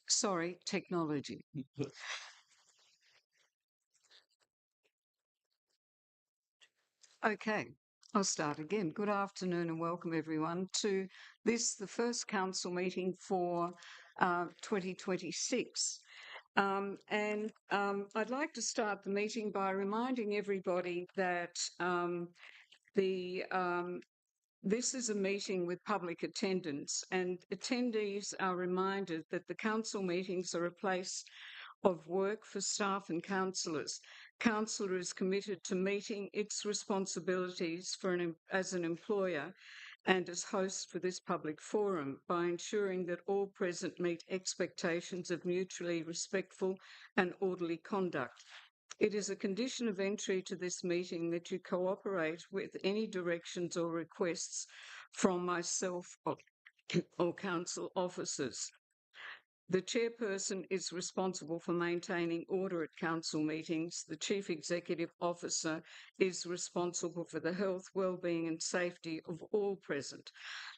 Sorry, technology. Okay, I'll start again. Good afternoon and welcome everyone to the first council meeting for 2026. I'd like to start the meeting by reminding everybody that the this is a meeting with public attendance, and attendees are reminded that the council meetings are a place of work for staff and councillors. Councillor is committed to meeting its responsibilities as an employer and as host for this public forum by ensuring that all present meet expectations of mutually respectful and orderly conduct. It is a condition of entry to this meeting that you cooperate with any directions or requests from myself or council officers. The chairperson is responsible for maintaining order at council meetings. The chief executive officer is responsible for the health, well-being and safety of all present.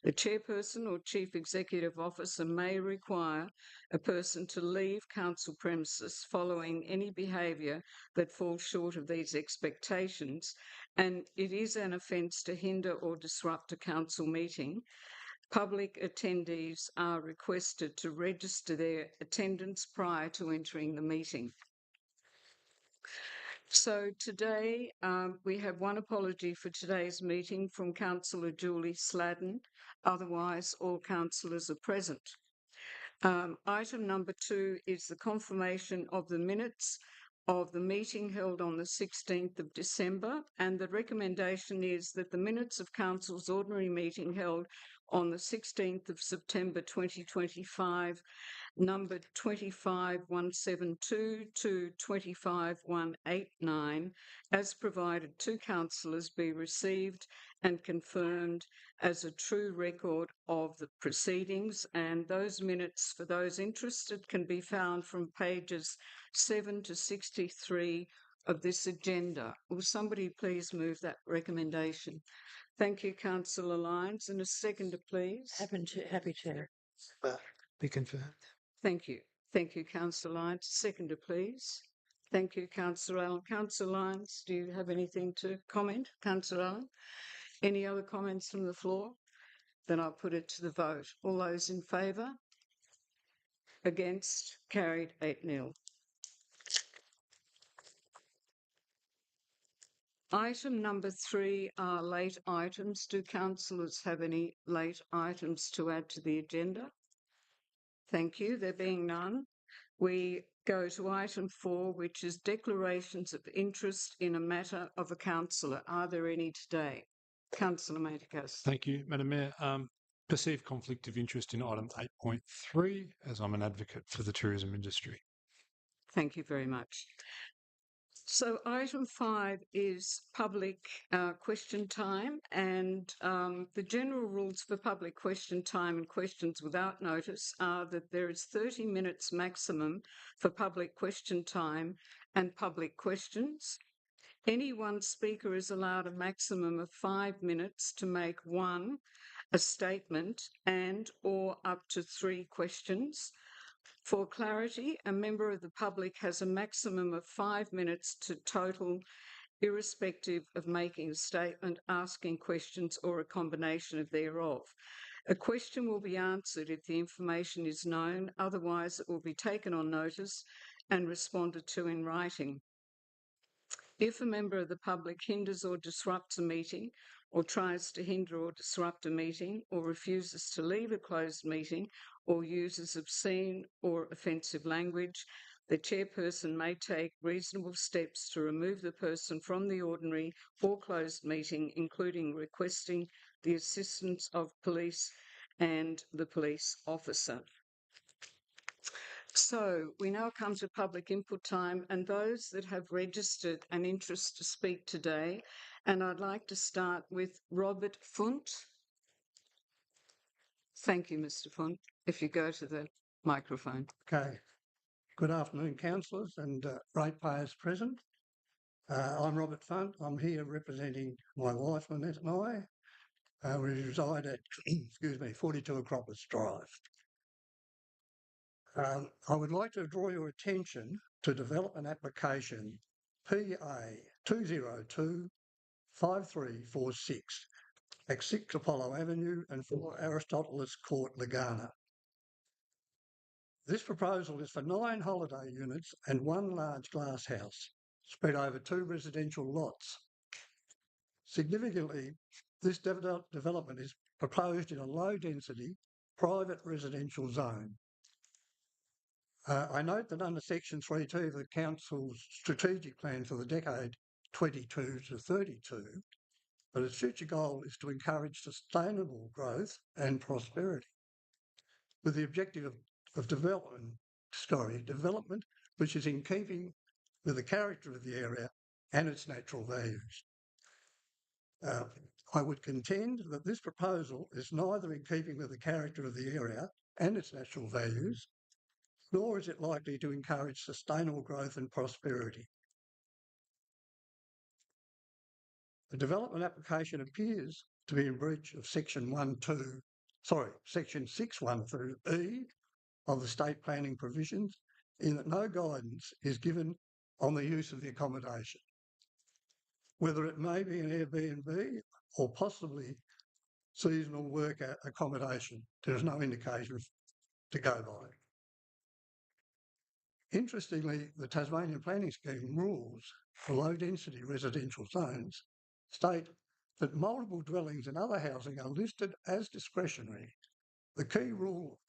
The chairperson or chief executive officer may require a person to leave council premises following any behaviour that falls short of these expectations, and it is an offence to hinder or disrupt a council meeting. Public attendees are requested to register their attendance prior to entering the meeting. So today we have one apology for today's meeting from Councillor Julie Sladden. Otherwise, all councillors are present. Item number 2 is the confirmation of the minutes of the meeting held on the 16th of December, and the recommendation is that the minutes of Council's ordinary meeting held on the 16th of September 2025, numbered 25172 to 25189, as provided to councillors, be received and confirmed as a true record of the proceedings. And those minutes, for those interested, can be found from pages 7 to 63 of this agenda. Will somebody please move that recommendation? Thank you, Councillor Lyons. And a seconder, please. Happy Chair. Be confirmed. Thank you. Thank you, Councillor Lyons. Seconder, please. Thank you, Councillor Allen. Councillor Lyons, do you have anything to comment? Councillor Allen? Any other comments from the floor? Then I'll put it to the vote. All those in favour? Against? Carried 8-0. Item number 3 are late items. Do councillors have any late items to add to the agenda? Thank you. There being none, we go to item 4, which is declarations of interest in a matter of a councillor. Are there any today? Councillor Maticas. Thank you, Madam Mayor. Perceived conflict of interest in item 8.3, as I'm an advocate for the tourism industry. Thank you very much. So item 5 is public question time, and the general rules for public question time and questions without notice are that there is 30 minutes maximum for public question time and public questions. Any one speaker is allowed a maximum of 5 minutes to make a statement and or up to 3 questions. For clarity, a member of the public has a maximum of 5 minutes to total, irrespective of making a statement, asking questions, or a combination of thereof. A question will be answered if the information is known, otherwise it will be taken on notice and responded to in writing. If a member of the public hinders or disrupts a meeting, or tries to hinder or disrupt a meeting, or refuses to leave a closed meeting, or uses obscene or offensive language, the chairperson may take reasonable steps to remove the person from the ordinary or closed meeting, including requesting the assistance of police and the police officer. So we now come to public input time, and those that have registered an interest to speak today, and I'd like to start with Robert Funt. Thank you, Mr. Funt. If you go to the microphone. Okay. Good afternoon, councillors and ratepayers present. I'm Robert Funt. I'm here representing my wife, Lynette, and I. We reside at, 42 Acropolis Drive. I would like to draw your attention to development application PA 2025346 at 6 Apollo Avenue and 4 Aristoteles Court, Lagana. This proposal is for 9 holiday units and 1 large glass house spread over 2 residential lots. Significantly, this development is proposed in a low-density private residential zone. I note that under Section 3.2 of the Council's strategic plan for the decade 22 to 32, that its future goal is to encourage sustainable growth and prosperity with the objective of development which is in keeping with the character of the area and its natural values. I would contend that this proposal is neither in keeping with the character of the area and its natural values, nor is it likely to encourage sustainable growth and prosperity. The development application appears to be in breach of Section 612E of the state planning provisions, in that no guidance is given on the use of the accommodation, whether it may be an Airbnb or possibly seasonal work accommodation. There is no indication to go by. Interestingly, the Tasmanian Planning Scheme rules for low-density residential zones state that multiple dwellings and other housing are listed as discretionary. The key rule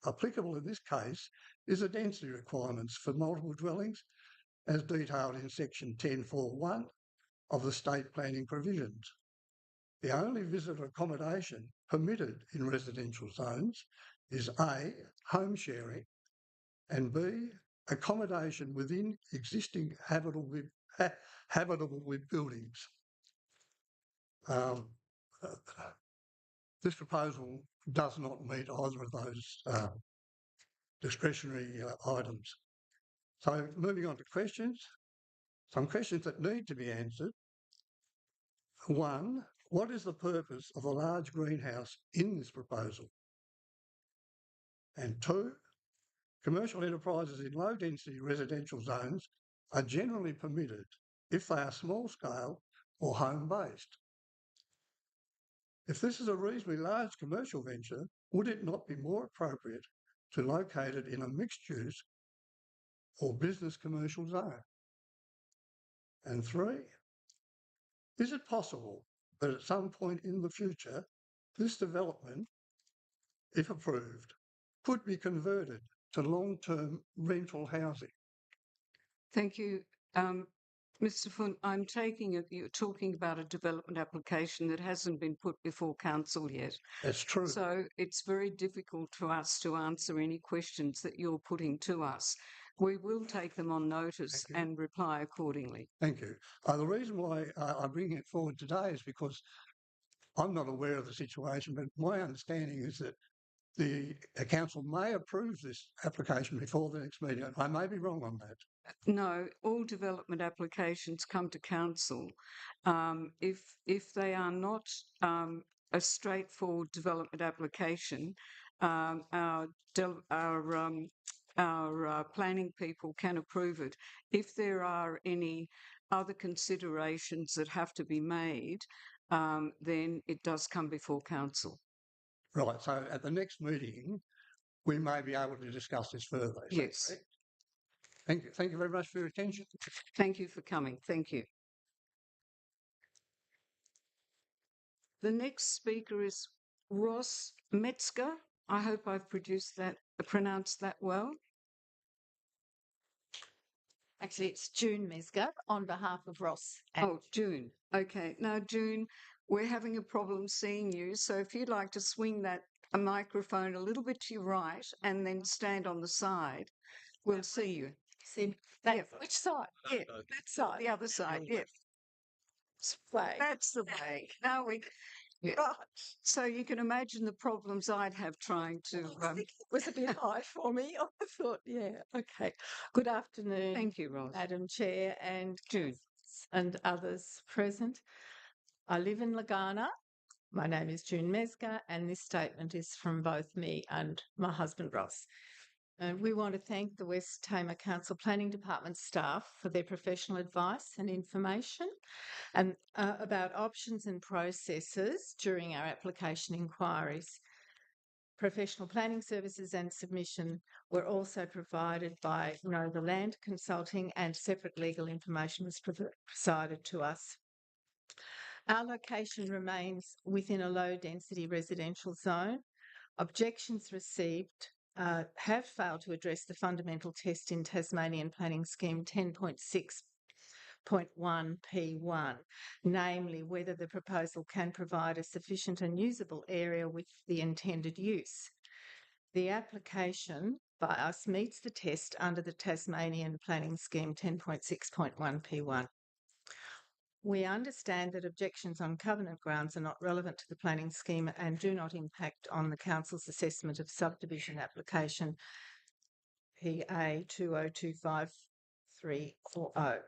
applicable in this case is the density requirements for multiple dwellings as detailed in Section 10.4.1 of the state planning provisions. The only visitor accommodation permitted in residential zones is A, home sharing, and B, accommodation within existing habitable buildings. This proposal does not meet either of those discretionary items. So moving on to questions, some questions that need to be answered. 1, what is the purpose of a large greenhouse in this proposal? And 2, commercial enterprises in low-density residential zones are generally permitted if they are small-scale or home-based. If this is a reasonably large commercial venture, would it not be more appropriate to locate it in a mixed-use or business commercial zone? And 3, is it possible that at some point in the future, this development, if approved, could be converted to long-term rental housing? Thank you. Mr. Funt, I'm taking it you're talking about a development application that hasn't been put before council yet. That's true. So it's very difficult for us to answer any questions that you're putting to us. We will take them on notice and reply accordingly. Thank you. The reason why I'm bringing it forward today is because I'm not aware of the situation, but my understanding is that the council may approve this application before the next meeting. I may be wrong on that. No, all development applications come to council. If they are not a straightforward development application, our planning people can approve it. If there are any other considerations that have to be made, then it does come before council. Right. So at the next meeting, we may be able to discuss this further. Yes. Thank you. Thank you very much for your attention. Thank you for coming. Thank you. The next speaker is Ross Metzger. I hope I've pronounced that well. Actually, it's June Metzger on behalf of Ross. Oh, June. Okay. Now, June, we're having a problem seeing you. So if you'd like to swing a microphone a little bit to your right and then stand on the side, we'll see you. Which side? Yeah, that side. the other side. Yeah. That's the way. Now we. Yeah. Right. So you can imagine the problems I'd have trying to. It was a bit high for me. I thought, yeah, okay. Good afternoon. Thank you, Ross. Madam Chair and June and others present. I live in Lagana. My name is June Metzger, and this statement is from both me and my husband Ross. And we want to thank the West Tamar Council Planning Department staff for their professional advice and information and about options and processes during our application inquiries. Professional planning services and submission were also provided by Know the Land Consulting, and separate legal information was provided to us. Our location remains within a low density residential zone. Objections received have failed to address the fundamental test in Tasmanian Planning Scheme 10.6.1 P1, namely whether the proposal can provide a sufficient and usable area with the intended use. The application by us meets the test under the Tasmanian Planning Scheme 10.6.1 P1. We understand that objections on covenant grounds are not relevant to the planning scheme and do not impact on the Council's assessment of subdivision application PA 2025340.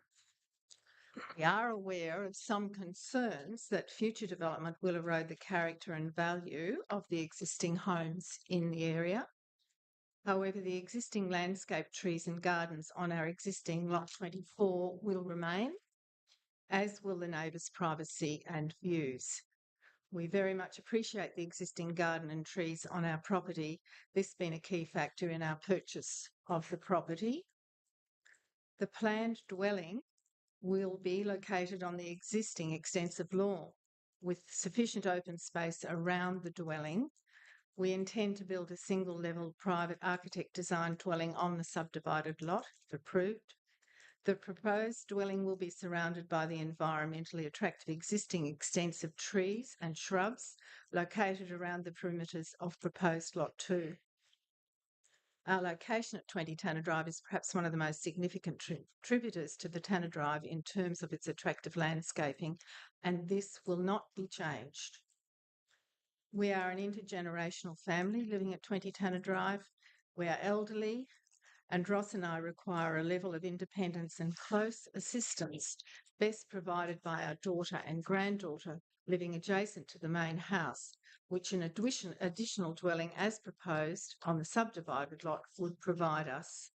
We are aware of some concerns that future development will erode the character and value of the existing homes in the area. However, the existing landscape trees and gardens on our existing Lot 24 will remain, as will the neighbours' privacy and views. We very much appreciate the existing garden and trees on our property, this being a key factor in our purchase of the property. The planned dwelling will be located on the existing extensive lawn with sufficient open space around the dwelling. We intend to build a single-level private architect designed dwelling on the subdivided lot, if approved. The proposed dwelling will be surrounded by the environmentally attractive existing extensive trees and shrubs located around the perimeters of proposed Lot 2. Our location at 20 Tanner Drive is perhaps one of the most significant contributors to the Tanner Drive in terms of its attractive landscaping, and this will not be changed. We are an intergenerational family living at 20 Tanner Drive. We are elderly, and Ross and I require a level of independence and close assistance best provided by our daughter and granddaughter living adjacent to the main house, which an additional dwelling as proposed on the subdivided lot would provide us.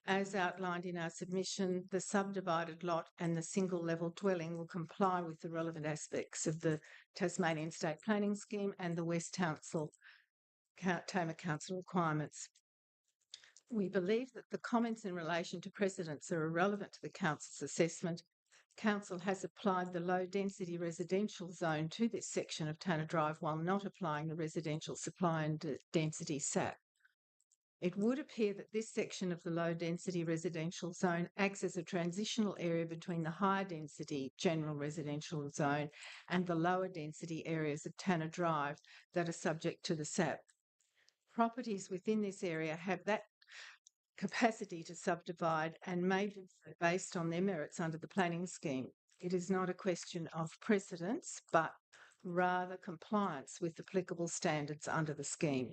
As outlined in our submission, the subdivided lot and the single-level dwelling will comply with the relevant aspects of the Tasmanian State Planning Scheme and the West Tamar Council requirements. We believe that the comments in relation to precedents are irrelevant to the Council's assessment. Council has applied the low-density residential zone to this section of Tanner Drive while not applying the residential supply and density SAP. It would appear that this section of the low-density residential zone acts as a transitional area between the higher-density general residential zone and the lower-density areas of Tanner Drive that are subject to the SAP. Properties within this area have that capacity to subdivide and may do so based on their merits under the planning scheme. It is not a question of precedence, but rather compliance with applicable standards under the scheme.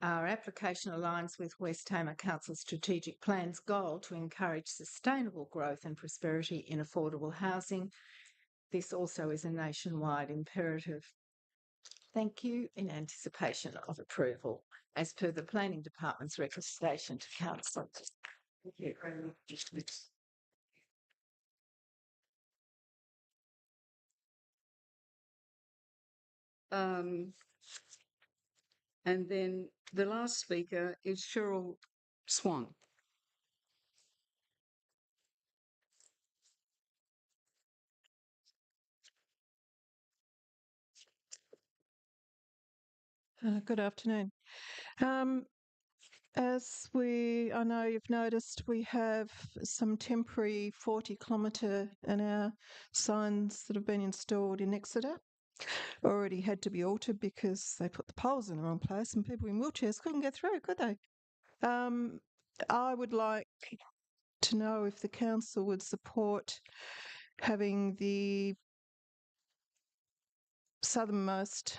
Our application aligns with West Tamar Council's strategic plan's goal to encourage sustainable growth and prosperity in affordable housing. This also is a nationwide imperative. Thank you in anticipation of approval, as per the Planning Department's recommendation to Council. Thank you very much. And then the last speaker is Cheryl Swan. Good afternoon. As I know you've noticed, we have some temporary 40-kilometre-an-hour signs that have been installed in Exeter. Already had to be altered because they put the poles in the wrong place and people in wheelchairs couldn't get through, could they? I would like to know if the council would support having the southernmost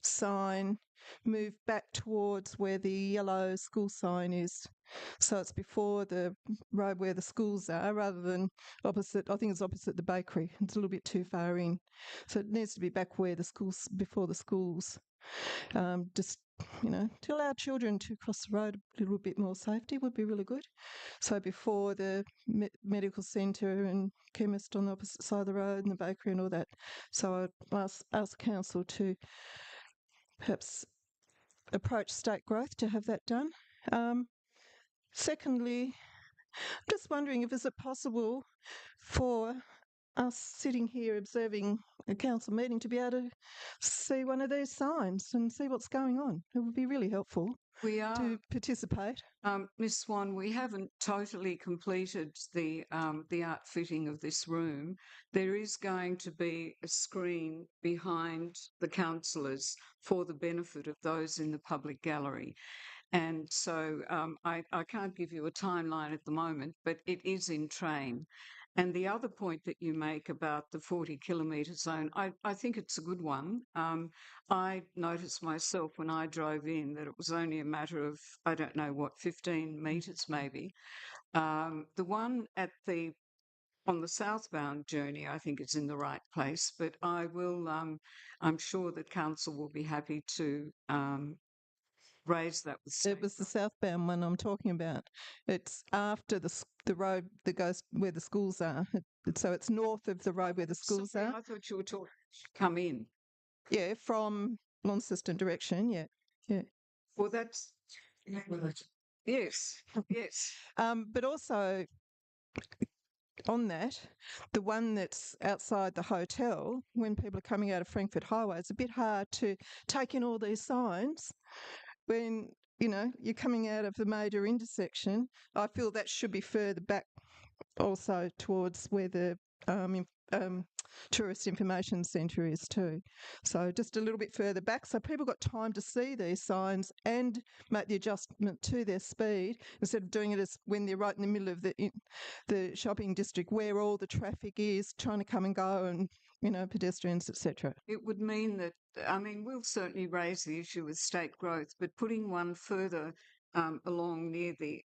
sign move back towards where the yellow school sign is. So it's before the road where the schools are rather than opposite. I think it's opposite the bakery. It's a little bit too far in. So it needs to be back where the schools, before the schools. Just, to allow children to cross the road a little bit more safety would be really good. So before the medical centre and chemist on the opposite side of the road and the bakery and all that. So I'd ask council to perhaps approach state growth to have that done. Secondly, just wondering if is it possible for us sitting here observing a council meeting to be able to see one of these signs and see what's going on. It would be really helpful We are, to participate. Ms. Swan, we haven't totally completed the outfitting of this room. There is going to be a screen behind the councillors for the benefit of those in the public gallery. And so I can't give you a timeline at the moment, but it is in train. And the other point that you make about the 40-kilometre zone, I think it's a good one. I noticed myself when I drove in that it was only a matter of, I don't know what, 15 metres maybe. The one on the southbound journey, I think is in the right place, but I will, I'm sure that council will be happy to raise that with It was the southbound one I'm talking about. It's after the road that goes where the schools are. So it's north of the road where the schools Sorry, are. I thought you were talking come in. Yeah, from Launceston direction. Yeah, yeah. Well, that's yes, yes. But also on that, the one that's outside the hotel, when people are coming out of Frankfurt Highway, it's a bit hard to take in all these signs when you're coming out of the major intersection. I feel that should be further back also towards where the tourist information centre is too. So just a little bit further back, so people got time to see these signs and make the adjustment to their speed instead of doing it as when they're right in the middle of the shopping district where all the traffic is trying to come and go and pedestrians, etc. It would mean that, I mean, we'll certainly raise the issue with state growth, but putting one further along near the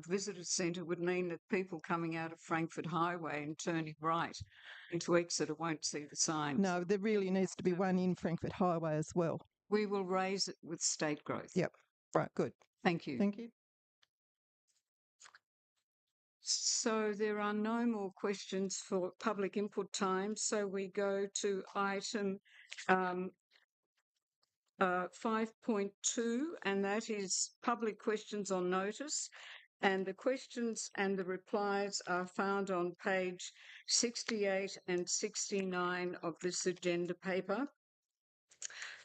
visitor centre would mean that people coming out of Frankfurt Highway and turning right into Exeter won't see the signs. No, there really needs to be one in Frankfurt Highway as well. We will raise it with state growth. Yep. Right, good. Thank you. Thank you. So there are no more questions for public input time. So we go to item 5.2, and that is public questions on notice. And the questions and the replies are found on page 68 and 69 of this agenda paper.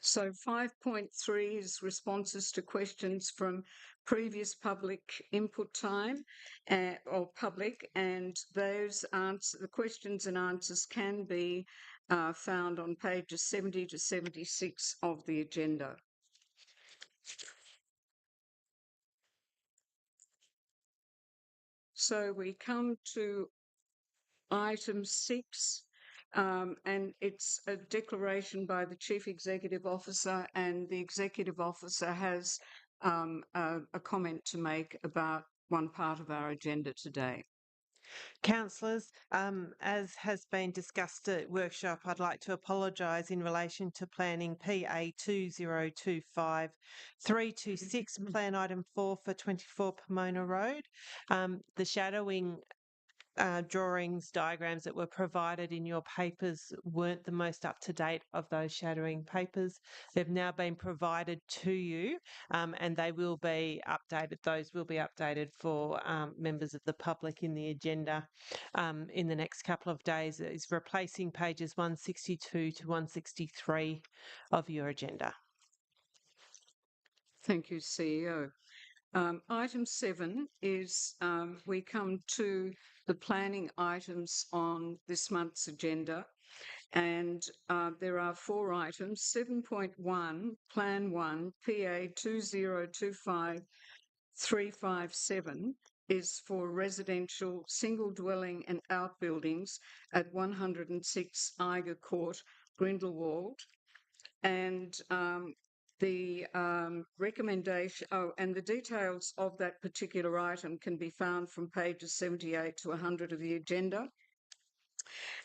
So 5.3 is responses to questions from previous public input time or public, and those the questions and answers can be found on pages 70 to 76 of the agenda. So we come to item 6, and it's a declaration by the Chief Executive Officer, and the Executive Officer has a comment to make about one part of our agenda today. Councillors, as has been discussed at workshop, I'd like to apologise in relation to planning PA 2025 326, plan item 4 for 24 Pomona Road. The shadowing drawings, diagrams that were provided in your papers weren't the most up to date of those shadowing papers. They've now been provided to you and they will be updated. Those will be updated for members of the public in the agenda in the next couple of days. It's replacing pages 162 to 163 of your agenda. Thank you, CEO. Item 7 is we come to the planning items on this month's agenda, and there are 4 items. 7.1, Plan 1, PA 2025 357 is for residential single dwelling and outbuildings at 106 Eiger Court, Grindelwald, and the recommendation, and the details of that particular item can be found from pages 78 to 100 of the agenda.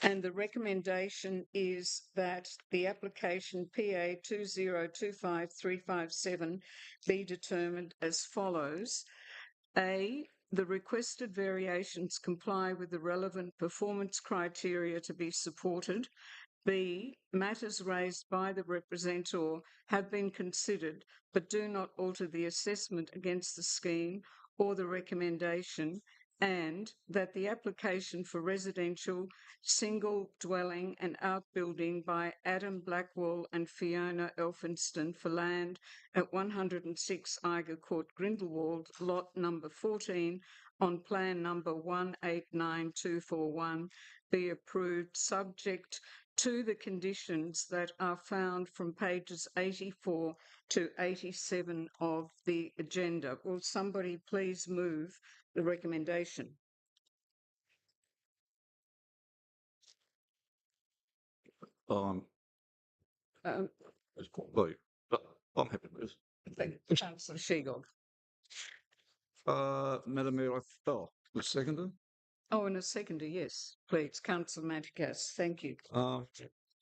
And the recommendation is that the application PA 2025357 be determined as follows. A, the requested variations comply with the relevant performance criteria to be supported. B, matters raised by the representor have been considered but do not alter the assessment against the scheme or the recommendation, and that the application for residential single dwelling and outbuilding by Adam Blackwell and Fiona Elphinston for land at 106 Iger Court, Grindelwald, lot number 14 on plan number 189241 be approved subject to the conditions that are found from pages 84 to 87 of the agenda. Will somebody please move the recommendation? Um, Um, it's quite late, but I'm happy with this. Councillor Shegold. Madam Mayor, the seconder. Oh, and a seconder, yes, please. Councillor Matikas, thank you.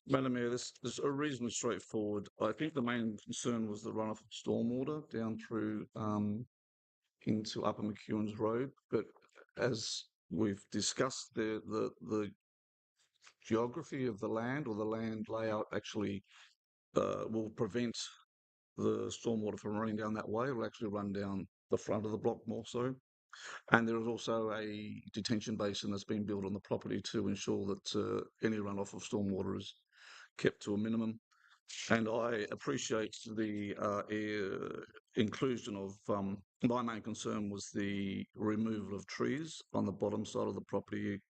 Madam Mayor, this is reasonably straightforward. I think the main concern was the runoff of stormwater down through into Upper McEwen's Road, but as we've discussed, the geography of the land or the land layout actually will prevent the stormwater from running down that way. It will actually run down the front of the block more so. And there is also a detention basin that's been built on the property to ensure that any runoff of stormwater is kept to a minimum. And I appreciate the inclusion of, my main concern was the removal of trees on the bottom side of the property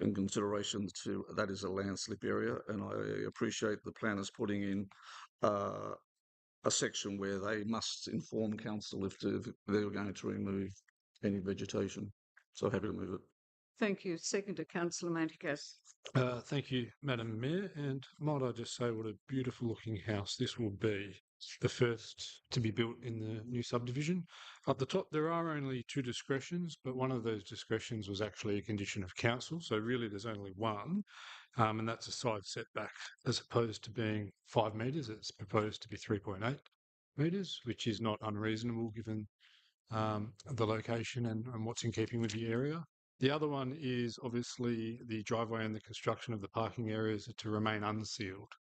in consideration to that is a landslip area. And I appreciate the planners putting in a section where they must inform council if they're going to remove any vegetation. So happy to move it. Thank you. Seconder, Councillor Matikas. Thank you, Madam Mayor. And might I just say what a beautiful looking house this will be. The first to be built in the new subdivision. Up the top, there are only two discretions, but one of those discretions was actually a condition of council. So really there's only one, and that's a side setback. As opposed to being 5 metres, it's proposed to be 3.8 metres, which is not unreasonable given the location and what's in keeping with the area. The other one is obviously the driveway and the construction of the parking areas to remain unsealed.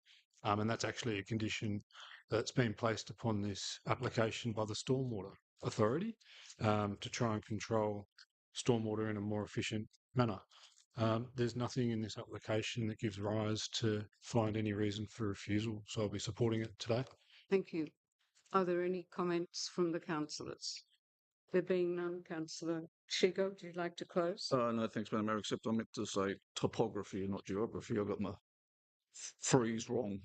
And that's actually a condition that's been placed upon this application by the Stormwater Authority to try and control stormwater in a more efficient manner. There's nothing in this application that gives rise to find any reason for refusal, so I'll be supporting it today. Thank you. Are there any comments from the councillors? There being none, Councillor Shigo, would you like to close? No, thanks, Madam Mayor, except I meant to say topography and not geography. I got my threes wrong.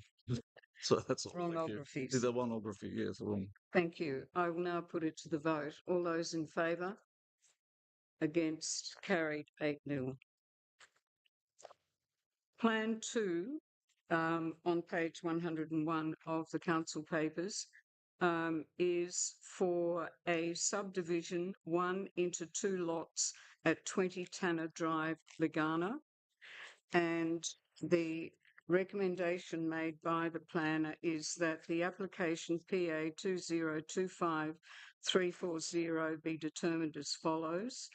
So that's all. Wrongographies. The wrongography, yes, wrong. Thank you. I will now put it to the vote. All those in favour? Against? Carried 8-0. Plan 2 on page 101 of the council papers is for a subdivision 1 into 2 lots at 20 Tanner Drive, Legana. And the recommendation made by the planner is that the application PA 2025340 be determined as follows.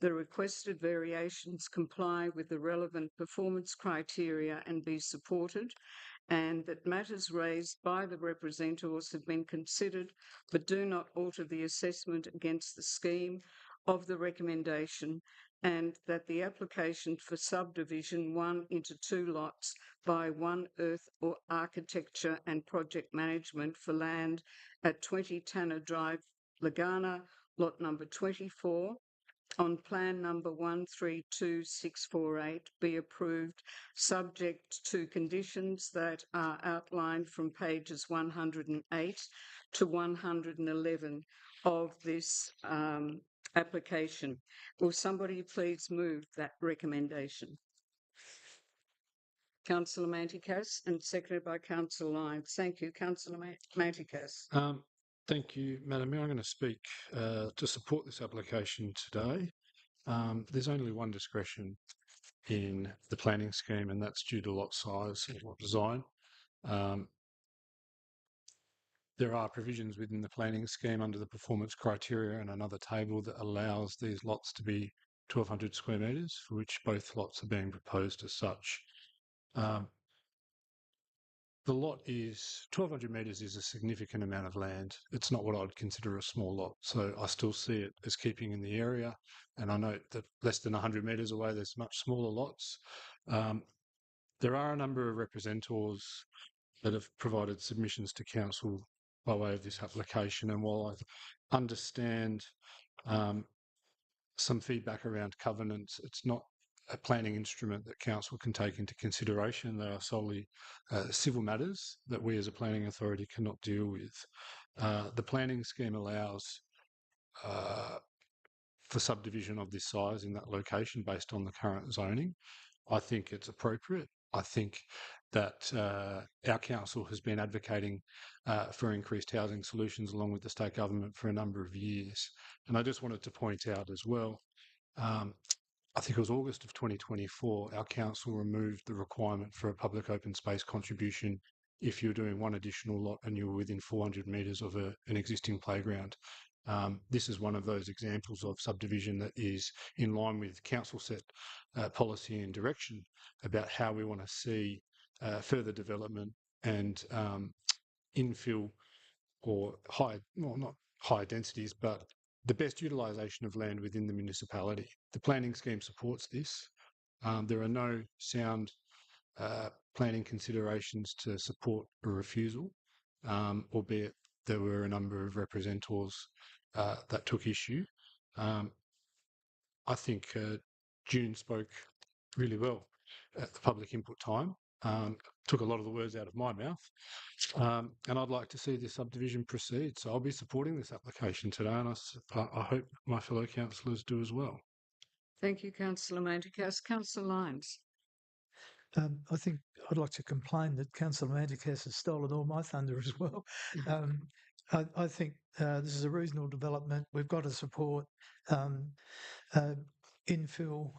The requested variations comply with the relevant performance criteria and be supported, and that matters raised by the representatives have been considered but do not alter the assessment against the scheme of the recommendation, and that the application for subdivision 1 into 2 lots by One Earth or Architecture and Project Management for land at 20 Tanner Drive, Legana, lot number 24, on plan number 132648 be approved subject to conditions that are outlined from pages 108 to 111 of this application. Will somebody please move that recommendation? Councillor Mantikas, and seconded by Councillor Lyons. Thank you. Councillor Mantikas. Thank you, Madam Mayor. I'm going to speak to support this application today. There's only one discretion in the planning scheme, and that's due to lot size and lot design. There are provisions within the planning scheme under the performance criteria and another table that allows these lots to be 1,200 square metres, for which both lots are being proposed as such. The lot is 1,200 metres is a significant amount of land. It's not what I'd consider a small lot. So I still see it as keeping in the area. And I note that less than 100 metres away, there's much smaller lots. There are a number of representatives that have provided submissions to council by way of this application. And while I understand some feedback around covenants, it's not a planning instrument that council can take into consideration. They are solely civil matters that we as a planning authority cannot deal with. The planning scheme allows for subdivision of this size in that location based on the current zoning. I think it's appropriate. I think that our council has been advocating for increased housing solutions along with the state government for a number of years. And I just wanted to point out as well, I think it was August of 2024, our council removed the requirement for a public open space contribution if you're doing one additional lot and you were within 400 metres of an existing playground. This is one of those examples of subdivision that is in line with council set policy and direction about how we want to see further development and infill or not high densities, but the best utilisation of land within the municipality. The planning scheme supports this. There are no sound planning considerations to support a refusal, albeit there were a number of representatives that took issue. I think June spoke really well at the public input time. Took a lot of the words out of my mouth. And I'd like to see this subdivision proceed. So I'll be supporting this application today, and I hope my fellow councillors do as well. Thank you, Councillor Manticas. Councillor Lyons. I think I'd like to complain that Councillor Manticas has stolen all my thunder as well. I think this is a reasonable development. We've got to support infill.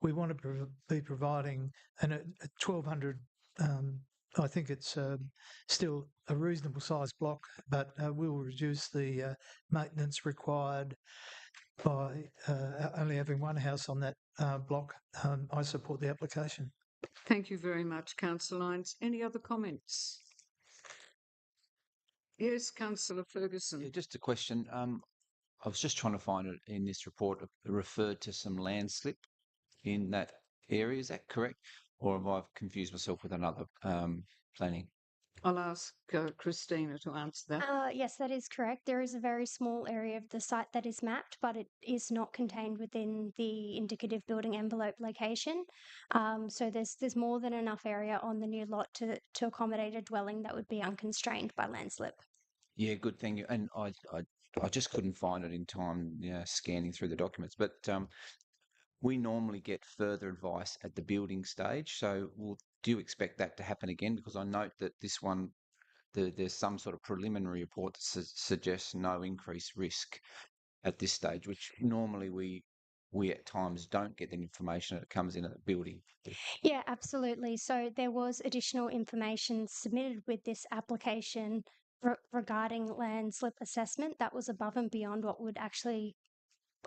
We want to be providing at 1,200. I think it's still a reasonable size block, but we'll reduce the maintenance required by only having one house on that block. I support the application. Thank you very much, Councillor Lyons. Any other comments? Yes, Councillor Ferguson. Yeah, just a question. I was just trying to find it in this report. It referred to some landslip in that area. Is that correct? Or have I confused myself with another planning? I'll ask Christina to answer that. Yes, that is correct. There is a very small area of the site that is mapped, but it is not contained within the indicative building envelope location. So there's more than enough area on the new lot to accommodate a dwelling that would be unconstrained by landslip. Yeah, good thing. And I just couldn't find it in time, scanning through the documents. But we normally get further advice at the building stage. So do you expect that to happen again? Because I note that this one, there's some sort of preliminary report that suggests no increased risk at this stage, which normally we at times don't get the information that comes in at the building. Yeah, absolutely. So there was additional information submitted with this application regarding landslip assessment that was above and beyond what would actually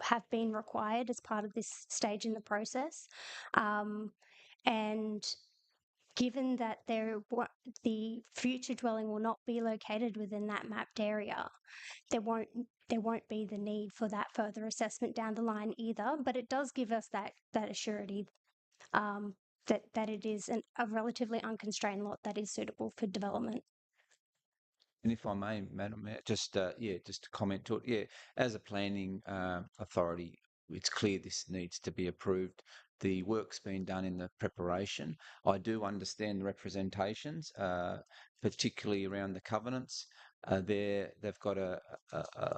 have been required as part of this stage in the process. And given that the future dwelling will not be located within that mapped area, there won't be the need for that further assessment down the line either. But it does give us that assurity that it is a relatively unconstrained lot that is suitable for development. And if I may, Madam Mayor, just to comment to it. Yeah, as a planning authority, it's clear this needs to be approved. The work's been done in the preparation. I do understand the representations, particularly around the covenants. They've got a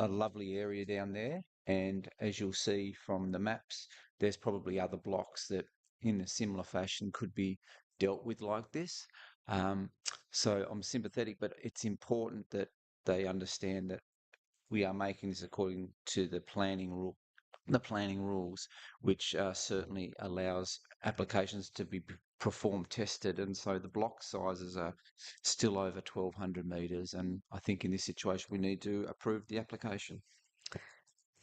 lovely area down there, and as you'll see from the maps, there's probably other blocks that, in a similar fashion, could be dealt with like this. So I'm sympathetic, but it's important that they understand that we are making this according to the planning rules, which certainly allows applications to be performed tested, and so the block sizes are still over 1,200 metres. And I think in this situation we need to approve the application.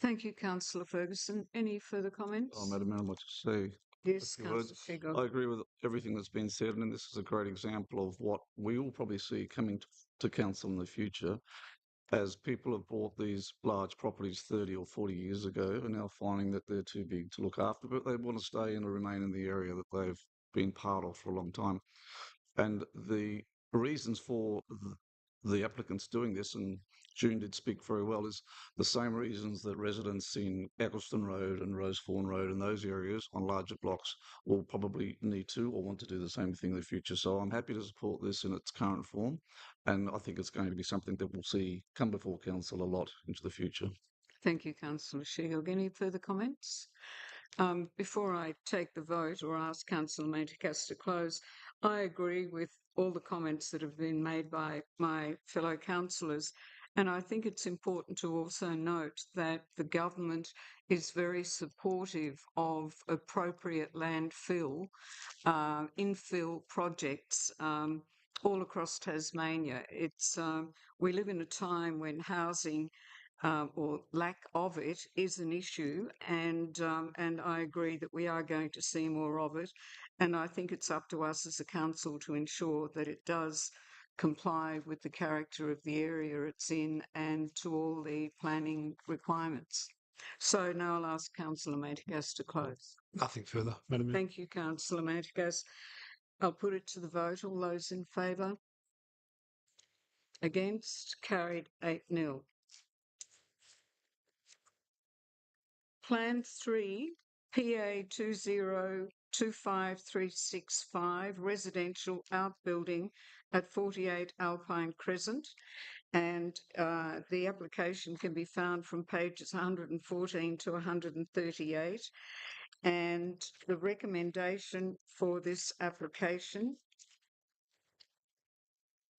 Thank you, Councillor Ferguson. Any further comments? Oh, Madam Mayor, I'd like to say Yes, few words. Councillor I Shigo. agree with everything that's been said, and this is a great example of what we will probably see coming to council in the future, as people have bought these large properties 30 or 40 years ago and now finding that they're too big to look after, but they want to stay and remain in the area that they've been part of for a long time. And the reasons for the applicants doing this, and June did speak very well, is the same reasons that residents in Eccleston Road and Rosefawn Road and those areas on larger blocks will probably need to or want to do the same thing in the future. So I'm happy to support this in its current form, and I think it's going to be something that we'll see come before council a lot into the future. Thank you, Councillor Shigo. Any further comments? Before I take the vote or ask Councillor Manticas to close, I agree with all the comments that have been made by my fellow councillors. And I think it's important to also note that the government is very supportive of appropriate landfill, infill projects all across Tasmania. We live in a time when housing or lack of it is an issue, and I agree that we are going to see more of it, and I think it's up to us as a council to ensure that it does comply with the character of the area it's in and to all the planning requirements. So now I'll ask Councillor Manticas to close. Nothing further, Madam Mayor. Thank you, Councillor Manticas. I'll put it to the vote. All those in favour? Against? Carried 8-0. Plan 3, PA 2025365, residential outbuilding at 48 Alpine Crescent. And the application can be found from pages 114 to 138. And the recommendation for this application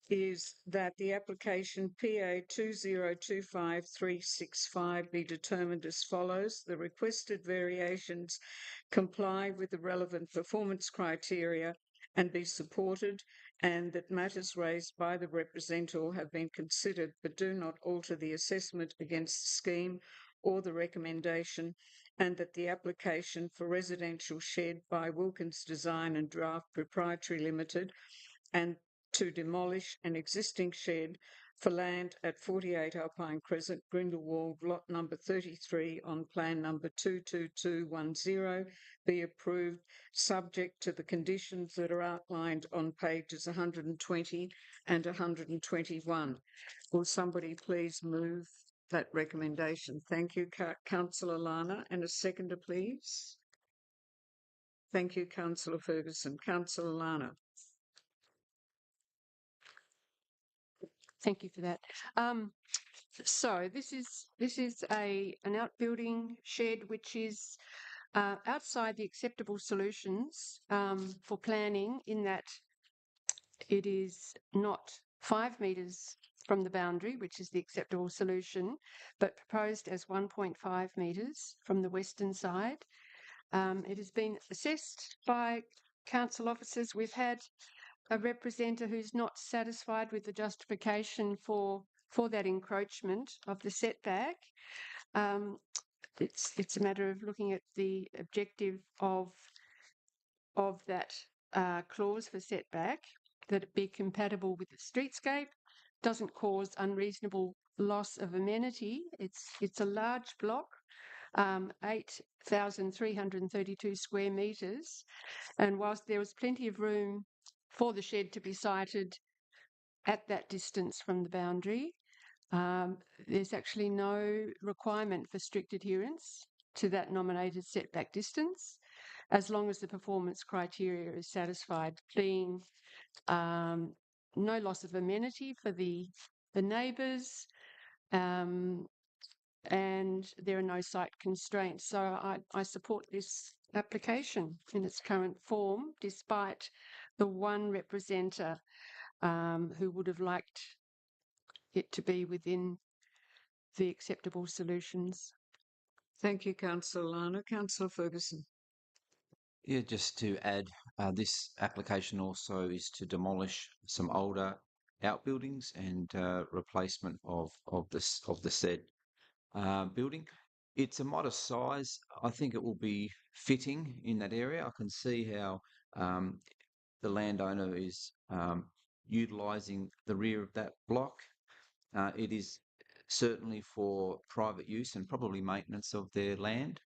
is that the application PA 2025365 be determined as follows. The requested variations comply with the relevant performance criteria and be supported, and that matters raised by the representative have been considered but do not alter the assessment against the scheme or the recommendation, and that the application for residential shed by Wilkins Design and Draft Proprietary Limited and to demolish an existing shed for land at 48 Alpine Crescent, Grindelwald, lot number 33 on plan number 22210 be approved, subject to the conditions that are outlined on pages 120 and 121. Will somebody please move that recommendation? Thank you, Councillor Lana. And a seconder, please. Thank you, Councillor Ferguson. Councillor Lana. Thank you for that. So this is an outbuilding shed which is outside the acceptable solutions for planning, in that it is not 5 metres from the boundary, which is the acceptable solution, but proposed as 1.5 metres from the western side. It has been assessed by council officers. We've had a representative who's not satisfied with the justification for that encroachment of the setback. It's a matter of looking at the objective of that clause for setback, that it be compatible with the streetscape, doesn't cause unreasonable loss of amenity. It's a large block, 8,332 square metres, and whilst there was plenty of room for the shed to be sited at that distance from the boundary, there's actually no requirement for strict adherence to that nominated setback distance, as long as the performance criteria is satisfied, being no loss of amenity for the neighbours, and there are no site constraints. So I support this application in its current form, despite the one representative who would have liked it to be within the acceptable solutions. Thank you, Councillor Lana. Councillor Ferguson. Yeah, just to add, this application also is to demolish some older outbuildings and replacement of the said building. It's a modest size. I think it will be fitting in that area. I can see how um, the landowner is utilising the rear of that block. It is certainly for private use and probably maintenance of their land.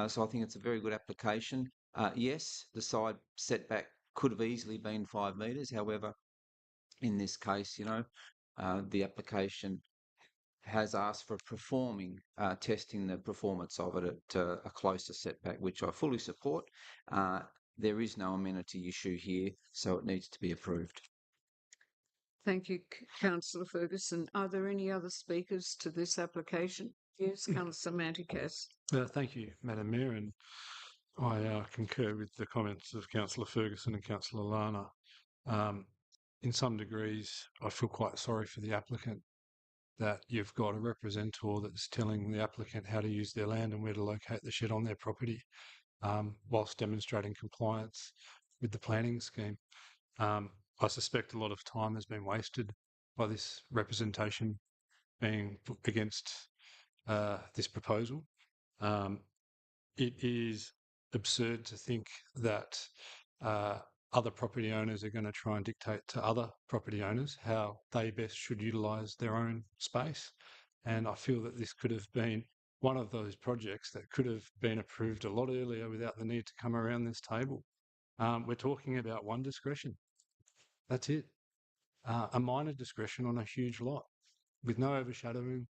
So I think it's a very good application. Yes, the side setback could have easily been 5 metres. However, in this case, the application has asked for testing the performance of it at a closer setback, which I fully support. There is no amenity issue here, so it needs to be approved. Thank you, Councillor Ferguson. Are there any other speakers to this application? Yes, Councillor Manticas. Thank you, Madam Mayor, and I concur with the comments of Councillor Ferguson and Councillor Lana. In some degrees, I feel quite sorry for the applicant that you've got a representor that's telling the applicant how to use their land and where to locate the shed on their property, whilst demonstrating compliance with the planning scheme. I suspect a lot of time has been wasted by this representation being put against this proposal. It is absurd to think that other property owners are going to try and dictate to other property owners how they best should utilise their own space. And I feel that this could have been one of those projects that could have been approved a lot earlier without the need to come around this table. We're talking about one discretion. That's it. A minor discretion on a huge lot with no overshadowing.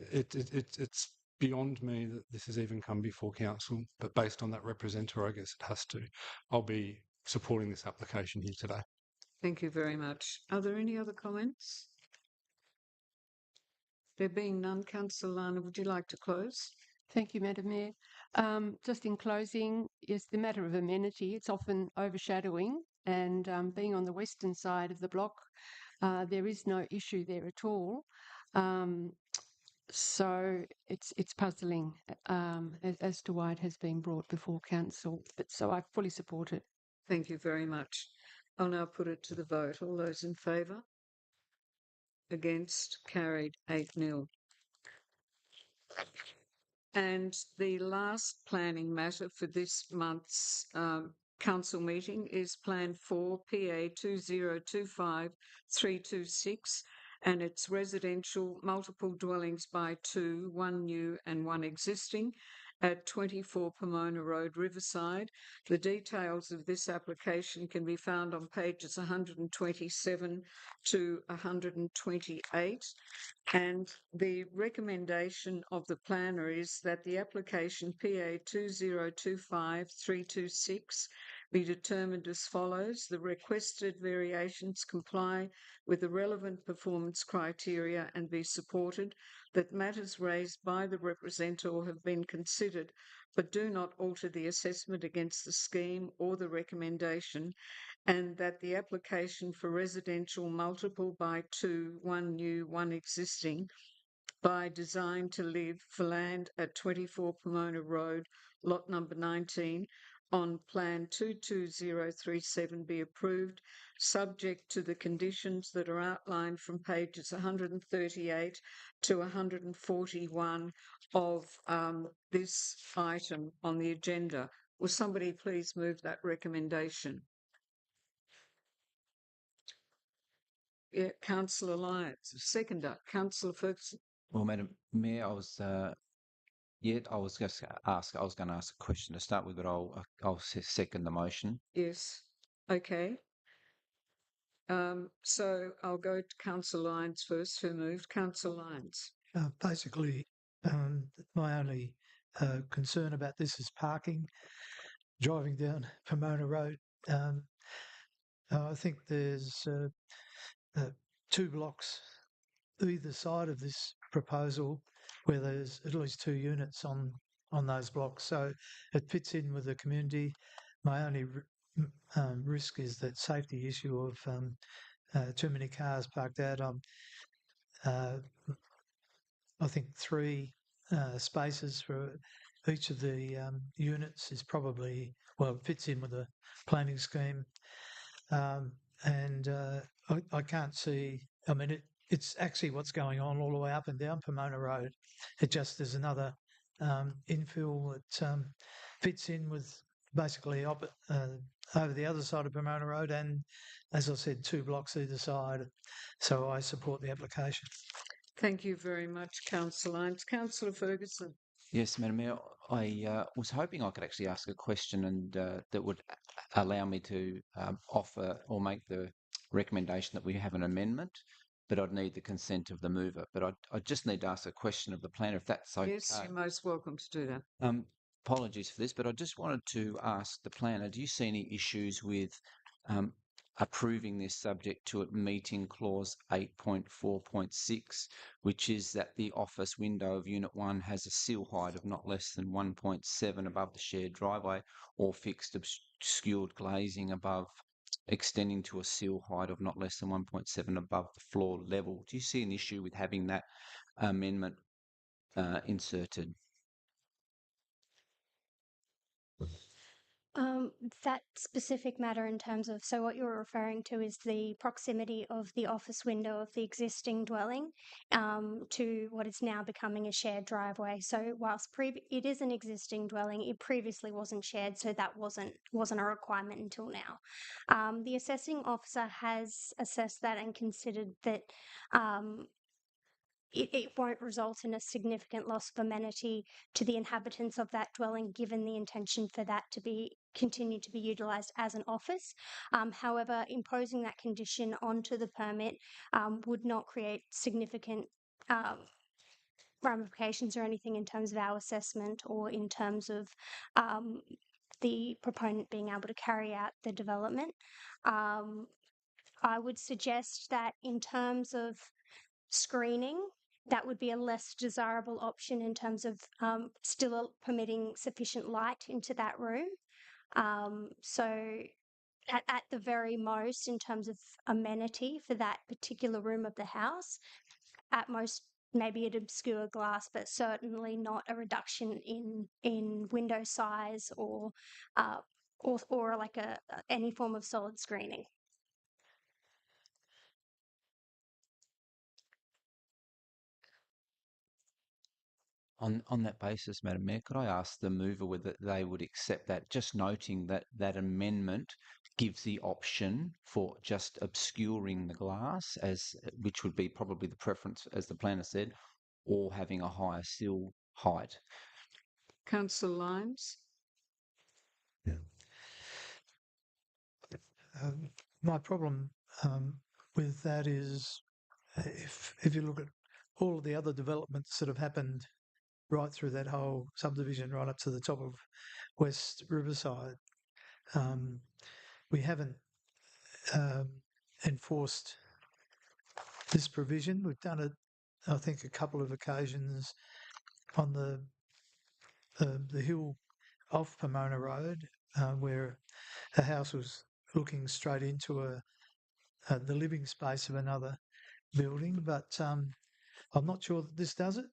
It's beyond me that this has even come before council, but based on that representative, I guess it has to. I'll be supporting this application here today. Thank you very much. Are there any other comments? There being none, Councillor Lana, would you like to close? Thank you, Madam Mayor. Just in closing, yes, the matter of amenity, it's often overshadowing, and being on the western side of the block, there is no issue there at all. So it's puzzling as to why it has been brought before council, but so I fully support it. Thank you very much. I'll now put it to the vote. All those in favour? Against? Carried 8-0. And the last planning matter for this month's council meeting is Plan 4 PA 2025-326, and it's residential multiple dwellings by 2, 1 new and 1 existing, at 24 Pomona Road, Riverside. The details of this application can be found on pages 127 to 128. And the recommendation of the planner is that the application PA 2025-326 be determined as follows. The requested variations comply with the relevant performance criteria and be supported, that matters raised by the representative have been considered but do not alter the assessment against the scheme or the recommendation, and that the application for residential multiple by 2, 1 new, 1 existing, by design to live for land at 24 Pomona Road, lot number 19, on Plan 22037 be approved, subject to the conditions that are outlined from pages 138 to 141 of this item on the agenda. Will somebody please move that recommendation? Yeah, Councillor Lyons. Seconder, Councillor Ferguson. Well, Madam Mayor, I was going to ask a question to start with, but I'll second the motion. Yes. Okay. So I'll go to Councillor Lyons first. Who moved? Councillor Lyons. Basically, my only concern about this is parking. Driving down Pomona Road, I think there's 2 blocks either side of this proposal where there's at least 2 units on those blocks. So it fits in with the community. My only risk is that safety issue of too many cars parked out. I think 3 spaces for each of the units is probably well, it fits in with the planning scheme. And I can't see, I mean, it's actually what's going on all the way up and down Pomona Road. It just there's another infill that fits in with basically over the other side of Pomona Road, and as I said, 2 blocks either side. So I support the application. Thank you very much, Councillor Lyons. Councillor Ferguson. Yes, Madam Mayor, I was hoping I could actually ask a question and that would allow me to offer or make the recommendation that we have an amendment, but I'd need the consent of the mover. But I just need to ask a question of the planner, if that's okay. Yes, you're most welcome to do that. Apologies for this, but I just wanted to ask the planner, do you see any issues with approving this subject to it meeting clause 8.4.6, which is that the office window of Unit 1 has a sill height of not less than 1.7 above the shared driveway, or fixed obscured glazing above extending to a sill height of not less than 1.7 above the floor level? Do you see an issue with having that amendment inserted? That specific matter in terms of, so what you're referring to is the proximity of the office window of the existing dwelling to what is now becoming a shared driveway. So whilst it is an existing dwelling, it previously wasn't shared, so that wasn't a requirement until now. The assessing officer has assessed that and considered that it won't result in a significant loss of amenity to the inhabitants of that dwelling, given the intention for that to be continued to be utilised as an office. However, imposing that condition onto the permit would not create significant ramifications or anything in terms of our assessment or in terms of the proponent being able to carry out the development. I would suggest that in terms of screening, that would be a less desirable option in terms of still permitting sufficient light into that room. So at the very most, in terms of amenity for that particular room of the house, at most maybe an obscure glass, but certainly not a reduction in window size or like any form of solid screening. On that basis, Madam Mayor, could I ask the mover whether they would accept that, just noting that that amendment gives the option for just obscuring the glass, which would be probably the preference, as the planner said, or having a higher sill height? Councillor Lyons. Yeah. My problem with that is if you look at all of the other developments that have happened right through that whole subdivision, right up to the top of West Riverside, we haven't enforced this provision. We've done it, I think, a couple of occasions on the hill off Pomona Road, where a house was looking straight into the living space of another building. But I'm not sure that this does it.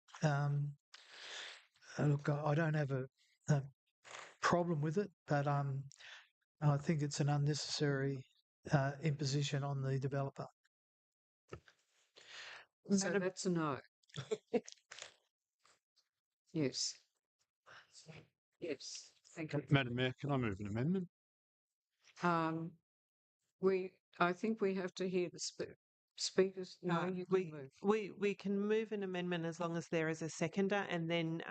Look, I don't have a problem with it, but I think it's an unnecessary imposition on the developer. So that's a no. Yes. Yes. Thank you. Madam Mayor, can I move an amendment? I think we have to hear the speakers. No, you can move. We can move an amendment as long as there is a seconder, and then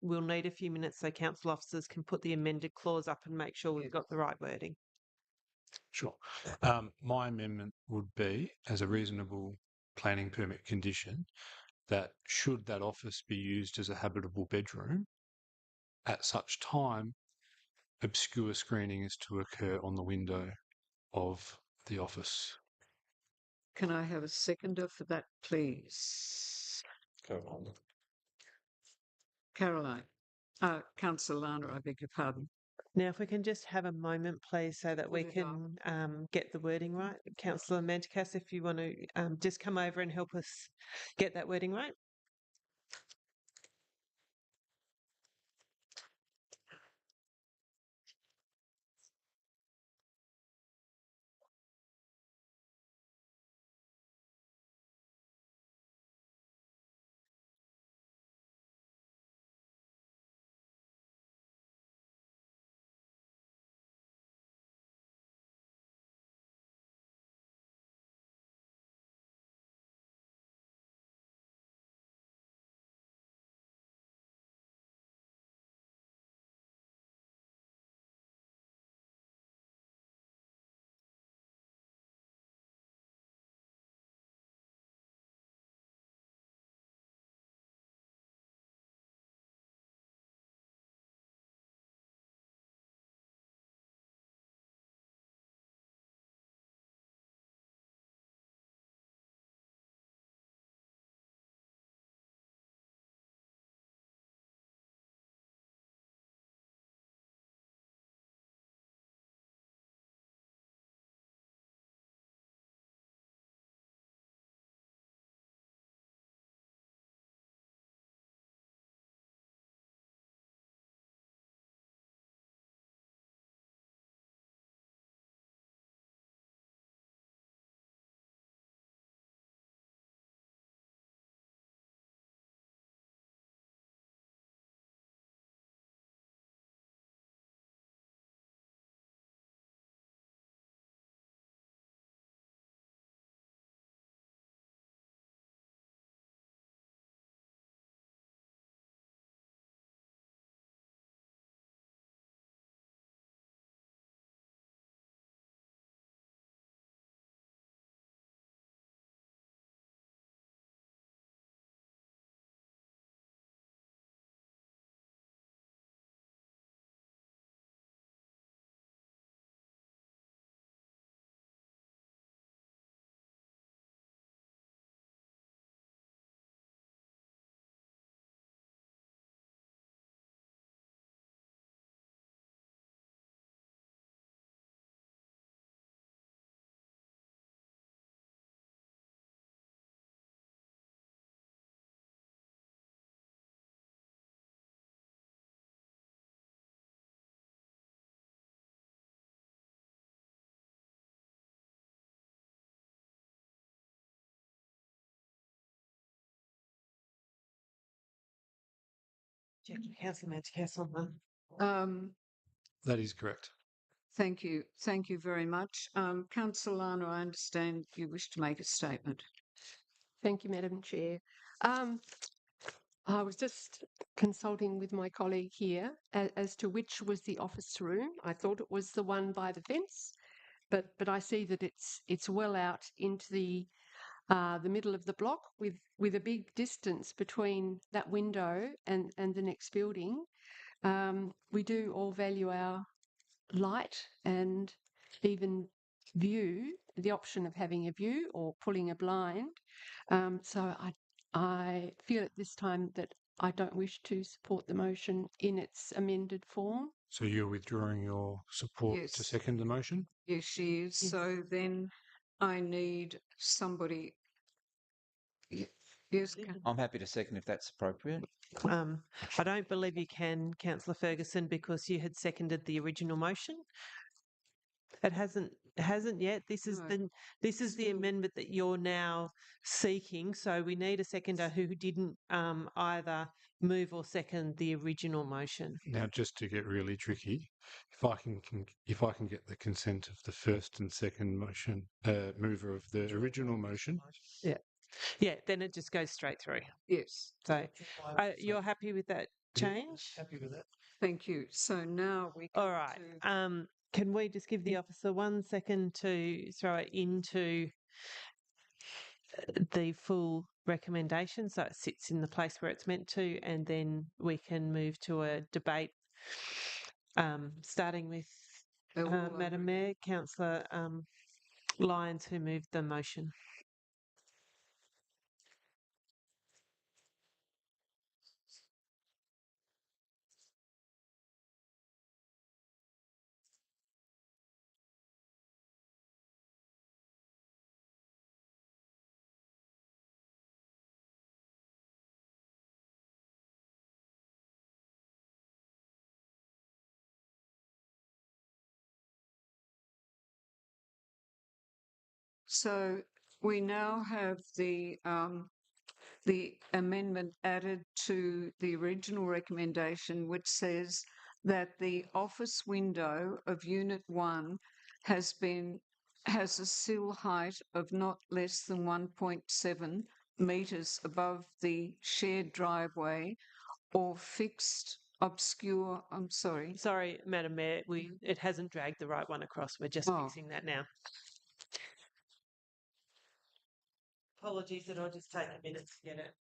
we'll need a few minutes so council officers can put the amended clause up and make sure we've got the right wording. Sure. My amendment would be, as a reasonable planning permit condition, that should that office be used as a habitable bedroom, at such time, obscure screening is to occur on the window of the office. Can I have a seconder for that, please? Go on. Caroline. Councillor Lana, I beg your pardon. Now, if we can just have a moment, please, so that we can get the wording right. Councillor Manticas, if you want to just come over and help us get that wording right. Councillor Councillor. That is correct. Thank you. Thank you very much. Councillor Lana, I understand you wish to make a statement. Thank you, Madam Chair. I was just consulting with my colleague here as to which was the office room. I thought it was the one by the fence, but I see that it's well out into the middle of the block with a big distance between that window and the next building. We do all value our light and even view, the option of having a view or pulling a blind. So I feel at this time that I don't wish to support the motion in its amended form. So you're withdrawing your support to Yes. second the motion? Yes, she is. Yes. So then I need somebody. Yes, I'm happy to second if that's appropriate. I don't believe you can, Councillor Ferguson, because you had seconded the original motion. It hasn't yet. This is No. the amendment that you're now seeking. So we need a seconder who didn't either move or second the original motion. Now, just to get really tricky, if I can get the consent of the first and second motion mover of the original motion, Yeah, then it just goes straight through. Yes. So you're happy with that change? Happy with that. Thank you. So now we All come right. to Can we just give the officer 1 second to throw it into the full recommendation so it sits in the place where it's meant to, and then we can move to a debate, starting with Madam Mayor, Councillor Lyons, who moved the motion. So we now have the amendment added to the original recommendation, which says that the office window of Unit 1 has a sill height of not less than 1.7 metres above the shared driveway or fixed obscure. I'm sorry. Sorry, Madam Mayor, it hasn't dragged the right one across. We're just fixing that now. Apologies, it'll just take a minute to get it.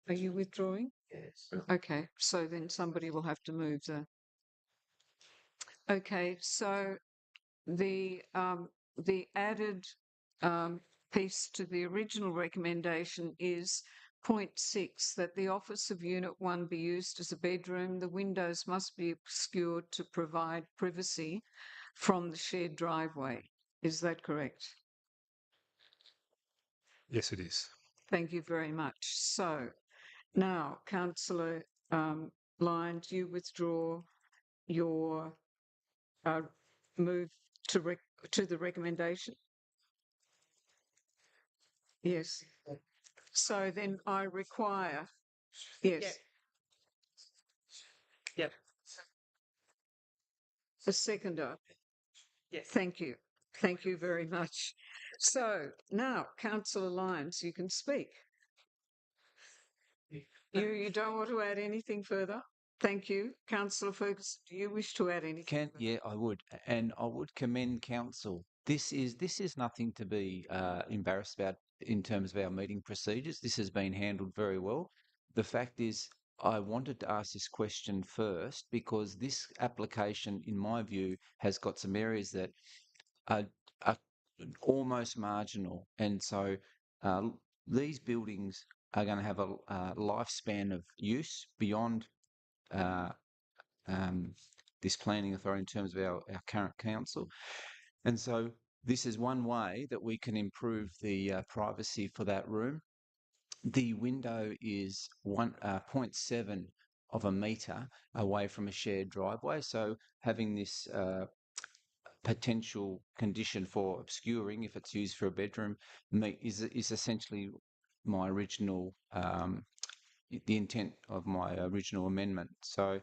Are you withdrawing? Yes. Okay, so then somebody will have to move the. Okay, so the added piece to the original recommendation is point 6, that the office of Unit 1 be used as a bedroom. The windows must be obscured to provide privacy from the shared driveway. Is that correct? yes, it is. Thank you very much. So now, Councillor Lyons, you withdraw your move to the recommendation? Yes. So then I require, yes, Yep. a seconder. Yes. Thank you. Thank you very much. So now, Councillor Lyons, you can speak. You don't want to add anything further? Thank you. Councillor Ferguson, do you wish to add anything? Yeah, I would, and I would commend council. This is nothing to be embarrassed about in terms of our meeting procedures. This has been handled very well. The fact is, I wanted to ask this question first because this application, in my view, has got some areas that are, are almost marginal, and so these buildings are going to have a lifespan of use beyond uh, this planning authority in terms of our current council. And so this is one way that we can improve the privacy for that room. the window is 0.7 of a metre away from a shared driveway. So having this potential condition for obscuring, if it's used for a bedroom, is essentially my original the intent of my original amendment. So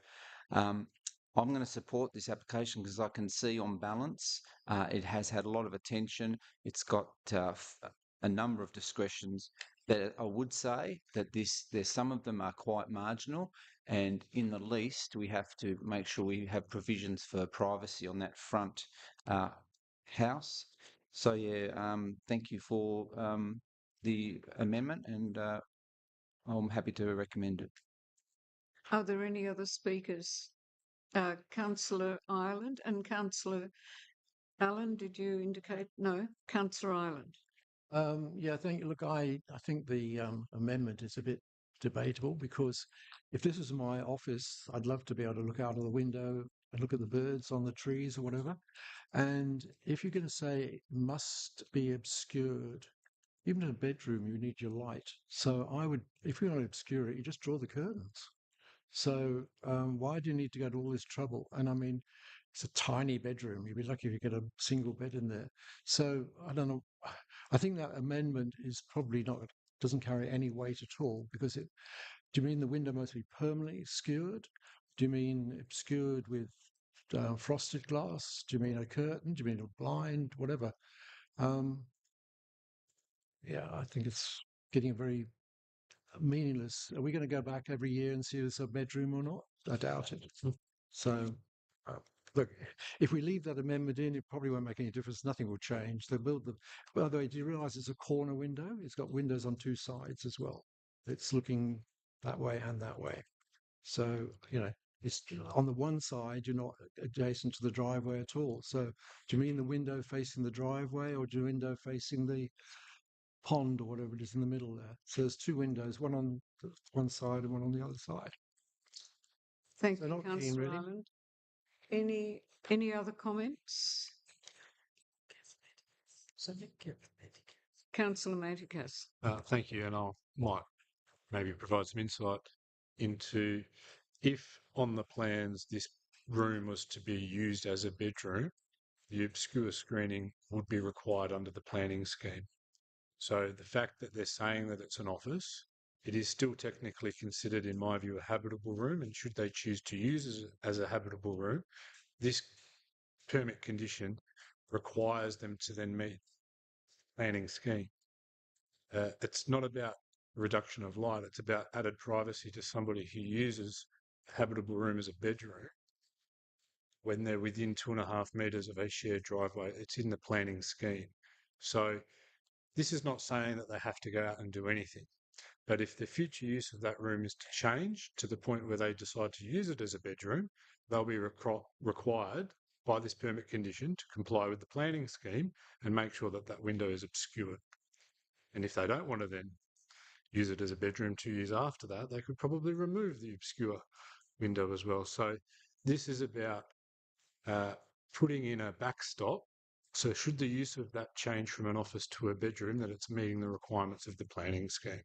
I'm going to support this application because I can see on balance it has had a lot of attention. It's got a number of discretions that I would say that there's some of them are quite marginal, and in the least we have to make sure we have provisions for privacy on that front house. So yeah, thank you for the amendment, and I'm happy to recommend it. Are there any other speakers? Councillor Ireland and Councillor Allen, did you indicate? No, Councillor Ireland. Yeah, look, I think the amendment is a bit debatable because if this was my office, I'd love to be able to look out of the window and look at the birds on the trees or whatever. And if you're going to say it must be obscured, even in a bedroom, you need your light. So I would, if you want to obscure it, you just draw the curtains. So why do you need to go to all this trouble? And I mean, it's a tiny bedroom. You'd be lucky if you get a single bed in there. So I don't know. I think that amendment is probably not, doesn't carry any weight at all because it, do you mean the window must be permanently obscured? Do you mean obscured with frosted glass? Do you mean a curtain? Do you mean a blind? Whatever. Yeah, I think it's getting very meaningless. Are we going to go back every year and see if there's a bedroom or not? I doubt it. So, look, if we leave that amendment in, it probably won't make any difference. Nothing will change. They'll build the. By the way, do you realise it's a corner window? It's got windows on two sides as well. It's looking that way and that way. So, it's on the one side, you're not adjacent to the driveway at all. So, do you mean the window facing the driveway or do you window facing the pond or whatever it is in the middle there? So there's two windows, one on one side and one on the other side. Thank So you, not keen, Councillor really. Ireland. Any other comments? Councillor Matikas. Thank you, and I might maybe provide some insight into if on the plans this room was to be used as a bedroom, the obscure screening would be required under the planning scheme. So the fact that they're saying that it's an office, it is still technically considered, in my view, a habitable room, and should they choose to use it as a habitable room, this permit condition requires them to then meet planning scheme. It's not about reduction of light, it's about added privacy to somebody who uses a habitable room as a bedroom when they're within 2.5 metres of a shared driveway. It's in the planning scheme. So this is not saying that they have to go out and do anything. But if the future use of that room is to change to the point where they decide to use it as a bedroom, they'll be required by this permit condition to comply with the planning scheme and make sure that that window is obscured. And if they don't want to then use it as a bedroom 2 years after that, they could probably remove the obscure window as well. So this is about putting in a backstop. So should the use of that change from an office to a bedroom, that it's meeting the requirements of the planning scheme.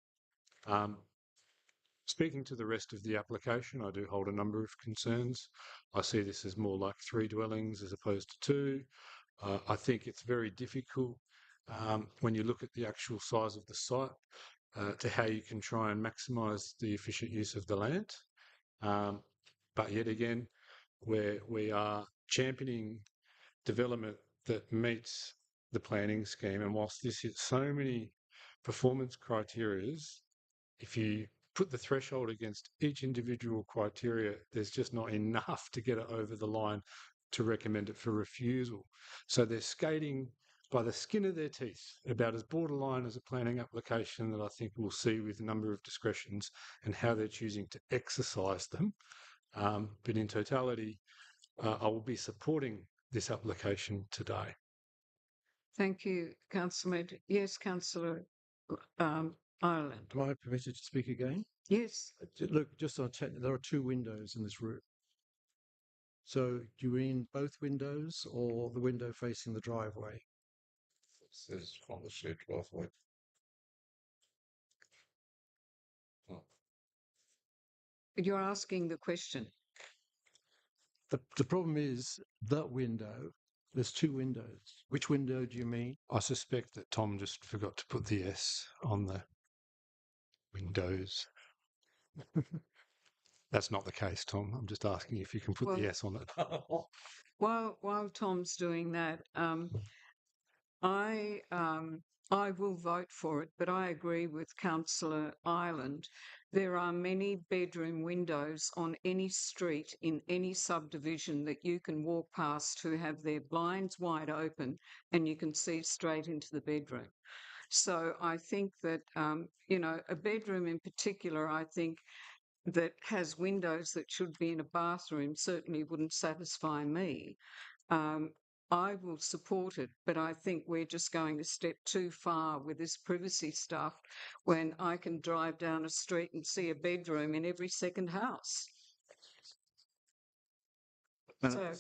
Speaking to the rest of the application, I do hold a number of concerns. I see this as more like 3 dwellings as opposed to 2. I think it's very difficult when you look at the actual size of the site to how you can try and maximise the efficient use of the land. But yet again, where we are championing development that meets the planning scheme, and whilst this hits so many performance criteria, if you put the threshold against each individual criteria, there's just not enough to get it over the line to recommend it for refusal. So they're skating by the skin of their teeth, about as borderline as a planning application that I think we'll see with a number of discretions and how they're choosing to exercise them. But in totality, I will be supporting this application today. Thank you, Councillor. Yes, Councillor Ireland. Am I permitted to speak again? Yes. Look, just on there are two windows in this room. So do you mean both windows or the window facing the driveway? It says from the shared driveway. You're asking the question. The problem is the window. There's two windows. Which window do you mean? I suspect that Tom just forgot to put the S on the windows. That's not the case, Tom. I'm just asking if you can put Well, the S on it. while Tom's doing that, I I will vote for it, but I agree with Councillor Ireland. There are many bedroom windows on any street in any subdivision that you can walk past who have their blinds wide open and you can see straight into the bedroom. So I think that a bedroom in particular, I think that has windows that should be in a bathroom certainly wouldn't satisfy me. Um, I will support it, but I think we're just going a step too far with this privacy stuff when I can drive down a street and see a bedroom in every second house. Madam,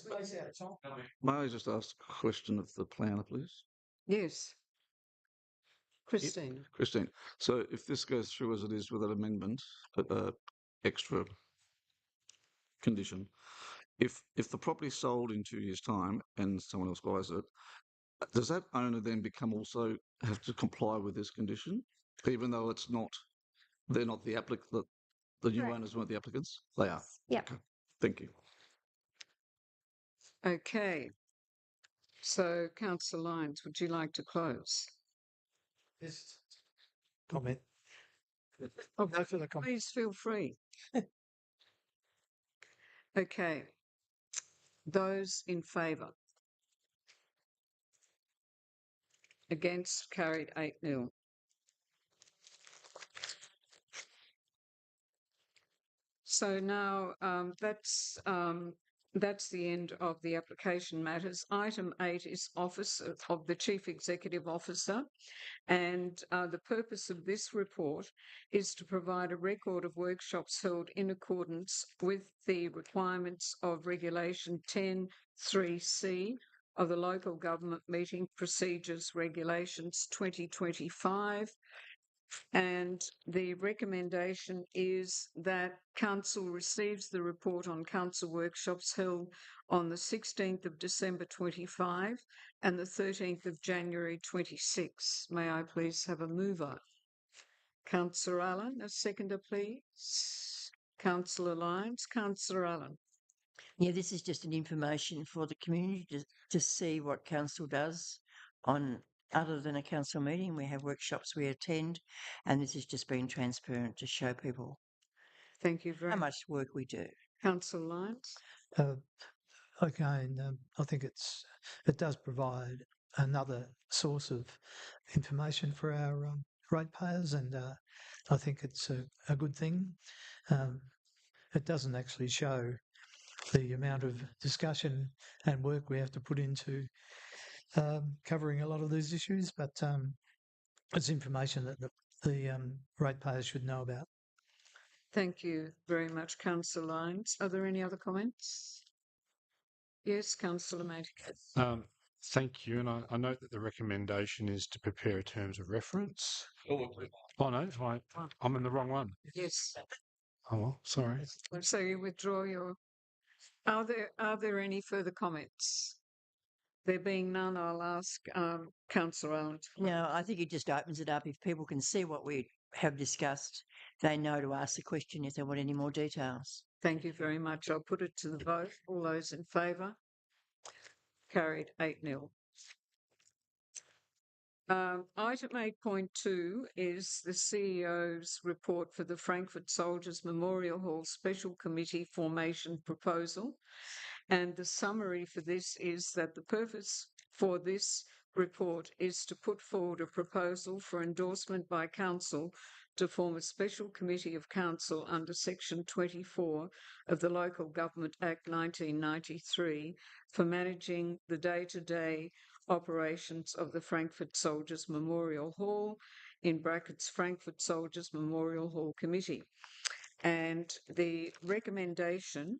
So, may I just ask a question of the planner, please? yes, Christine. Christine, so if this goes through as it is with that amendment, extra condition, if the property's sold in 2 years' time and someone else buys it, does that owner then become also have to comply with this condition, even though they're not the applicant, the new Correct. owners weren't the applicants? They are. Yeah. Okay. Thank you. Okay. So, Councillor Lyons, would you like to close? Yes. Comment. Oh, No further comment. please feel free. Okay. Those in favour? Against, carried 8-0. So now that's the end of the application matters. Item 8 is office of the Chief Executive Officer, and the purpose of this report is to provide a record of workshops held in accordance with the requirements of Regulation 10(3)(c) of the Local Government Meeting Procedures Regulations 2025. And the recommendation is that Council receives the report on Council workshops held on the 16th of December 25 and the 13th of January 26. May I please have a mover? Councillor Allen, a seconder, please. Councillor Lyons, Councillor Allen. Yeah, this is just an information for the community to see what council does on other than a council meeting. We have workshops we attend, and this has just been transparent to show people Thank you very how much. much work we do. Councillor Lyons. Again, I think it does provide another source of information for our ratepayers, and I think it's a good thing. It doesn't actually show the amount of discussion and work we have to put into covering a lot of these issues, but it's information that the ratepayers should know about. Thank you very much, Councillor Lyons. Are there any other comments? Yes, Councillor Madigan. Thank you. And I note that the recommendation is to prepare terms of reference. Oh, no, I'm in the wrong one. Yes. Oh, well, sorry. So you withdraw your... Are there any further comments? There being none, I'll ask Councillor Allen. No, I think it just opens it up. If people can see what we have discussed, they know to ask the question if they want any more details. Thank you very much. I'll put it to the vote. All those in favour? Carried 8-0. Item 8.2 is the CEO's report for the Frankfurt Soldiers Memorial Hall Special Committee formation proposal. And the summary for this is that the purpose for this report is to put forward a proposal for endorsement by Council to form a special committee of Council under Section 24 of the Local Government Act 1993 for managing the day-to-day operations of the Frankfurt Soldiers Memorial Hall, in brackets Frankfurt Soldiers Memorial Hall Committee. And the recommendation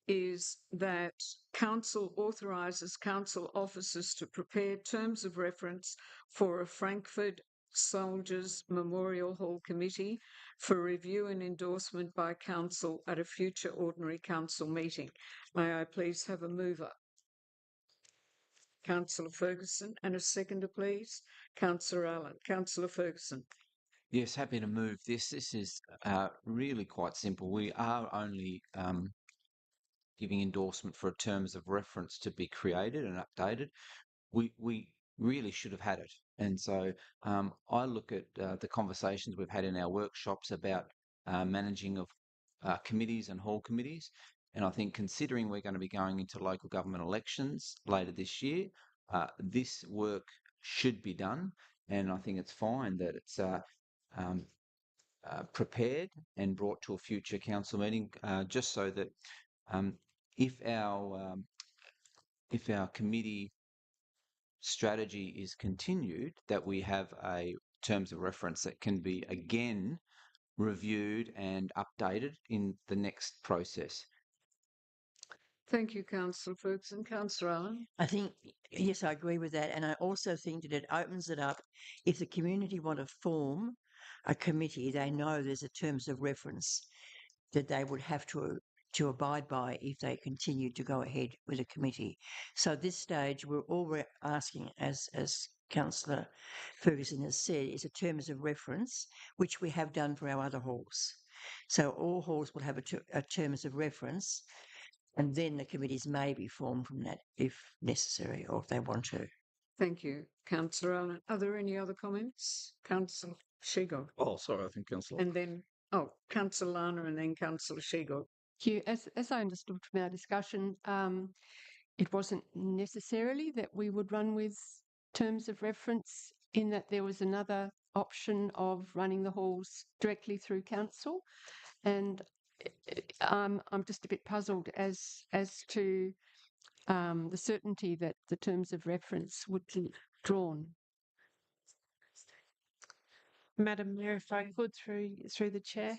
is that Council authorises Council officers to prepare terms of reference for a Frankfurt Soldiers Memorial Hall Committee for review and endorsement by Council at a future ordinary Council meeting. May I please have a mover? Councillor Ferguson, and a seconder, please. Councillor Allen. Councillor Ferguson. Yes, happy to move this. This is really quite simple. We are only giving endorsement for terms of reference to be created and updated. We really should have had it. And so I look at the conversations we've had in our workshops about managing of committees and hall committees. And I think considering we're going to be going into local government elections later this year, this work should be done. And I think it's fine that it's prepared and brought to a future council meeting, just so that if our committee strategy is continued, that we have a terms of reference that can be again reviewed and updated in the next process. Thank you, Councillor Ferguson. Councillor Allen. I think, yes, I agree with that. And I also think that it opens it up. If the community want to form a committee, they know there's a terms of reference that they would have to abide by if they continue to go ahead with a committee. So at this stage, we're asking, as Councillor Ferguson has said, is a terms of reference, which we have done for our other halls. So all halls will have a terms of reference, and then the committees may be formed from that if necessary or if they want to. Thank you, Councillor Allen. Are there any other comments? Councillor Shegot. Oh, sorry, I think Councillor. And then, Councillor Lana and then Councillor Shegot. Thank you. As I understood from our discussion, it wasn't necessarily that we would run with terms of reference, in that there was another option of running the halls directly through council. And I'm just a bit puzzled as to the certainty that the terms of reference would be drawn. Madam Mayor, if I could, through the chair.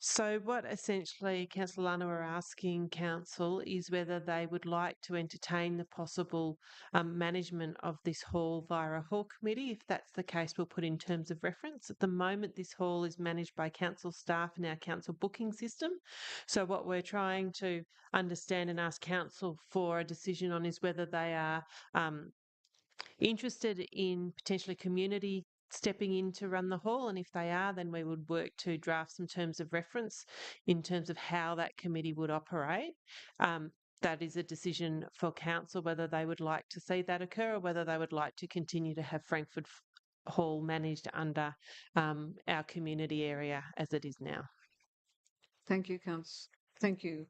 So what essentially Councillor Lana are asking Council is whether they would like to entertain the possible management of this hall via a hall committee. If that's the case, we'll put in terms of reference. At the moment, this hall is managed by council staff in our council booking system. So what we're trying to understand and ask Council for a decision on is whether they are interested in potentially community stepping in to run the hall, and if they are, then we would work to draft some terms of reference in terms of how that committee would operate. That is a decision for council whether they would like to see that occur or whether they would like to continue to have Frankfurt Hall managed under our community area as it is now. Thank you, Thank you,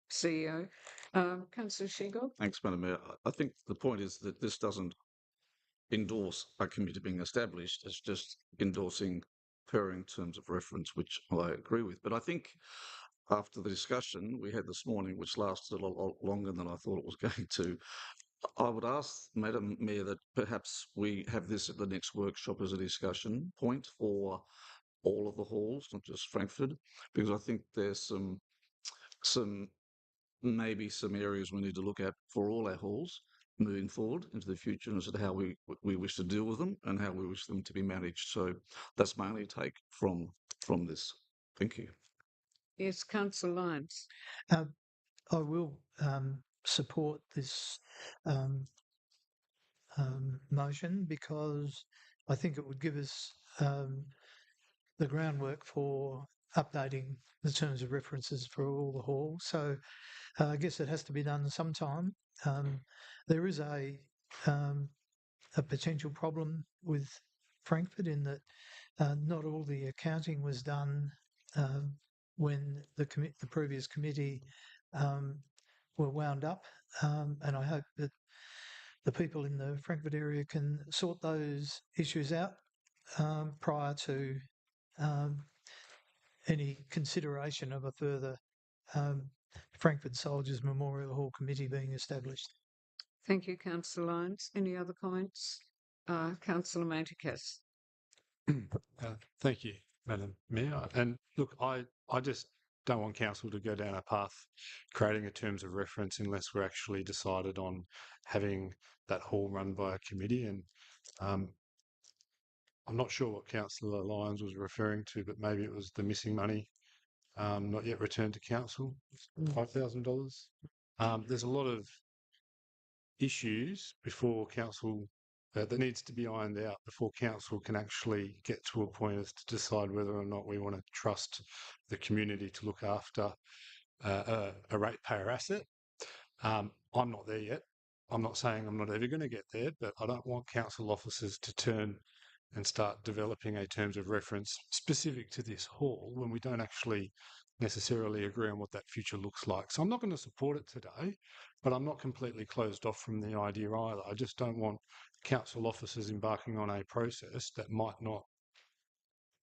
CEO. Councillor Shegot. Thanks, Madam Mayor. I think the point is that this doesn't endorse a committee being established. It's just endorsing purring terms of reference, which I agree with. But I think after the discussion we had this morning, which lasted a lot longer than I thought it was going to, I would ask Madam Mayor that perhaps we have this at the next workshop as a discussion point for all of the halls, not just Frankfurt, because I think there's maybe some areas we need to look at for all our halls moving forward into the future, as to how we wish to deal with them and how we wish them to be managed. So that's my only take from this. Thank you. Yes, Councillor Lyons. I will support this motion because I think it would give us the groundwork for updating the terms of references for all the halls. So I guess it has to be done sometime. There is a potential problem with Frankfurt in that not all the accounting was done when the previous committee were wound up, and I hope that the people in the Frankfurt area can sort those issues out prior to any consideration of a further Frankfurt Soldiers Memorial Hall Committee being established. Thank you, Councillor Lyons. Any other comments? Councillor Manticas. Thank you, Madam Mayor. And look, I just don't want council to go down a path creating a terms of reference unless we're actually decided on having that hall run by a committee. And I'm not sure what Councillor Lyons was referring to, but maybe it was the missing money not yet returned to council, $5,000. There's a lot of issues before council that needs to be ironed out before council can actually get to a point as to decide whether or not we want to trust the community to look after a ratepayer asset. I'm not there yet. I'm not saying I'm not ever going to get there, but I don't want council officers to turn and start developing a terms of reference specific to this hall when we don't actually necessarily agree on what that future looks like. So I'm not going to support it today, but I'm not completely closed off from the idea either. I just don't want council officers embarking on a process that might not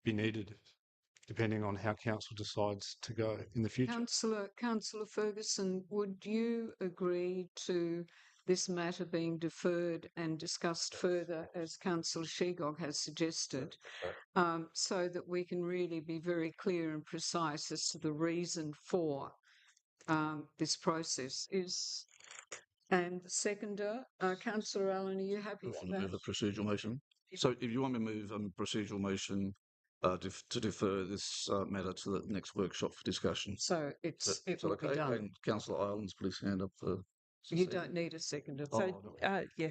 be needed depending on how council decides to go in the future. Councillor Ferguson, would you agree to this matter being deferred and discussed further, as Councillor Shegog has suggested, so that we can really be very clear and precise as to the reason for this process? And the seconder, Councillor Allen, are you happy with that? Move a procedural motion. So if you want me to move a procedural motion to defer this matter to the next workshop for discussion. So it will be done. And Councillor Islands, please hand up for. You don't need a seconder. So,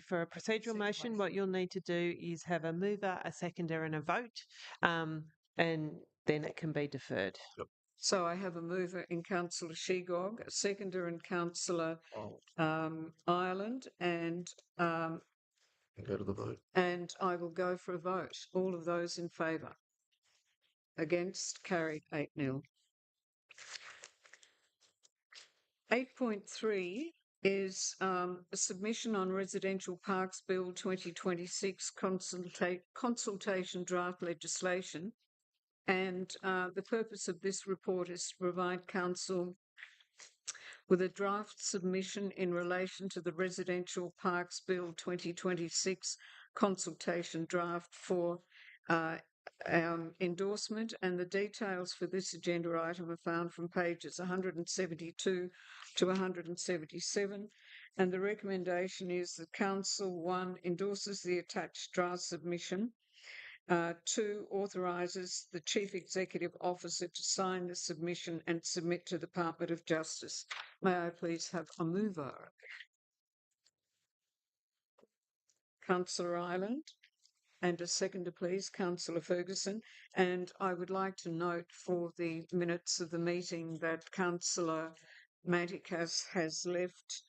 for a procedural motion, what you'll need to do is have a mover, a seconder, and a vote, and then it can be deferred. Yep. So I have a mover in Councillor Shegog, a seconder in Councillor Ireland, and go to the vote. And I will go for a vote. All of those in favour? Against? Carried 8-0. 8.3 is a submission on Residential Parks Bill 2026 consultation draft legislation. And the purpose of this report is to provide council with a draft submission in relation to the Residential Parks Bill 2026 consultation draft for endorsement, and the details for this agenda item are found from pages 172 to 177. And the recommendation is that Council 1 endorses the attached draft submission. 2, authorises the Chief Executive Officer to sign the submission and submit to the Department of Justice. May I please have a mover? Councillor Ireland. And a seconder, please, Councillor Ferguson. And I would like to note for the minutes of the meeting that Councillor Manticas has left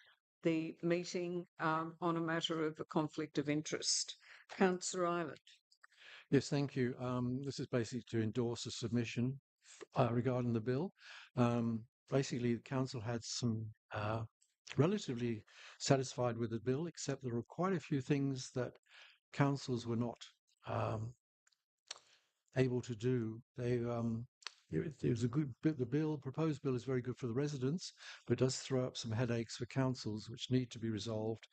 the meeting on a matter of a conflict of interest. Councillor Ireland. Yes, thank you. This is basically to endorse a submission regarding the bill. Basically, the council had some relatively satisfied with the bill, except there were quite a few things that councils were not able to do. It was a good bit. The proposed bill is very good for the residents, but does throw up some headaches for councils which need to be resolved.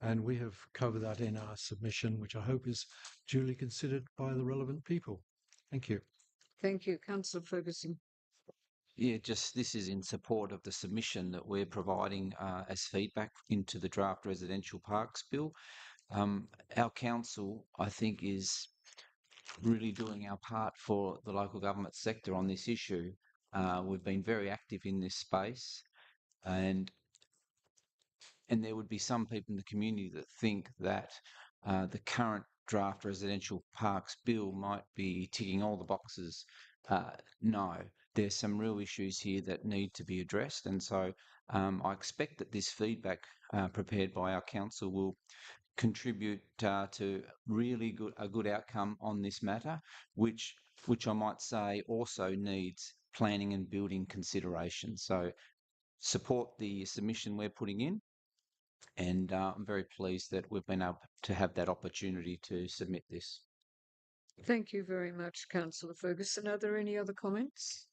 And we have covered that in our submission, which I hope is duly considered by the relevant people. Thank you. Thank you. Councillor Ferguson. Yeah, just this is in support of the submission that we're providing as feedback into the draft residential parks bill. Our council, I think, is really doing our part for the local government sector on this issue. We've been very active in this space, and there would be some people in the community that think that the current draft residential parks bill might be ticking all the boxes. No, there's some real issues here that need to be addressed, and so I expect that this feedback prepared by our council will contribute to really a good outcome on this matter, which I might say also needs planning and building consideration. So support the submission we're putting in, and I'm very pleased that we've been able to have that opportunity to submit this. Thank you very much, Councillor Ferguson. Are there any other comments?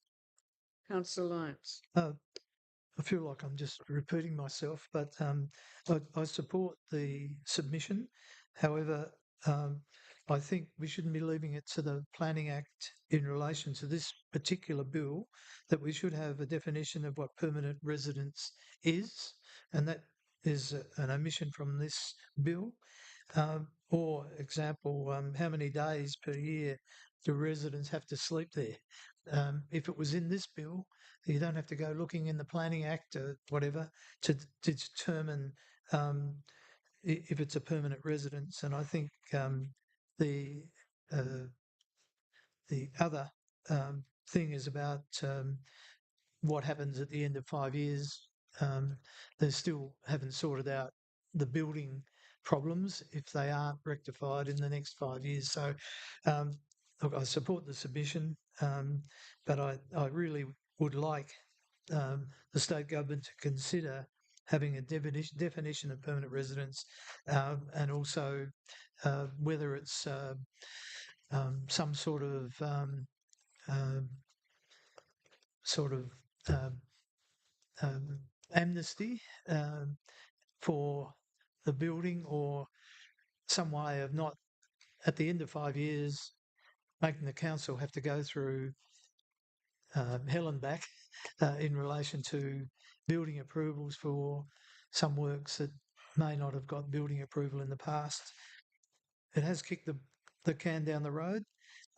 Councillor Lyons. I feel like I'm just repeating myself, but I support the submission. However, I think we shouldn't be leaving it to the Planning Act in relation to this particular bill, that we should have a definition of what permanent residence is, and that is an omission from this bill. or example, how many days per year do residents have to sleep there? If it was in this bill, you don't have to go looking in the Planning Act or whatever to determine if it's a permanent residence. And I think the uh, the other thing is about what happens at the end of 5 years. They still haven't sorted out the building problems if they aren't rectified in the next 5 years. So, look, I support the submission, but I really would like the state government to consider having a definition of permanent residence, and also whether it's some sort of um, sort of um, amnesty for the building, or some way of not at the end of 5 years making the council have to go through hell and back in relation to building approvals for some works that may not have got building approval in the past. It has kicked the can down the road.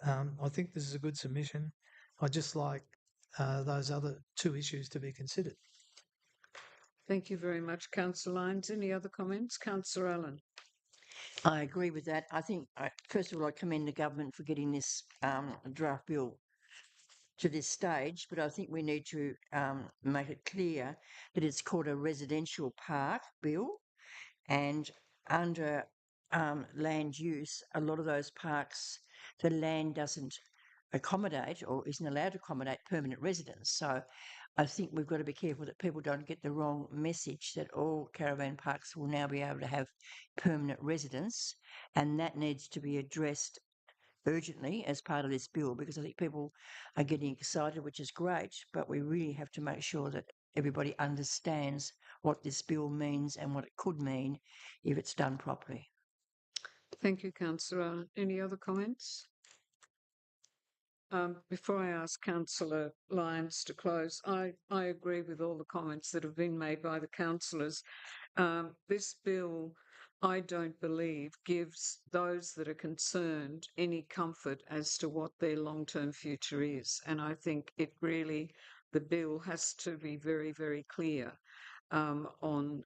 I think this is a good submission. I just like those other two issues to be considered. Thank you very much, Councillor Lyons. Any other comments? Councillor Allen. I agree with that. I think, first of all, I commend the government for getting this draft bill to this stage, but I think we need to make it clear that it's called a residential park bill, and under land use, a lot of those parks, the land doesn't accommodate or isn't allowed to accommodate permanent residents. So I think we've got to be careful that people don't get the wrong message that all caravan parks will now be able to have permanent residents, and that needs to be addressed urgently as part of this bill, because I think people are getting excited, which is great, but we really have to make sure that everybody understands what this bill means and what it could mean if it's done properly. Thank you, Councillor Allen. Any other comments? Before I ask Councillor Lyons to close, I agree with all the comments that have been made by the councillors. This bill, I don't believe, gives those that are concerned any comfort as to what their long-term future is. And I think it really, the bill has to be very, very clear on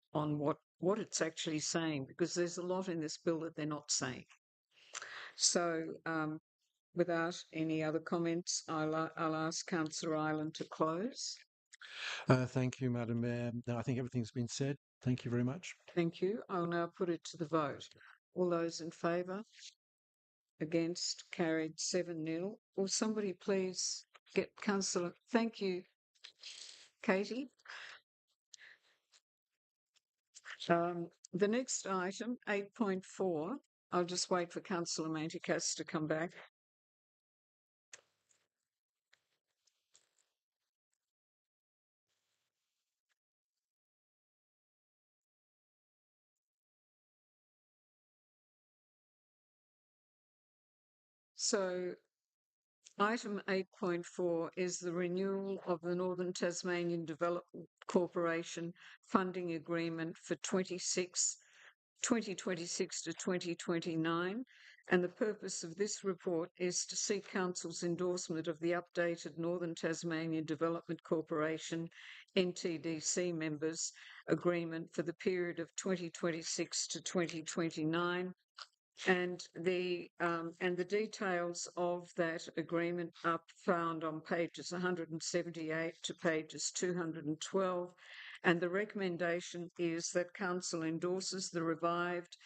what it's actually saying, because there's a lot in this bill that they're not saying. So without any other comments, I'll ask Councillor Ireland to close. Thank you, Madam Mayor. No, I think everything's been said. Thank you very much. Thank you. I'll now put it to the vote. All those in favour? Against? Carried 7-0. Will somebody please get Councillor? Thank you, Katie. The next item, 8.4, I'll just wait for Councillor Manticas to come back. So item 8.4 is the renewal of the Northern Tasmanian Development Corporation funding agreement for 2026 to 2029. And the purpose of this report is to seek Council's endorsement of the updated Northern Tasmanian Development Corporation NTDC members agreement for the period of 2026 to 2029. And the details of that agreement are found on pages 178 to pages 212. And the recommendation is that Council endorses the revived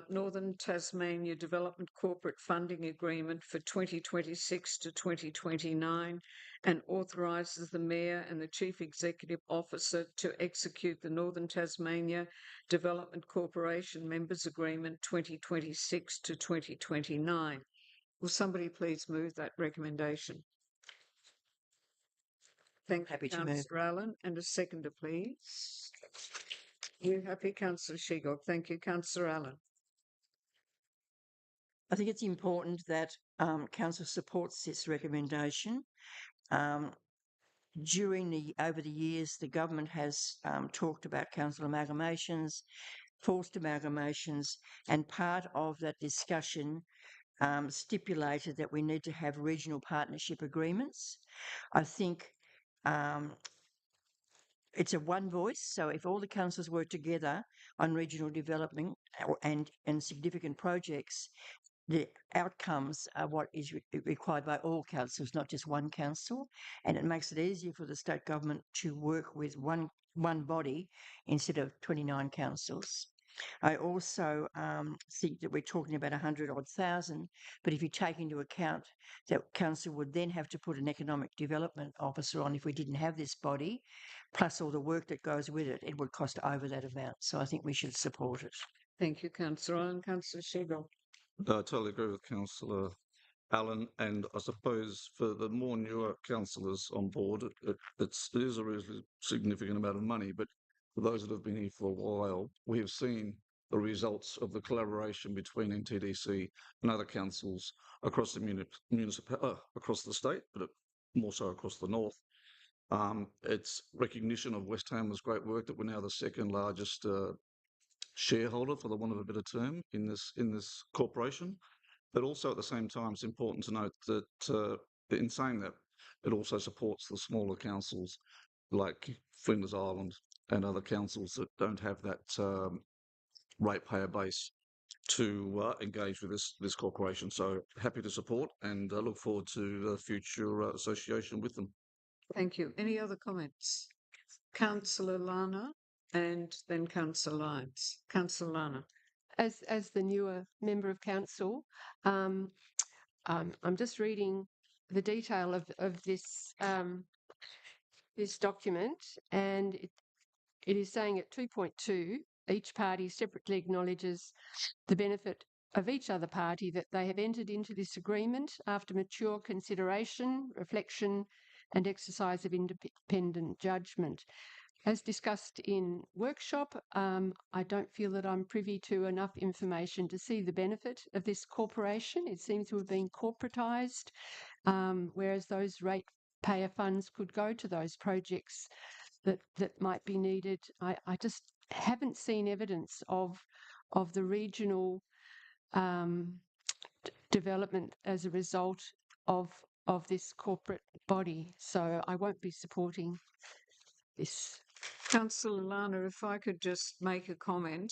Northern Tasmania Development Corporate Funding Agreement for 2026 to 2029 and authorises the Mayor and the Chief Executive Officer to execute the Northern Tasmania Development Corporation Members Agreement 2026 to 2029. Will somebody please move that recommendation? Thank you, Councillor Allen. And a seconder, please. You happy, Councillor Shigog? Thank you, Councillor Allen. I think it's important that Council supports this recommendation. Over the years, the government has talked about council amalgamations. forced amalgamations, and part of that discussion stipulated that we need to have regional partnership agreements. I think it's a one voice. So if all the councils work together on regional development and significant projects, the outcomes are what is required by all councils, not just one council, and it makes it easier for the state government to work with one body instead of 29 councils. I also think that we're talking about 100 odd thousand, but if you take into account that council would then have to put an economic development officer on if we didn't have this body, plus all the work that goes with it, it would cost over that amount. So I think we should support it. Thank you, Councillor. And Councillor Schiegel. I totally agree with Councillor Allen, and I suppose for the more newer councillors on board, it is a really significant amount of money. But for those that have been here for a while, we have seen the results of the collaboration between NTDC and other councils across the across the state, but more so across the north. It's recognition of West Ham's great work that we're now the second largest shareholder, for the want of a better term, in this corporation. But also at the same time, it's important to note that in saying that, it also supports the smaller councils like Flinders Island and other councils that don't have that ratepayer base to engage with this corporation. So happy to support and look forward to the future association with them. Thank you. Any other comments? Councillor Lana and then Councillor Lyons. Councillor Lana. As the newer member of council, I'm just reading the detail of this this document, and it is saying at 2.2, each party separately acknowledges the benefit of each other party that they have entered into this agreement after mature consideration, reflection, and exercise of independent judgment. As discussed in workshop, I don't feel that I'm privy to enough information to see the benefit of this corporation. It seems to have been corporatised, whereas those ratepayer funds could go to those projects that might be needed. I just haven't seen evidence of the regional development as a result of this corporate body. So I won't be supporting this. Councillor Lana, if I could just make a comment.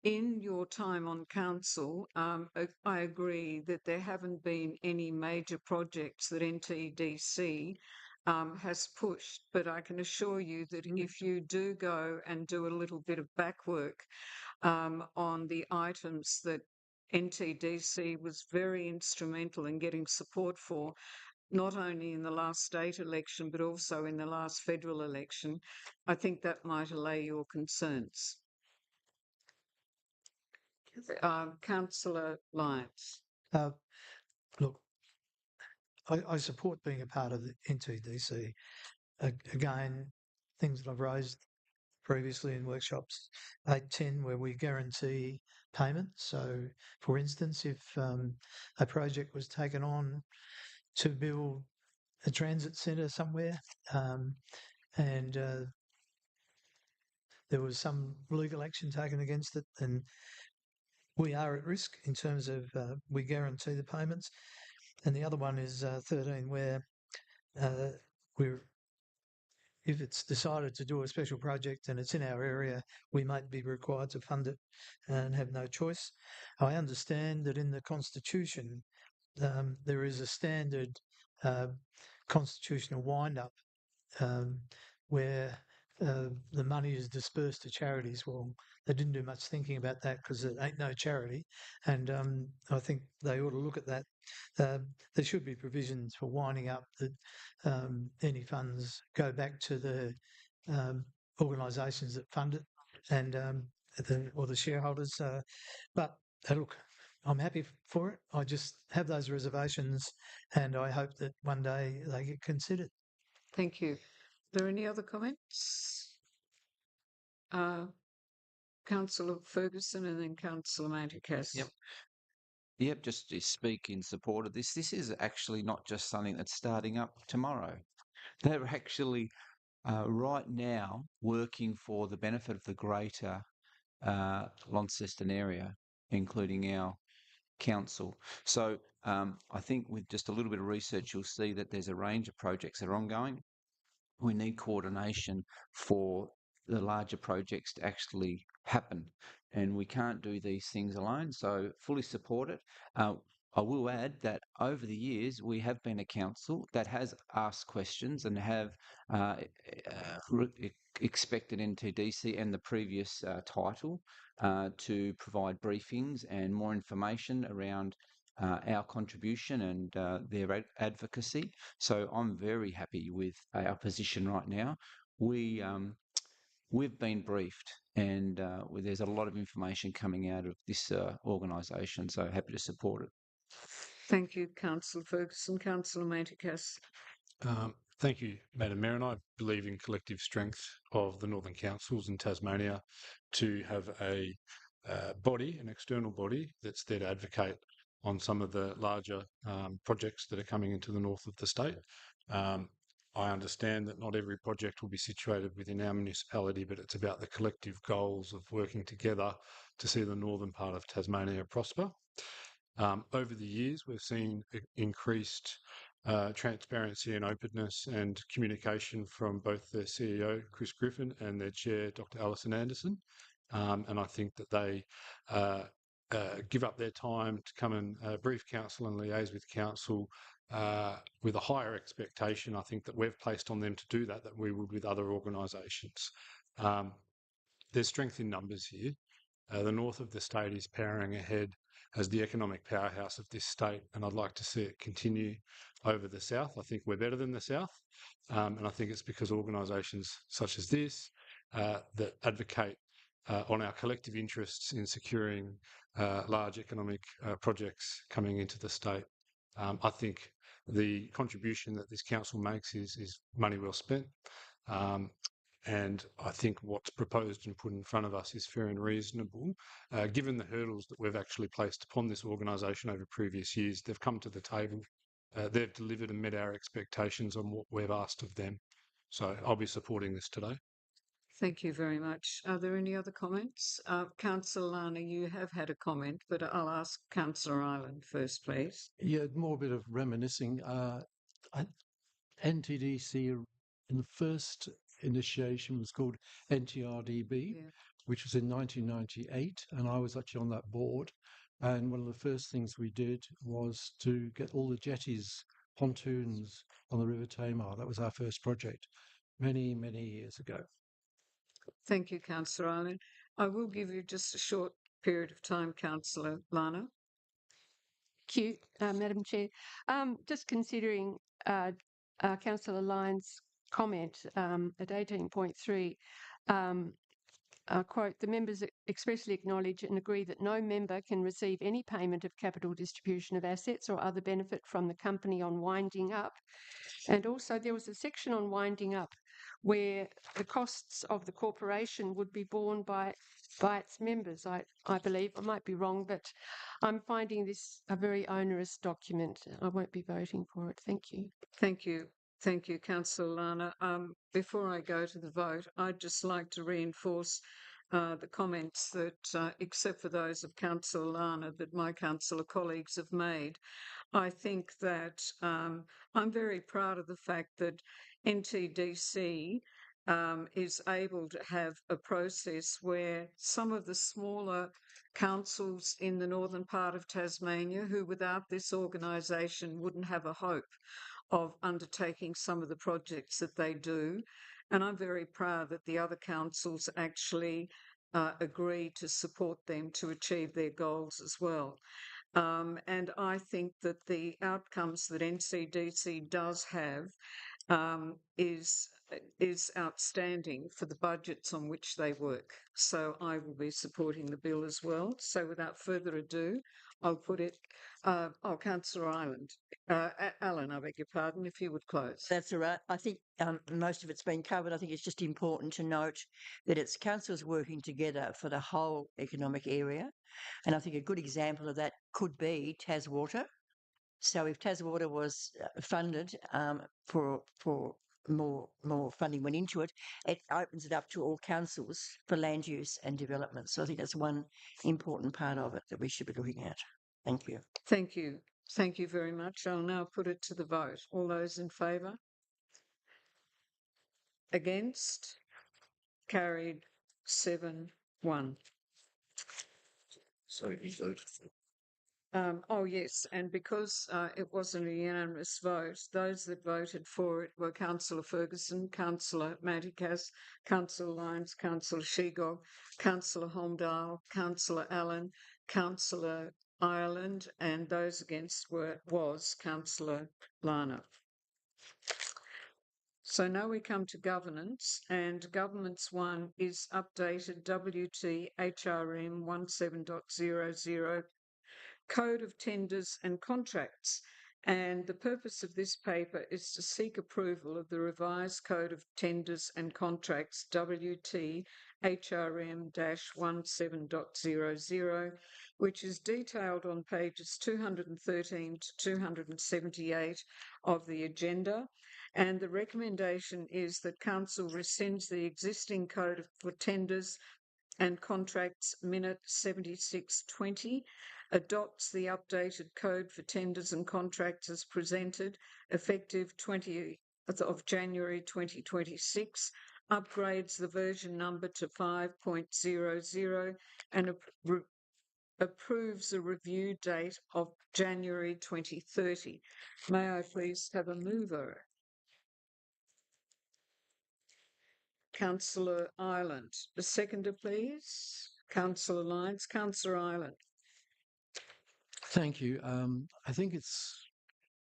In your time on council, I agree that there haven't been any major projects that NTDC has pushed, but I can assure you that if you do go and do a little bit of back work on the items that NTDC was very instrumental in getting support for, not only in the last state election, but also in the last federal election, I think that might allay your concerns. Councillor Lyons. Look, I support being a part of the NTDC. Again, things that I've raised previously in workshops 810, where we guarantee payment. So, for instance, if a project was taken on to build a transit centre somewhere and there was some legal action taken against it, then we are at risk in terms of we guarantee the payments. And the other one is 13, where if it's decided to do a special project and it's in our area, we might be required to fund it and have no choice. I understand that in the Constitution, there is a standard constitutional wind-up where the money is dispersed to charities. Well, they didn't do much thinking about that because it ain't no charity, and I think they ought to look at that. There should be provisions for winding up that any funds go back to the organisations that fund it and or the shareholders. But look, I'm happy for it. I just have those reservations, and I hope that one day they get considered. Thank you. Are there any other comments? Councillor Ferguson and then Councillor Manticas. Yep, just to speak in support of this. This is actually not just something that's starting up tomorrow. They're actually right now working for the benefit of the greater Launceston area, including our council. So I think with just a little bit of research, you'll see that there's a range of projects that are ongoing. We need coordination for the larger projects to actually happen, and we can't do these things alone. So fully support it. I will add that over the years we have been a council that has asked questions and have expected NTDC and the previous title to provide briefings and more information around our contribution and their advocacy. So I'm very happy with our position right now. We've been briefed, and there's a lot of information coming out of this organisation. So happy to support it. Thank you, Councillor Ferguson. Councillor Maticas. Thank you, Madam Mayor, and I believe in collective strength of the Northern Councils in Tasmania to have a body, an external body, that's there to advocate on some of the larger projects that are coming into the north of the state. I understand that not every project will be situated within our municipality, but it's about the collective goals of working together to see the northern part of Tasmania prosper. Over the years, we've seen increased transparency and openness and communication from both their CEO, Chris Griffin, and their chair, Dr. Alison Anderson. And I think that they give up their time to come and brief council and liaise with council with a higher expectation, I think, that we've placed on them to do that we would with other organisations. There's strength in numbers here. The north of the state is powering ahead as the economic powerhouse of this state, and I'd like to see it continue over the south. I think we're better than the south, and I think it's because organisations such as this that advocate on our collective interests in securing large economic projects coming into the state. I think the contribution that this council makes is money well spent. And I think what's proposed and put in front of us is fair and reasonable. Given the hurdles that we've actually placed upon this organisation over previous years, they've come to the table, they've delivered and met our expectations on what we've asked of them. So I'll be supporting this today. Thank you very much. Are there any other comments? Councillor Lana, you have had a comment, but I'll ask Councillor Ireland first, please. Yeah, more a bit of reminiscing. NTDC in the first initiation was called NTRDB, which was in 1998, and I was actually on that board. And one of the first things we did was to get all the jetties, pontoons on the River Tamar. That was our first project many, many years ago. Thank you, Councillor Ireland. I will give you just a short period of time, Councillor Lana. Thank you, Madam Chair. Just considering Councillor Lyons' comment at 18.3, quote, the members expressly acknowledge and agree that no member can receive any payment of capital distribution of assets or other benefit from the company on winding up. And also there was a section on winding up where the costs of the corporation would be borne by its members, I believe. I might be wrong, but I'm finding this a very onerous document. I won't be voting for it. Thank you. Thank you. Thank you, Councillor Lana. Before I go to the vote, I'd just like to reinforce the comments that, except for those of Councillor Lana, that my councillor colleagues have made. I think that I'm very proud of the fact that NTDC is able to have a process where some of the smaller councils in the northern part of Tasmania, who without this organisation wouldn't have a hope of undertaking some of the projects that they do. And I'm very proud that the other councils actually agree to support them to achieve their goals as well. And I think that the outcomes that NCDC does have is outstanding for the budgets on which they work. So I will be supporting the bill as well. So without further ado, I'll put it, Councillor Ireland. Alan, I beg your pardon, if you would close. That's all right. I think most of it's been covered. I think it's just important to note that it's councils working together for the whole economic area. And I think a good example of that could be Taswater. So if Taswater was funded for more funding went into it, it opens it up to all councils for land use and development. So I think that's one important part of it that we should be looking at. Thank you. Thank you. Thank you very much. I'll now put it to the vote. All those in favour? Against? Carried 7-1. So you voted for. Oh, yes, and because it wasn't a unanimous vote, those that voted for it were Councillor Ferguson, Councillor Matikas, Councillor Lyons, Councillor Shegog, Councillor Holmdale, Councillor Allen, Councillor Ireland, and those against was Councillor Lana. So now we come to governance, and governance 1 is updated WT HRM 17.00 Code of Tenders and Contracts, and the purpose of this paper is to seek approval of the revised Code of Tenders and Contracts WT HRM-17.00, which is detailed on pages 213 to 278 of the agenda. And the recommendation is that Council rescinds the existing Code for Tenders and Contracts Minute 7620, adopts the updated Code for Tenders and Contracts as presented, effective 20th of January 2026, upgrades the version number to 5.00 and approves a review date of January 2030. May I please have a mover? Councillor Ireland. The seconder, please. Councillor Lyons. Councillor Ireland. Thank you. I think it's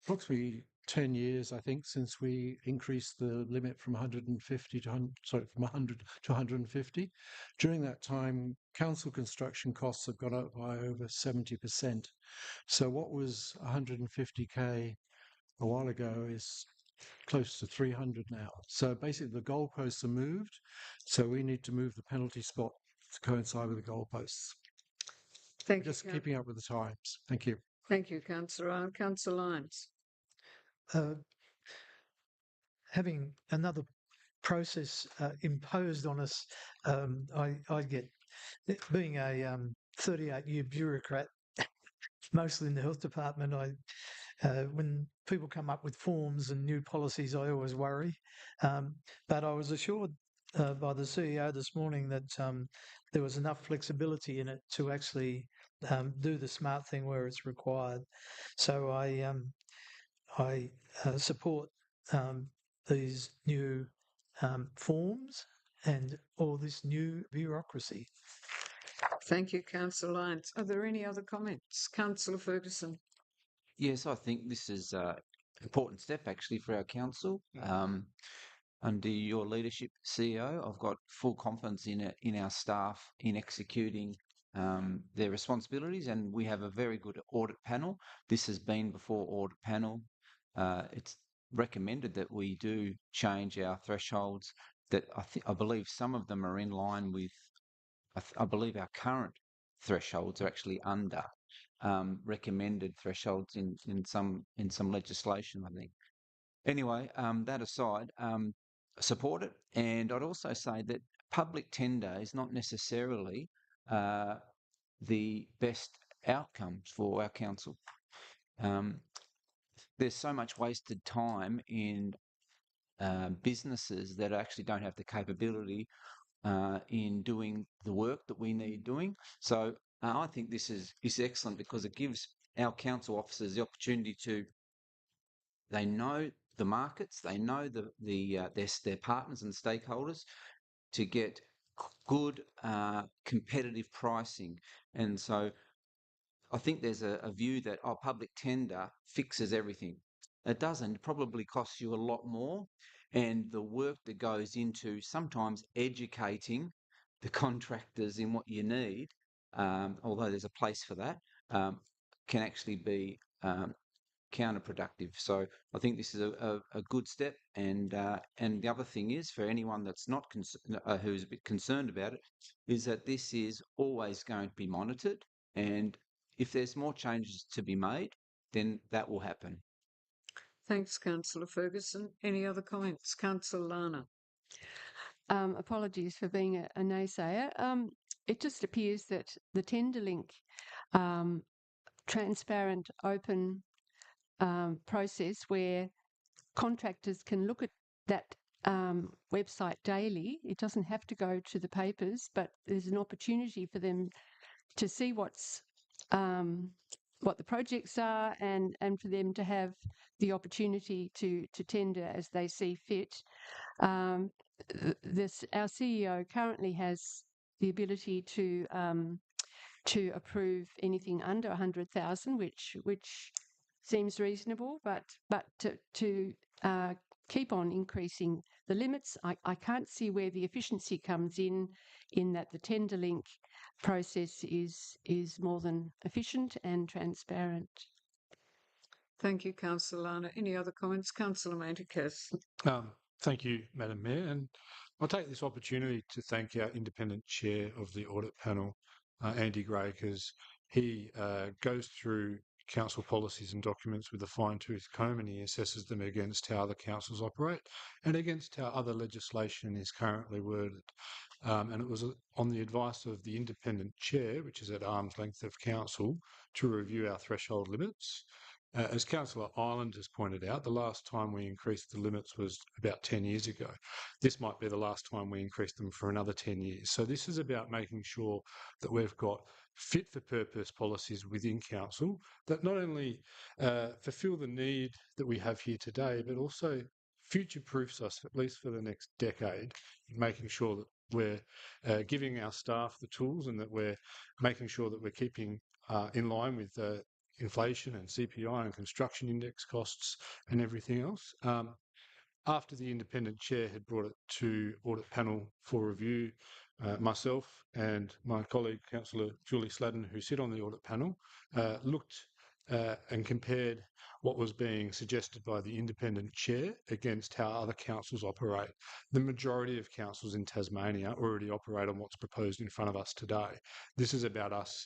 approximately 10 years, I think, since we increased the limit from 150 to from 100 to 150. During that time, council construction costs have gone up by over 70%. So what was 150k a while ago is close to 300 now. So basically the goalposts are moved. So we need to move the penalty spot to coincide with the goalposts. Thank Just you. keeping up with the times. Thank you. Thank you, Councillor. Councillor Lyons. Having another process imposed on us, I get, being a 38-year bureaucrat, mostly in the health department, when people come up with forms and new policies, I always worry. But I was assured by the CEO this morning that there was enough flexibility in it to actually do the smart thing where it's required. So I support these new forms and all this new bureaucracy. Thank you, Councillor Lyons. Are there any other comments? Councillor Ferguson. Yes, I think this is an important step actually for our council. Under your leadership, CEO, I've got full confidence in our staff in executing their responsibilities, and we have a very good audit panel. This has been before audit panel. It's recommended that we do change our thresholds. That I believe some of them are in line with. I believe our current thresholds are actually under recommended thresholds in some legislation, I think. Anyway, that aside, support it. And I'd also say that public tender is not necessarily the best outcomes for our council. There's so much wasted time in businesses that actually don't have the capability in doing the work that we need doing. So I think this is excellent because it gives our council officers the opportunity to. They know the markets, they know their partners and stakeholders to get good competitive pricing. And so I think there's a view that public tender fixes everything. It doesn't. It probably costs you a lot more. And the work that goes into sometimes educating the contractors in what you need, although there's a place for that, can actually be counterproductive. So I think this is a good step. And the other thing is, for anyone that's not who's a bit concerned about it, is that this is always going to be monitored. And if there's more changes to be made, then that will happen. Thanks, Councillor Ferguson. Any other comments? Councillor Lana. Apologies for being a naysayer. It just appears that the Tenderlink transparent, open process where contractors can look at that website daily. It doesn't have to go to the papers, but there's an opportunity for them to see what the projects are and for them to have the opportunity to tender as they see fit. Our CEO currently has the ability to approve anything under 100,000, which seems reasonable, but to keep on increasing the limits, I can't see where the efficiency comes in that the Tenderlink process is more than efficient and transparent. Thank you, Councillor Lana. Any other comments? Councillor Manticas. Thank you, Madam Mayor. And I'll take this opportunity to thank our independent chair of the audit panel, Andy Gray, because he goes through council policies and documents with a fine-tooth comb and he assesses them against how other councils operate and against how other legislation is currently worded. And it was on the advice of the independent chair, which is at arm's length of council, to review our threshold limits. As Councillor Ireland has pointed out, the last time we increased the limits was about 10 years ago. This might be the last time we increase them for another 10 years. So this is about making sure that we've got fit-for-purpose policies within council that not only fulfil the need that we have here today, but also future-proofs us, at least for the next decade, in making sure that we're giving our staff the tools and that we're making sure that we're keeping in line with inflation and CPI and construction index costs and everything else. After the independent chair had brought it to audit panel for review, myself and my colleague, Councillor Julie Sladden, who sit on the audit panel, looked and compared what was being suggested by the independent chair against how other councils operate. The majority of councils in Tasmania already operate on what's proposed in front of us today. This is about us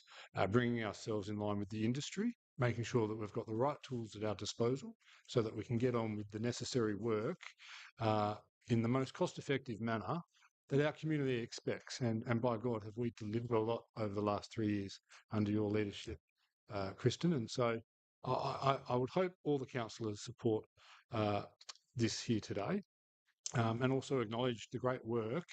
bringing ourselves in line with the industry, making sure that we've got the right tools at our disposal so that we can get on with the necessary work in the most cost-effective manner that our community expects. And by God, have we delivered a lot over the last 3 years under your leadership, Kristen. And so I would hope all the councillors support this here today and also acknowledge the great work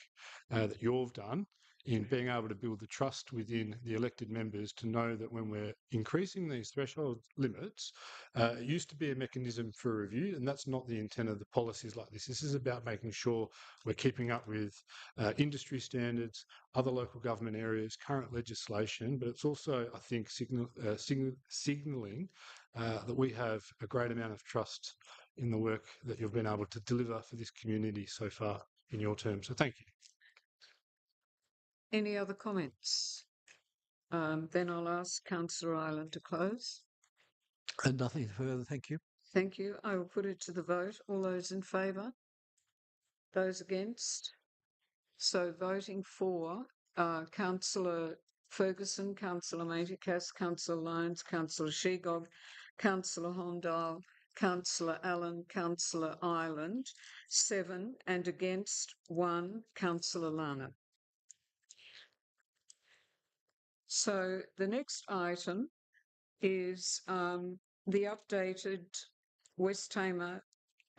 that you've done in being able to build the trust within the elected members to know that when we're increasing these threshold limits, it used to be a mechanism for review, and that's not the intent of the policies like this. This is about making sure we're keeping up with industry standards, other local government areas, current legislation, but it's also, I think, signalling that we have a great amount of trust in the work that you've been able to deliver for this community so far in your term. So thank you. Any other comments? Then I'll ask Councillor Ireland to close. And nothing further, thank you. Thank you. I will put it to the vote. All those in favour? Those against? So voting for Councillor Ferguson, Councillor Maticas, Councillor Lyons, Councillor Shegog, Councillor Hondal, Councillor Allen, Councillor Ireland, 7, and against 1, Councillor Lana. So the next item is the updated West Tamar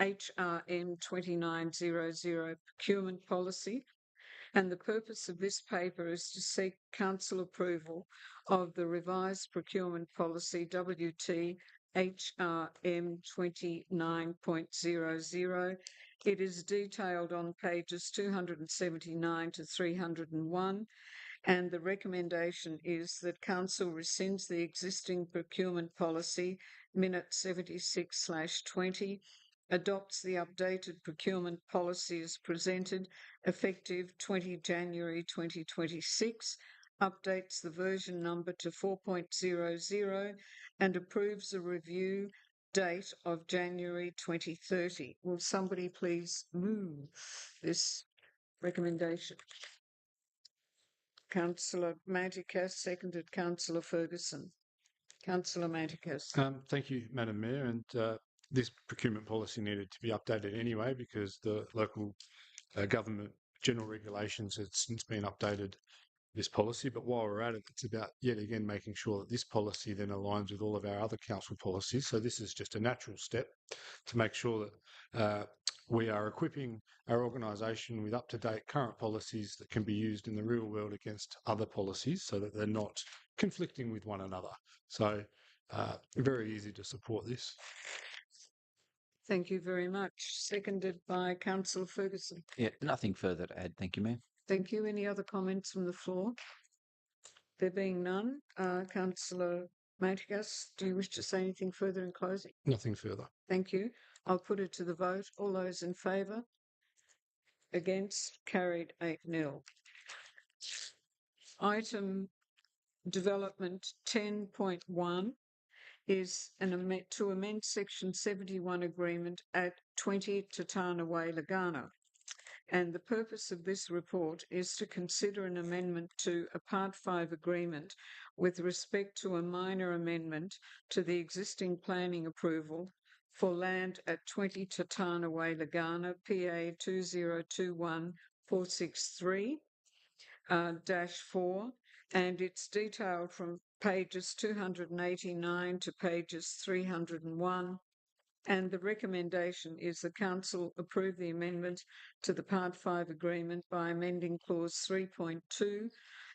HRM 2900 procurement policy. And the purpose of this paper is to seek council approval of the revised procurement policy WT HRM 29.00. It is detailed on pages 279 to 301. And the recommendation is that Council rescinds the existing procurement policy, minute 76/20, adopts the updated procurement policy as presented, effective 20 January 2026, updates the version number to 4.00, and approves a review date of January 2030. Will somebody please move this recommendation? Councillor Manticas, seconded Councillor Ferguson. Councillor Manticas. Thank you, Madam Mayor. And this procurement policy needed to be updated anyway because the local government general regulations had since been updated this policy. But while we're at it, it's about yet again making sure that this policy then aligns with all of our other council policies. So this is just a natural step to make sure that we are equipping our organisation with up-to-date current policies that can be used in the real world against other policies so that they're not conflicting with one another. So very easy to support this. Thank you very much. Seconded by Councillor Ferguson. Yeah, nothing further to add. Thank you, Mayor. Thank you. Any other comments from the floor? There being none, Councillor Mantigas, do you wish to say anything further in closing? Nothing further. Thank you. I'll put it to the vote. All those in favour? Against? Carried 8-0. Item development 10.1 is to amend Section 71 agreement at 20 Tatana Way, Lagana. And the purpose of this report is to consider an amendment to a Part 5 agreement with respect to a minor amendment to the existing planning approval for land at 20 Tatana Way, Lagana, PA 2021-463-4, and it's detailed from pages 289 to pages 301. And the recommendation is the Council approve the amendment to the Part 5 agreement by amending Clause 3.2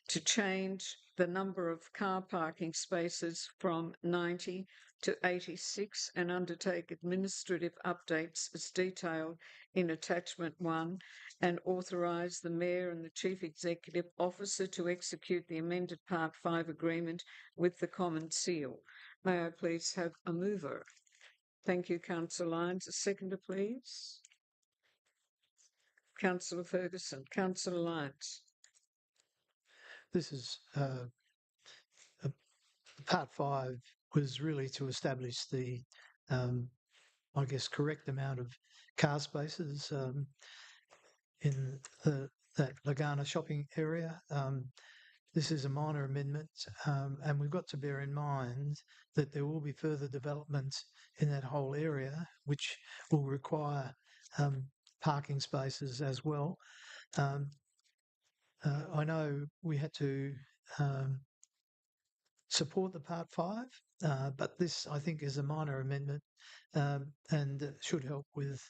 to change the number of car parking spaces from 90 to 86 and undertake administrative updates as detailed in Attachment 1 and authorise the Mayor and the Chief Executive Officer to execute the amended Part 5 agreement with the Common Seal. May I please have a mover? Thank you, Councillor Lyons. A seconder, please. Councillor Ferguson. Councillor Lyons. This is Part 5 was really to establish the, I guess, correct amount of car spaces in that Lagana shopping area. This is a minor amendment, and we've got to bear in mind that there will be further development in that whole area, which will require parking spaces as well. I know we had to support the Part 5, but this, I think, is a minor amendment and should help with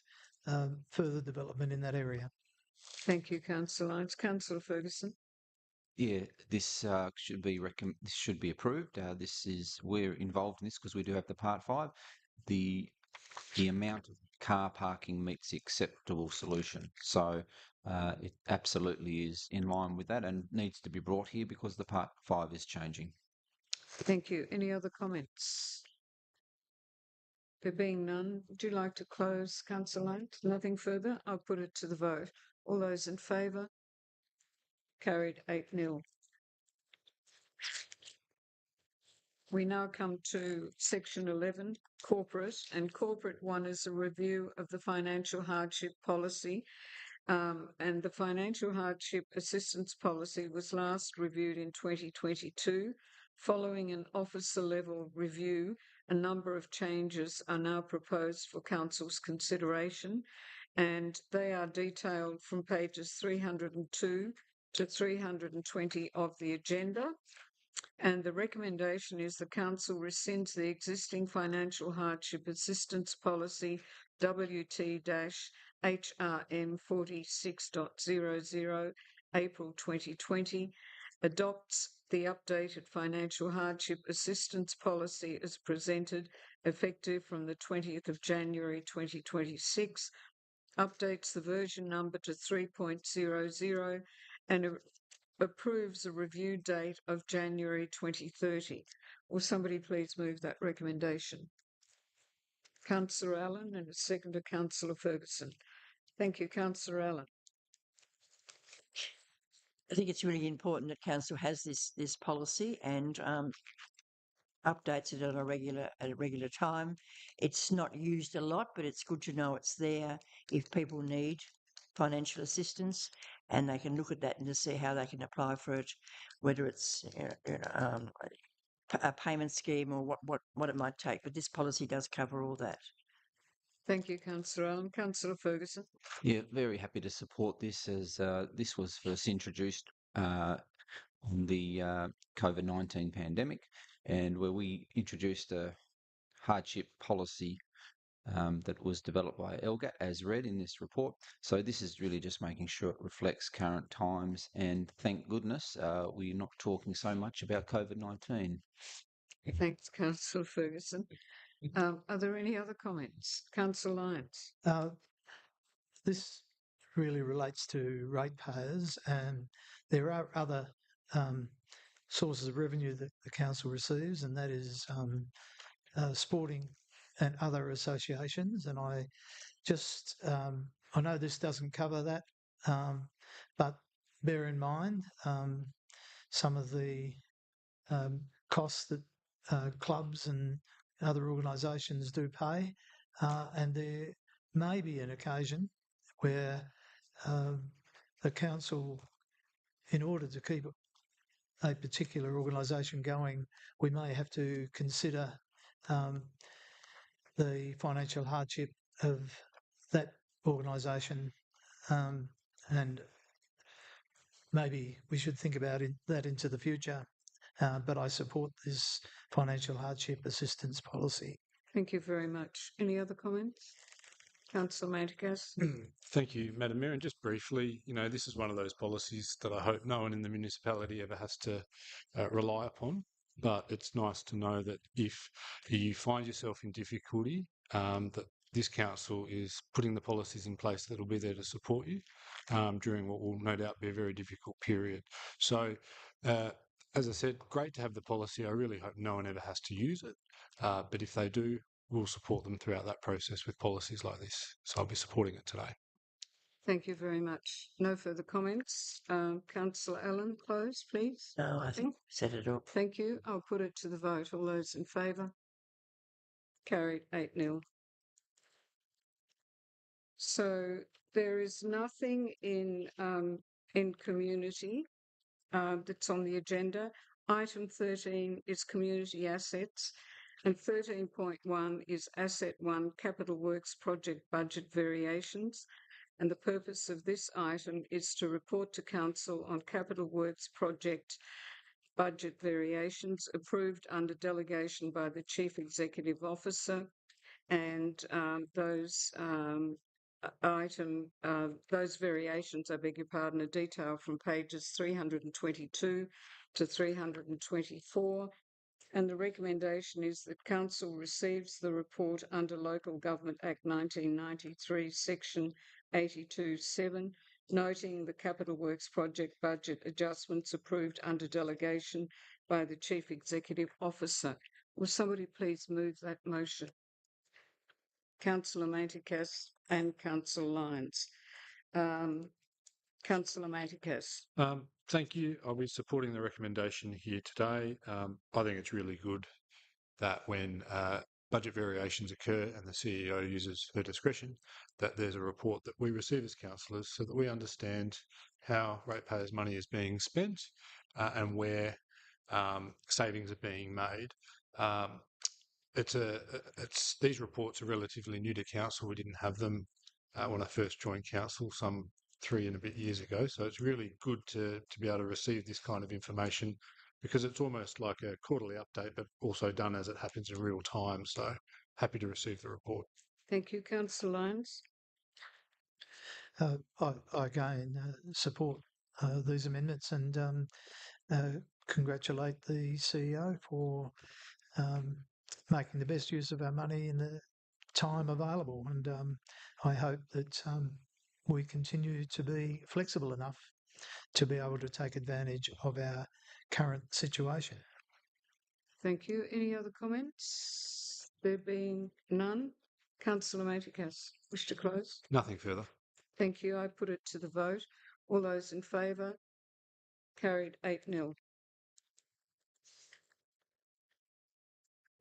further development in that area. Thank you, Councillor Lyons. Councillor Ferguson. Yeah, this should be this should be approved. We're involved in this because we do have the Part 5. The amount of car parking meets the acceptable solution. So it absolutely is in line with that and needs to be brought here because the Part 5 is changing. Thank you. Any other comments? There being none, would you like to close, Councillor Lyons? Nothing further. I'll put it to the vote. All those in favour? Carried 8-0. We now come to Section 11, Corporate, and Corporate 1 is a review of the financial hardship policy. And the financial hardship assistance policy was last reviewed in 2022. Following an officer level review, a number of changes are now proposed for Council's consideration, and they are detailed from pages 302 to 320 of the agenda. And the recommendation is the Council rescinds the existing financial hardship assistance policy WT-HRM 46.00 April 2020, adopts the updated financial hardship assistance policy as presented effective from the 20th of January 2026, updates the version number to 3.00 and approves a review date of January 2030. Will somebody please move that recommendation? Councillor Allen and a second to Councillor Ferguson. Thank you, Councillor Allen. I think it's really important that council has this policy and updates it at a regular time. It's not used a lot, but it's good to know it's there if people need financial assistance, and they can look at that and to see how they can apply for it, whether it's a payment scheme or what it might take. But this policy does cover all that. Thank you, Councillor Allen. Councillor Ferguson. Yeah, very happy to support this as this was first introduced on the COVID-19 pandemic, and where we introduced a hardship policy that was developed by ELGAT as read in this report. So this is really just making sure it reflects current times, and thank goodness we're not talking so much about COVID-19. Thanks, Councillor Ferguson. Are there any other comments? Councillor Lyons. This really relates to ratepayers, and there are other sources of revenue that the council receives, and that is sporting and other associations. And I just, I know this doesn't cover that, but bear in mind some of the costs that clubs and other organisations do pay, and there may be an occasion where the council, in order to keep a particular organisation going, we may have to consider the financial hardship of that organisation, and maybe we should think about that into the future. But I support this financial hardship assistance policy. Thank you very much. Any other comments? Councillor Manticas. Thank you, Madam Mayor. And just briefly, this is one of those policies that I hope no one in the municipality ever has to rely upon. But it's nice to know that if you find yourself in difficulty, that this council is putting the policies in place that will be there to support you during what will no doubt be a very difficult period. So, as I said, great to have the policy. I really hope no one ever has to use it. But if they do, we'll support them throughout that process with policies like this. So I'll be supporting it today. Thank you very much. No further comments. Councillor Allen, close, please. No, I think we set it up. Thank you. I'll put it to the vote. All those in favour? Carried 8-0. So there is nothing in community that's on the agenda. Item 13 is community assets, and 13.1 is Asset 1 Capital Works Project Budget Variations. And the purpose of this item is to report to Council on Capital Works Project budget variations approved under delegation by the Chief Executive Officer, and those variations, I beg your pardon, are detailed from pages 322 to 324. And the recommendation is that Council receives the report under Local Government Act 1993, Section 82.7, noting the Capital Works Project budget adjustments approved under delegation by the Chief Executive Officer. Will somebody please move that motion? Councillor Manticas and Councillor Lyons. Councillor Manticas. Thank you. I'll be supporting the recommendation here today. I think it's really good that when budget variations occur and the CEO uses her discretion, that there's a report that we receive as councillors so that we understand how ratepayers' money is being spent and where savings are being made. These reports are relatively new to council. We didn't have them when I first joined council some 3 and a bit years ago. So it's really good to be able to receive this kind of information, because it's almost like a quarterly update, but also done as it happens in real time. So happy to receive the report. Thank you, Councillor Lyons. I again support these amendments, and congratulate the CEO for making the best use of our money in the time available. And I hope that we continue to be flexible enough to be able to take advantage of our current situation. Thank you. Any other comments? There being none. Councillor Manticas, wish to close? Nothing further. Thank you. I put it to the vote. All those in favour? Carried 8-0.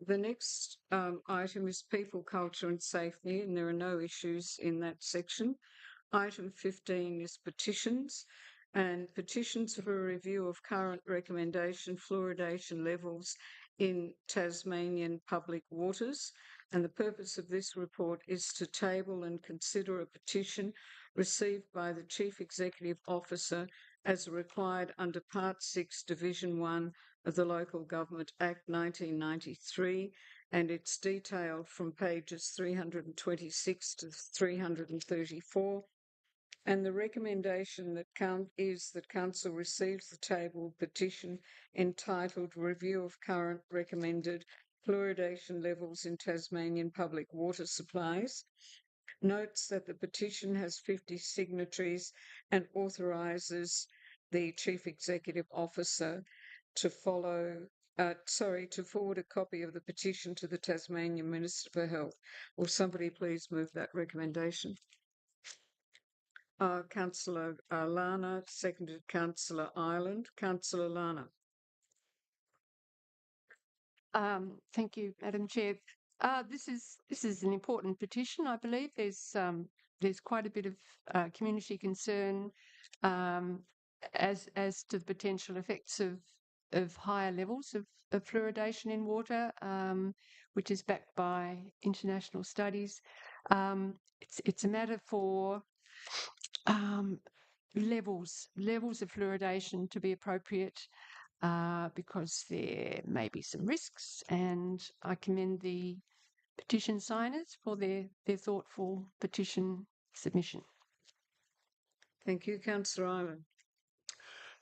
The next item is people, culture and safety, and there are no issues in that section. Item 15 is petitions, and petitions for a review of current recommendation fluoridation levels in Tasmanian public waters. and the purpose of this report is to table and consider a petition received by the Chief Executive Officer as required under Part 6, Division 1 of the Local Government Act 1993, and it's detailed from pages 326 to 334. And the recommendation that is that Council receives the tabled petition entitled Review of Current Recommended Fluoridation Levels in Tasmanian Public Water Supplies, notes that the petition has 50 signatories and authorises the Chief Executive Officer to forward a copy of the petition to the Tasmanian Minister for Health. Will somebody please move that recommendation? Councillor Lana, seconded Councillor Ireland. Councillor Lana. Thank you, Madam Chair. This is an important petition. I believe there's quite a bit of community concern as to the potential effects of higher levels of fluoridation in water, which is backed by international studies. It's a matter for levels of fluoridation to be appropriate because there may be some risks, and I commend the petition signers for their thoughtful petition submission. Thank you, Councillor Ireland.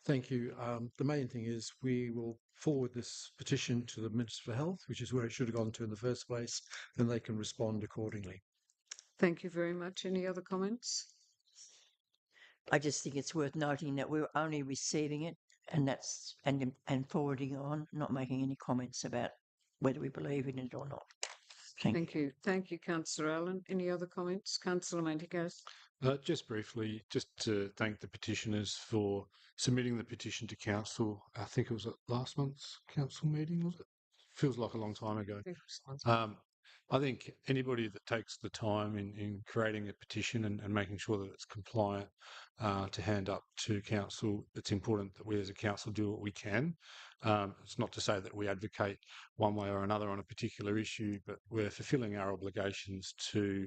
Thank you. The main thing is we will forward this petition to the Minister for Health, which is where it should have gone to in the first place, and they can respond accordingly. Thank you very much. Any other comments? I just think it's worth noting that we're only receiving it and forwarding it on, not making any comments about whether we believe in it or not. Thank you. Thank you, Councillor Allen. Any other comments? Councillor Mantikos. Just briefly, just to thank the petitioners for submitting the petition to council. I think it was at last month's council meeting, was it? Feels like a long time ago. I think anybody that takes the time in creating a petition and making sure that it's compliant to hand up to council, it's important that we as a council do what we can. It's not to say that we advocate one way or another on a particular issue, but we're fulfilling our obligations to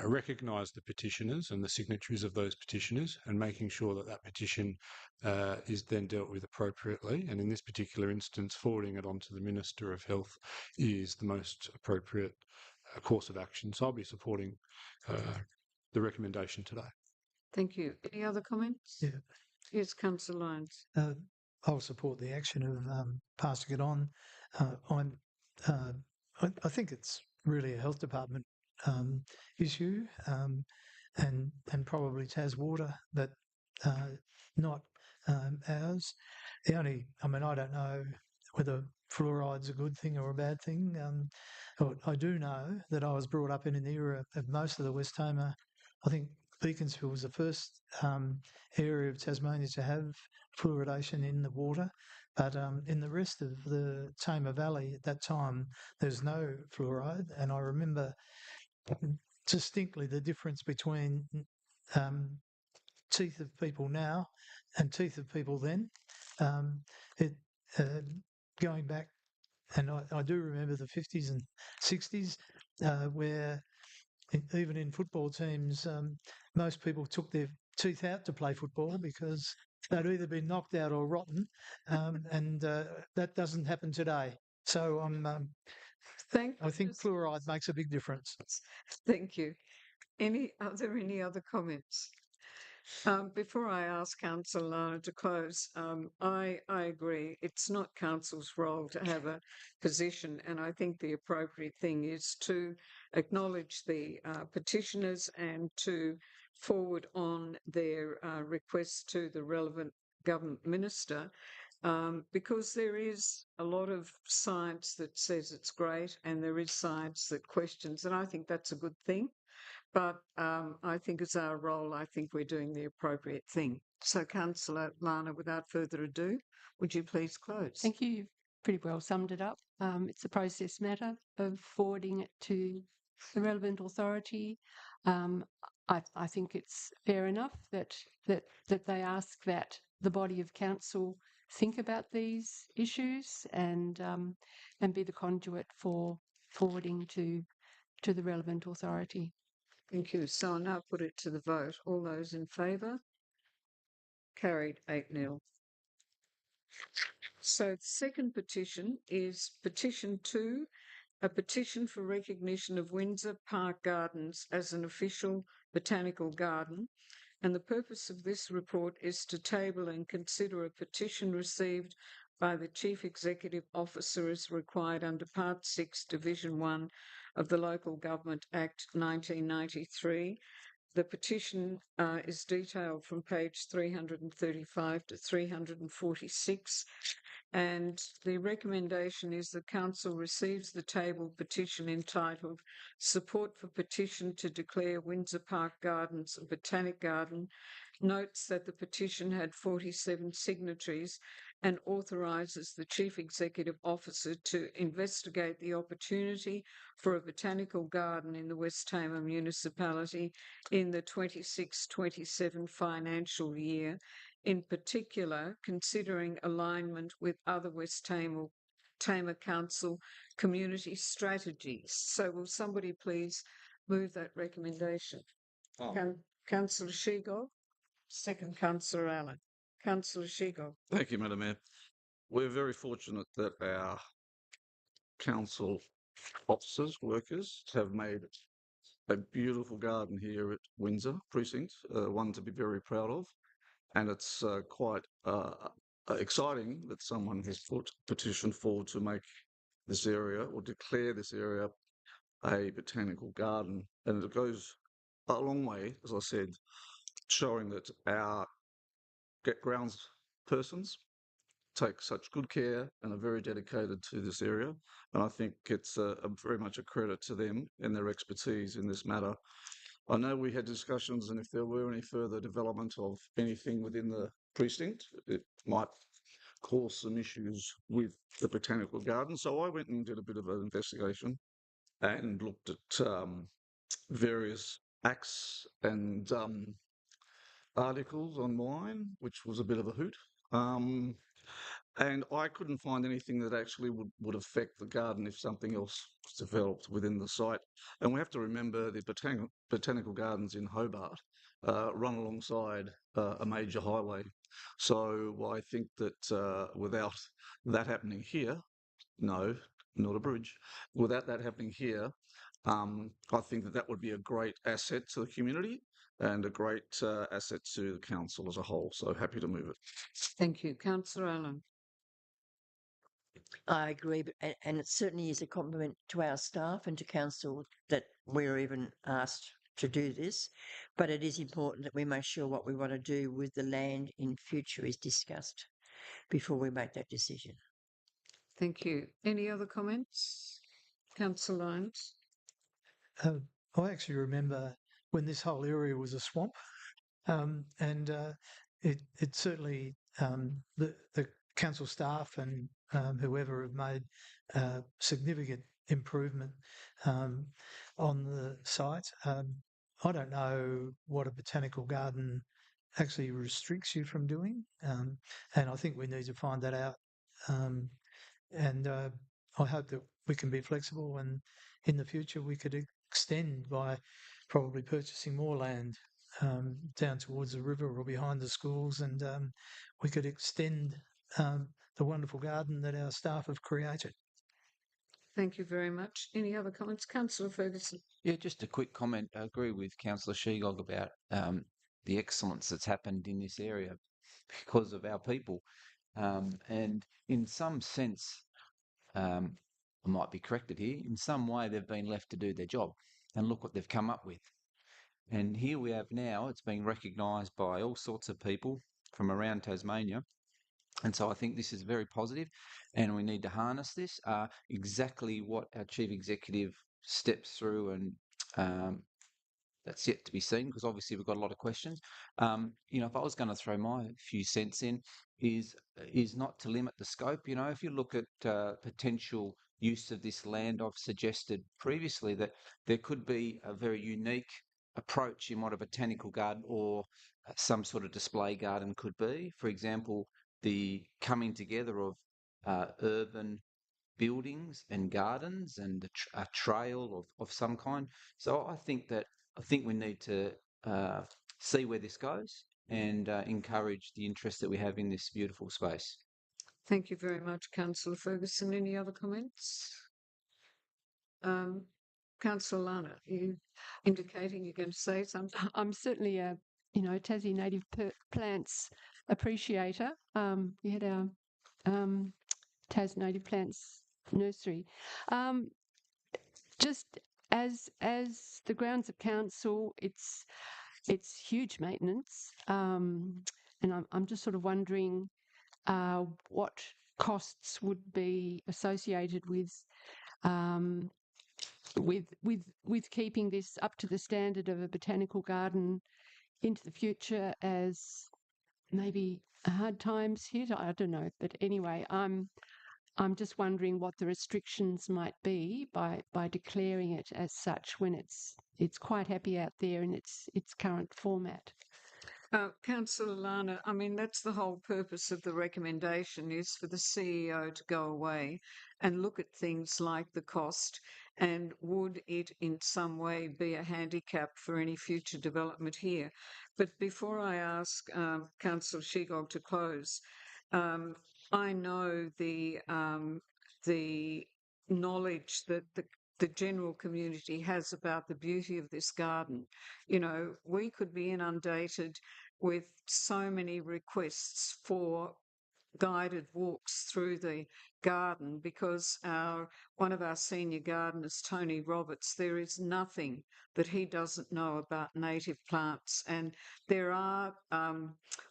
recognise the petitioners and the signatories of those petitioners and making sure that that petition is then dealt with appropriately. And in this particular instance, forwarding it on to the Minister of Health is the most appropriate course of action. So I'll be supporting the recommendation today. Thank you. Any other comments? Yeah. Yes, Councillor Lyons. I'll support the action of passing it on. I think it's really a health department issue, and probably Taswater, but not ours. I don't know whether fluoride's a good thing or a bad thing. I do know that I was brought up in an era of most of the West Tamar. I think Beaconsfield was the first area of Tasmania to have fluoridation in the water, but in the rest of the Tamar Valley at that time, there's no fluoride. And I remember distinctly the difference between teeth of people now and teeth of people then. Going back, and I do remember the 50s and 60s where even in football teams, most people took their teeth out to play football because they'd either been knocked out or rotten, and that doesn't happen today. So I think fluoride makes a big difference. Thank you. Are there any other comments? Before I ask Councillor Lana to close, I agree. It's not Council's role to have a position, and I think the appropriate thing is to acknowledge the petitioners and to forward on their requests to the relevant government minister, because there is a lot of science that says it's great and there is science that questions, and I think that's a good thing. But I think it's our role. I think we're doing the appropriate thing. So, Councillor Lana, without further ado, would you please close? Thank you. You've pretty well summed it up. It's a process matter of forwarding it to the relevant authority. I think it's fair enough that they ask that the body of council think about these issues and be the conduit for forwarding to to the relevant authority. Thank you. So I'll now put it to the vote. All those in favour? Carried 8-0. So the second petition is petition 2, a petition for recognition of Windsor Park Gardens as an official botanical garden. And the purpose of this report is to table and consider a petition received by the Chief Executive Officer as required under Part 6, Division 1 of the Local Government Act 1993. The petition is detailed from page 335 to 346. And the recommendation is the Council receives the tabled petition entitled Support for Petition to Declare Windsor Park Gardens a Botanic Garden, notes that the petition had 47 signatories and authorises the Chief Executive Officer to investigate the opportunity for a botanical garden in the West Tamar municipality in the 26-27 financial year, in particular considering alignment with other West Tamar Council community strategies. So will somebody please move that recommendation? Councillor Shegold, second Councillor Allen. Councillor Shegold. Thank you, Madam Mayor. We're very fortunate that our council officers, workers, have made a beautiful garden here at Windsor Precinct, one to be very proud of. And it's quite exciting that someone has put a petition forward to make this area or declare this area a botanical garden. And it goes a long way, as I said, showing that our grounds persons take such good care and are very dedicated to this area. And I think it's very much a credit to them and their expertise in this matter. I know we had discussions, and if there were any further development of anything within the precinct, it might cause some issues with the botanical garden. So I went and did a bit of an investigation and looked at various acts and articles online, which was a bit of a hoot. And I couldn't find anything that actually would affect the garden if something else was developed within the site. And we have to remember the botanical gardens in Hobart run alongside a major highway. So I think that without that happening here, no, not a bridge, without that happening here, I think that would be a great asset to the community and a great asset to the council as a whole. So happy to move it. Thank you. Councillor Allen. I agree, and it certainly is a compliment to our staff and to council that we're even asked to do this. But it is important that we make sure what we want to do with the land in future is discussed before we make that decision. Thank you. Any other comments? Councillor Lyons. I actually remember when this whole area was a swamp, and it certainly the council staff and whoever have made significant improvement on the site. I don't know what a botanical garden actually restricts you from doing, and I think we need to find that out. And I hope that we can be flexible, and in the future we could extend by probably purchasing more land down towards the river or behind the schools, and we could extend the wonderful garden that our staff have created. Thank you very much. Any other comments? Councillor Ferguson. Yeah, just a quick comment. I agree with Councillor Shegold about the excellence that's happened in this area because of our people. And in some sense, I might be corrected here, in some way they've been left to do their job. And look what they've come up with. And here we have now, it's being recognised by all sorts of people from around Tasmania. And so I think this is very positive, and we need to harness this. Exactly what our chief executive steps through, and that's yet to be seen, because obviously we've got a lot of questions. If I was going to throw my few cents in, is not to limit the scope. If you look at potential use of this land, I've suggested previously that there could be a very unique approach in what a botanical garden or some sort of display garden could be. For example, the coming together of urban buildings and gardens and a trail of some kind. So I think we need to see where this goes and encourage the interest that we have in this beautiful space. Thank you very much, Councillor Ferguson. Any other comments? Councillor Lana, are you indicating you're going to say something? I'm certainly a Tassie native plants appreciator. We had our Tas native plants nursery. Just as the grounds of council, it's huge maintenance, and I'm just sort of wondering what costs would be associated with keeping this up to the standard of a botanical garden into the future as maybe hard times hit. I don't know, but anyway, I'm just wondering what the restrictions might be by declaring it as such when it's quite happy out there in its current format. Councillor Lana, I mean, that's the whole purpose of the recommendation, is for the CEO to go away and look at things like the cost and would it in some way be a handicap for any future development here. But before I ask Councillor Shegog to close, I know the knowledge that the general community has about the beauty of this garden. You know, we could be inundated with so many requests for guided walks through the garden because one of our senior gardeners, Tony Roberts, there is nothing that he doesn't know about native plants, and there are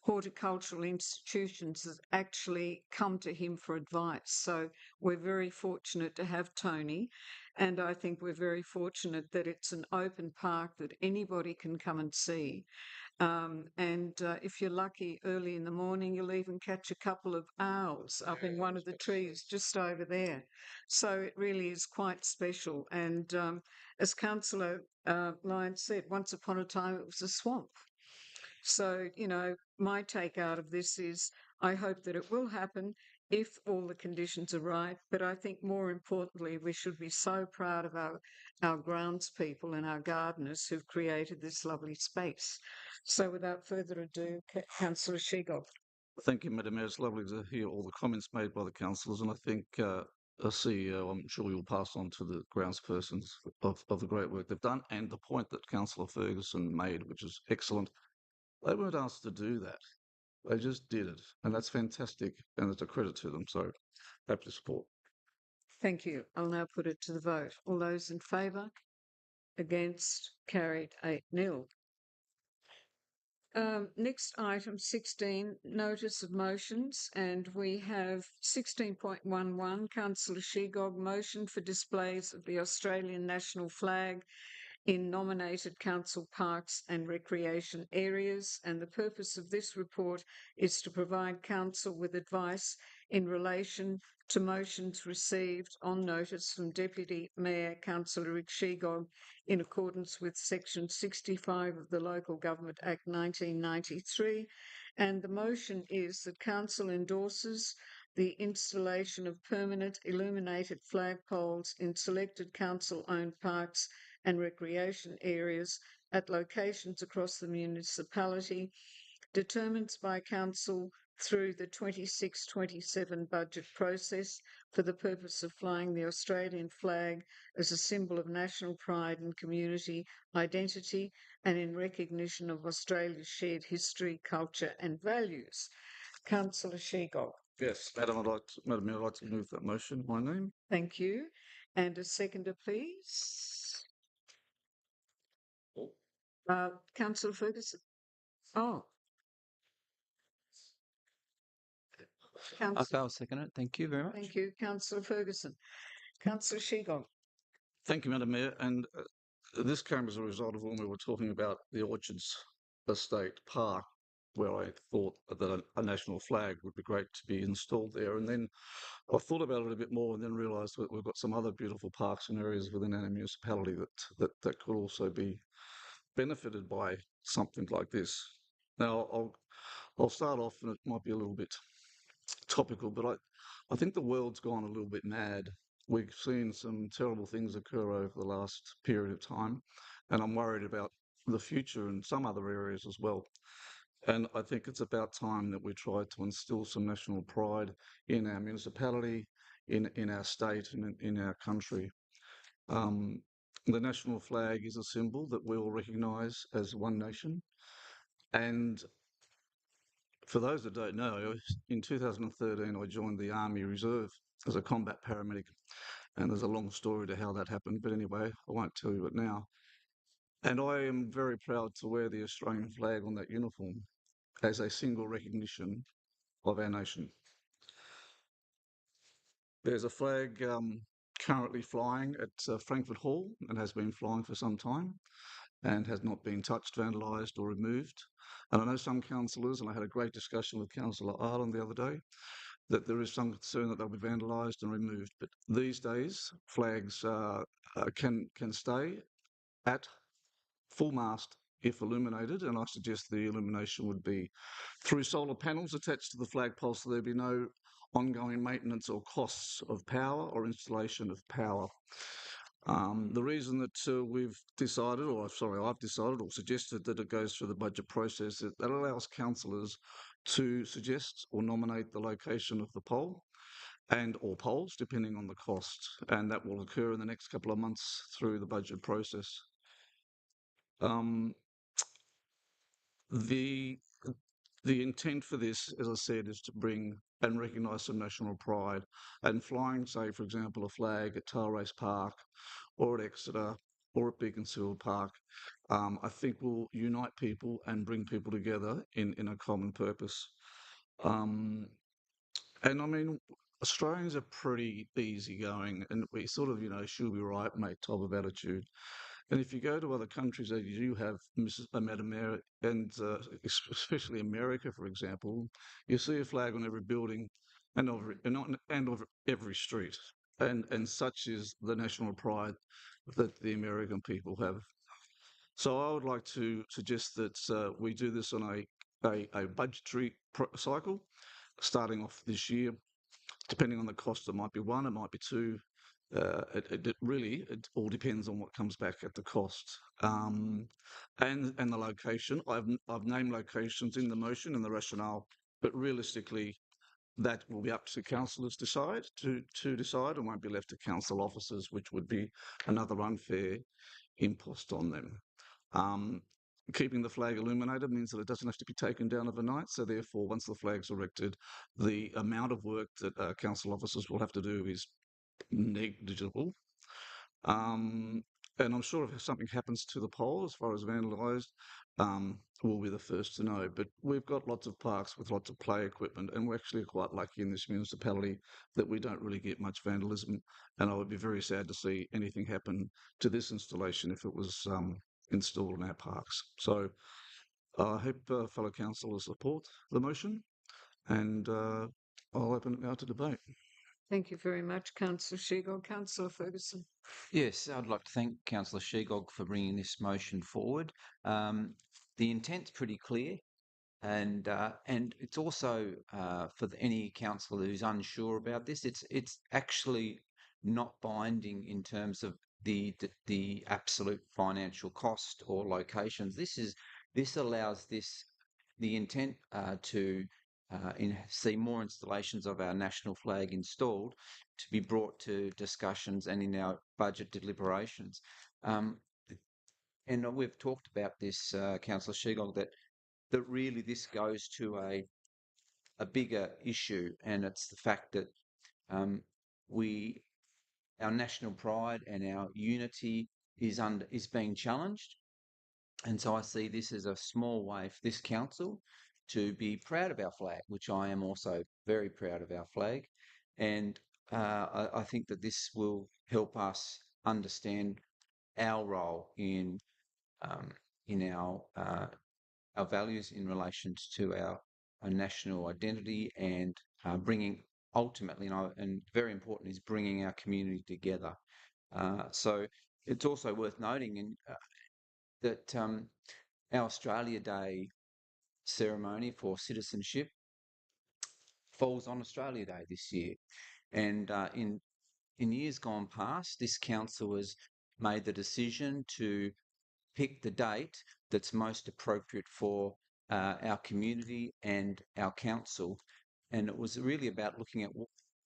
horticultural institutions that actually come to him for advice. So we're very fortunate to have Tony, and I think we're very fortunate that it's an open park that anybody can come and see. If you're lucky, early in the morning, you'll even catch a couple of owls up in one of the trees just over there. So it really is quite special. And as Councillor Lyons said, once upon a time it was a swamp. So, you know, my take out of this is I hope that it will happen if all the conditions are right. But I think more importantly, we should be so proud of our groundspeople and our gardeners who've created this lovely space. So without further ado, Councillor Shegog. Thank you, Madam Mayor. It's lovely to hear all the comments made by the councillors, and I think a CEO, I'm sure you'll pass on to the groundspersons of the great work they've done, and the point that Councillor Ferguson made, which is excellent. They weren't asked to do that. They just did it, and that's fantastic, and it's a credit to them. So, happy to support. Thank you. I'll now put it to the vote. All those in favour? Against? Carried 8-0. Next item 16, notice of motions, and we have 16.11, Councillor Shegog, motion for displays of the Australian national flag in nominated council parks and recreation areas, and the purpose of this report is to provide council with advice in relation to motions received on notice from Deputy Mayor Councillor Rick Shegog in accordance with Section 65 of the Local Government Act 1993. And the motion is that council endorses the installation of permanent illuminated flagpoles in selected council-owned parks and recreation areas at locations across the municipality, determined by council through the 26-27 budget process for the purpose of flying the Australian flag as a symbol of national pride and community identity and in recognition of Australia's shared history, culture and values. Councillor Shegog. Yes, Madam Mayor, I'd like to move that motion. My name. Thank you. And a seconder, please. Councillor Ferguson. Oh. Okay, I'll second it. Thank you very much. Thank you, Councillor Ferguson. Councillor Shegog. Thank you, Madam Mayor. And this came as a result of when we were talking about the Orchards Estate Park, where I thought that a national flag would be great to be installed there. And then I thought about it a bit more and then realised that we've got some other beautiful parks and areas within our municipality that could also be benefited by something like this. Now, I'll start off, and it might be a little bit topical, but I think the world's gone a little bit mad. We've seen some terrible things occur over the last period of time, and I'm worried about the future in some other areas as well. And I think it's about time that we try to instill some national pride in our municipality, in our state, and in our country. Um, the national flag is a symbol that we all recognise as one nation. And for those that don't know, in 2013, I joined the Army Reserve as a combat paramedic. And there's a long story to how that happened. But anyway, I won't tell you it now. And I am very proud to wear the Australian flag on that uniform as a single recognition of our nation. There's a flag currently flying at Frankfurt Hall and has been flying for some time and has not been touched, vandalised or removed. And I know some councillors, and I had a great discussion with Councillor Ireland the other day, that there is some concern that they'll be vandalised and removed. But these days, flags can stay at full mast if illuminated, and I suggest the illumination would be through solar panels attached to the flagpole, so there'd be no ongoing maintenance or costs of power or installation of power. The reason that we've decided, or sorry, I've decided or suggested that it goes through the budget process, that allows councillors to suggest or nominate the location of the pole and or poles, depending on the cost, and that will occur in the next couple of months through the budget process. Um, the intent for this, as I said, is to bring and recognise some national pride. And flying, say, for example, a flag at Tailrace Park or at Exeter or at Beaconsfield Park, I think will unite people and bring people together in a common purpose. And I mean, Australians are pretty easygoing and we sort of, she'll be right, mate, type of attitude. And if you go to other countries that you do have, Madam Mayor, and especially America, for example, you see a flag on every building and over every street. And such is the national pride that the American people have. So I would like to suggest that we do this on a budgetary cycle, starting off this year. Depending on the cost, it might be one, it might be two. It all depends on what comes back at the cost and the location. I've named locations in the motion and the rationale, but realistically, that will be up to councillors to decide and won't be left to council officers, which would be another unfair impost on them. Keeping the flag illuminated means that it doesn't have to be taken down overnight. So therefore, once the flag's erected, the amount of work that council officers will have to do is negligible. And I'm sure if something happens to the pole as far as vandalised, we'll be the first to know. But we've got lots of parks with lots of play equipment, and we're actually quite lucky in this municipality that we don't really get much vandalism. And I would be very sad to see anything happen to this installation if it was installed in our parks. So I hope fellow councillors support the motion, and I'll open it now to debate. Thank you very much, Councillor Sheegog. Councillor Ferguson. Yes, I'd like to thank Councillor Sheegog for bringing this motion forward. The intent's pretty clear, and it's also for any councillor who's unsure about this. It's actually not binding in terms of the absolute financial cost or locations. This allows the intent to see more installations of our national flag installed to be brought to discussions and in our budget deliberations. And we've talked about this, Councillor Sheegog, that really this goes to a bigger issue, and it's the fact that our national pride and our unity is being challenged. And so I see this as a small way for this council to be proud of our flag, which I am also very proud of our flag. And I think that this will help us understand our role in our values in relation to our national identity and bringing ultimately, and very important, is bringing our community together. So it's also worth noting that our Australia Day ceremony for citizenship falls on Australia Day this year. And in years gone past, this council has made the decision to pick the date that's most appropriate for our community and our council. And it was really about looking at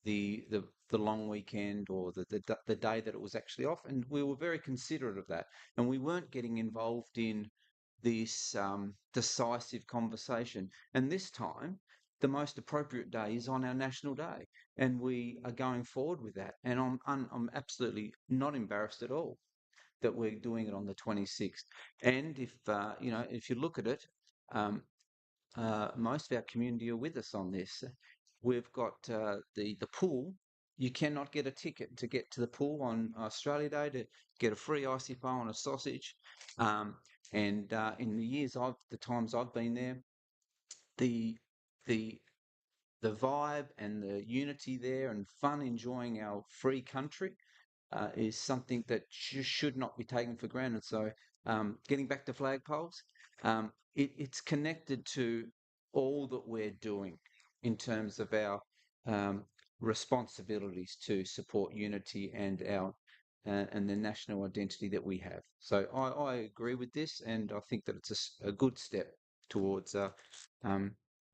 the long weekend or the day that it was actually off. And we were very considerate of that. And we weren't getting involved in this decisive conversation. And this time, the most appropriate day is on our national day, and we are going forward with that. And I'm absolutely not embarrassed at all that we're doing it on the 26th. And if you look at it, um, most of our community are with us on this. We've got the pool. You cannot get a ticket to get to the pool on Australia Day to get a free icy pie and a sausage. And in the times I've been there, the the the vibe and the unity there and fun enjoying our free country is something that should not be taken for granted. So, getting back to flagpoles, it's connected to all that we're doing in terms of our responsibilities to support unity and our and the national identity that we have. So, I agree with this, and I think that it's a good step towards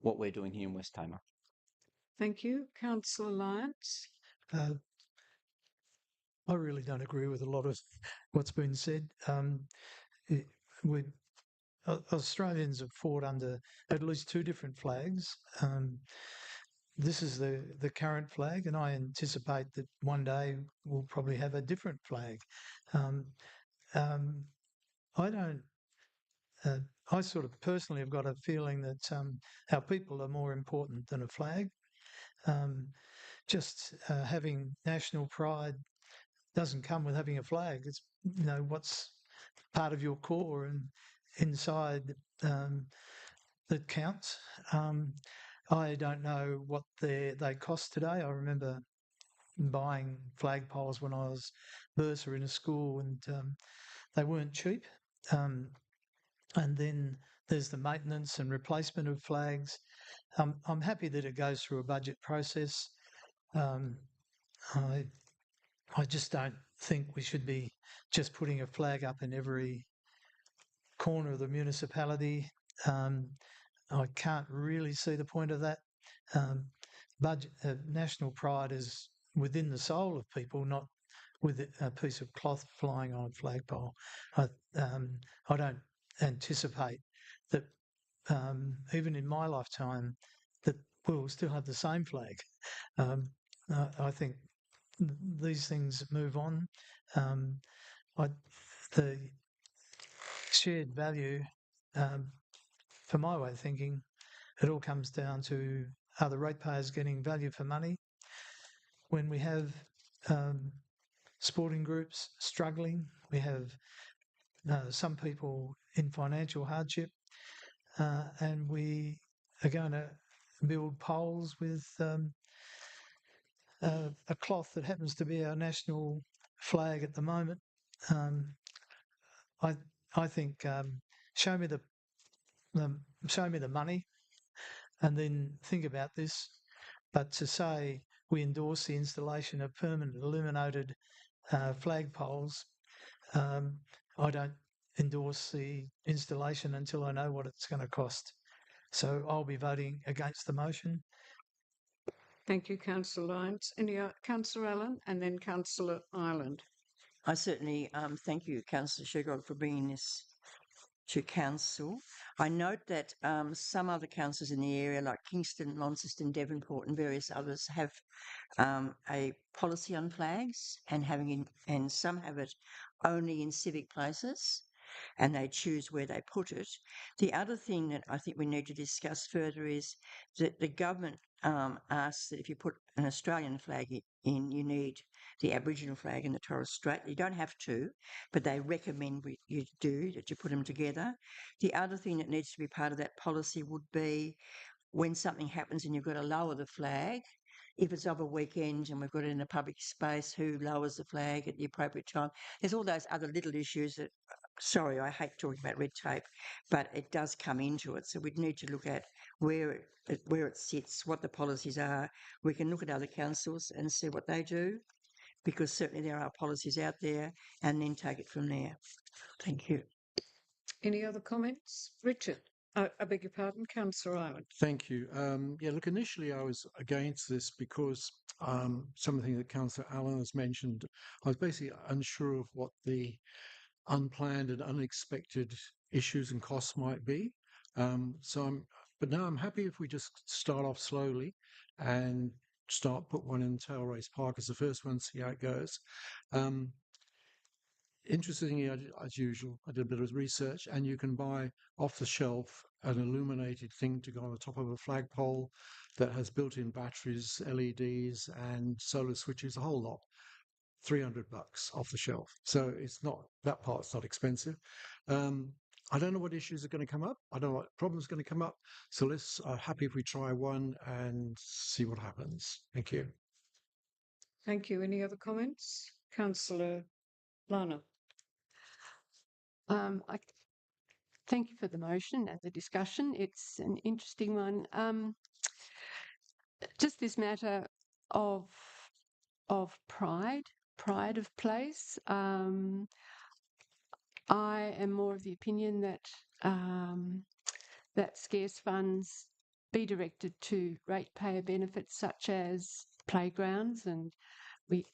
what we're doing here in West Tamar. Thank you. Councillor Lyons. Uh, I really don't agree with a lot of what's been said. Australians have fought under at least two different flags. This is the current flag, and I anticipate that one day we'll probably have a different flag. Um, I don't. I sort of personally have got a feeling that our people are more important than a flag. Just having national pride doesn't come with having a flag. It's what's part of your core and inside that counts. I don't know what they cost today. I remember buying flagpoles when I was bursar in a school, and they weren't cheap. And then there's the maintenance and replacement of flags. I'm happy that it goes through a budget process. I just don't think we should be just putting a flag up in every corner of the municipality. I can't really see the point of that. National pride is within the soul of people, not with a piece of cloth flying on a flagpole. I don't anticipate that even in my lifetime that we'll still have the same flag. I think these things move on. The shared value, for my way of thinking, it all comes down to, are the ratepayers getting value for money? When we have sporting groups struggling, we have some people in financial hardship, and we are going to build poles with a cloth that happens to be our national flag at the moment. I think show me the money, and then think about this. But to say we endorse the installation of permanent illuminated flagpoles, I don't endorse the installation until I know what it's going to cost. So I'll be voting against the motion. Thank you, Councillor Lyons. Councillor Allen, and then Councillor Ireland. I certainly thank you, Councillor Shergold, for bringing this to council. I note that some other councils in the area, like Kingston, Launceston, Devonport, and various others, have a policy on flags, and some have it only in civic places, and they choose where they put it. The other thing that I think we need to discuss further is that the government asks that if you put an Australian flag in, you need the Aboriginal flag and the Torres Strait. You don't have to, but they recommend you do, that you put them together. The other thing that needs to be part of that policy would be when something happens and you've got to lower the flag, if it's of a weekend and we've got it in a public space, who lowers the flag at the appropriate time? There's all those other little issues that sorry, I hate talking about red tape, but it does come into it. So we'd need to look at where it sits, what the policies are. We can look at other councils and see what they do, because certainly there are policies out there, and then take it from there. Thank you. Any other comments? Richard, I beg your pardon, Councillor Ireland. Thank you. Yeah, look, initially I was against this because something that Councillor Allen has mentioned, I was basically unsure of what the unplanned and unexpected issues and costs might be. But now I'm happy if we just start off slowly and put one in Tail Race Park as the first one, see how it goes. Interestingly, as usual, I did a bit of research, and you can buy off the shelf an illuminated thing to go on the top of a flagpole that has built-in batteries, LEDs, and solar switches, a whole lot. $300 off the shelf. So it's not, that part's not expensive. I don't know what issues are going to come up. I don't know what problems are going to come up. So let's, happy if we try one and see what happens. Thank you. Thank you. Any other comments? Councillor Lana. I thank you for the motion and the discussion. It's an interesting one. Just this matter of pride of place. I am more of the opinion that that scarce funds be directed to ratepayer benefits such as playgrounds, and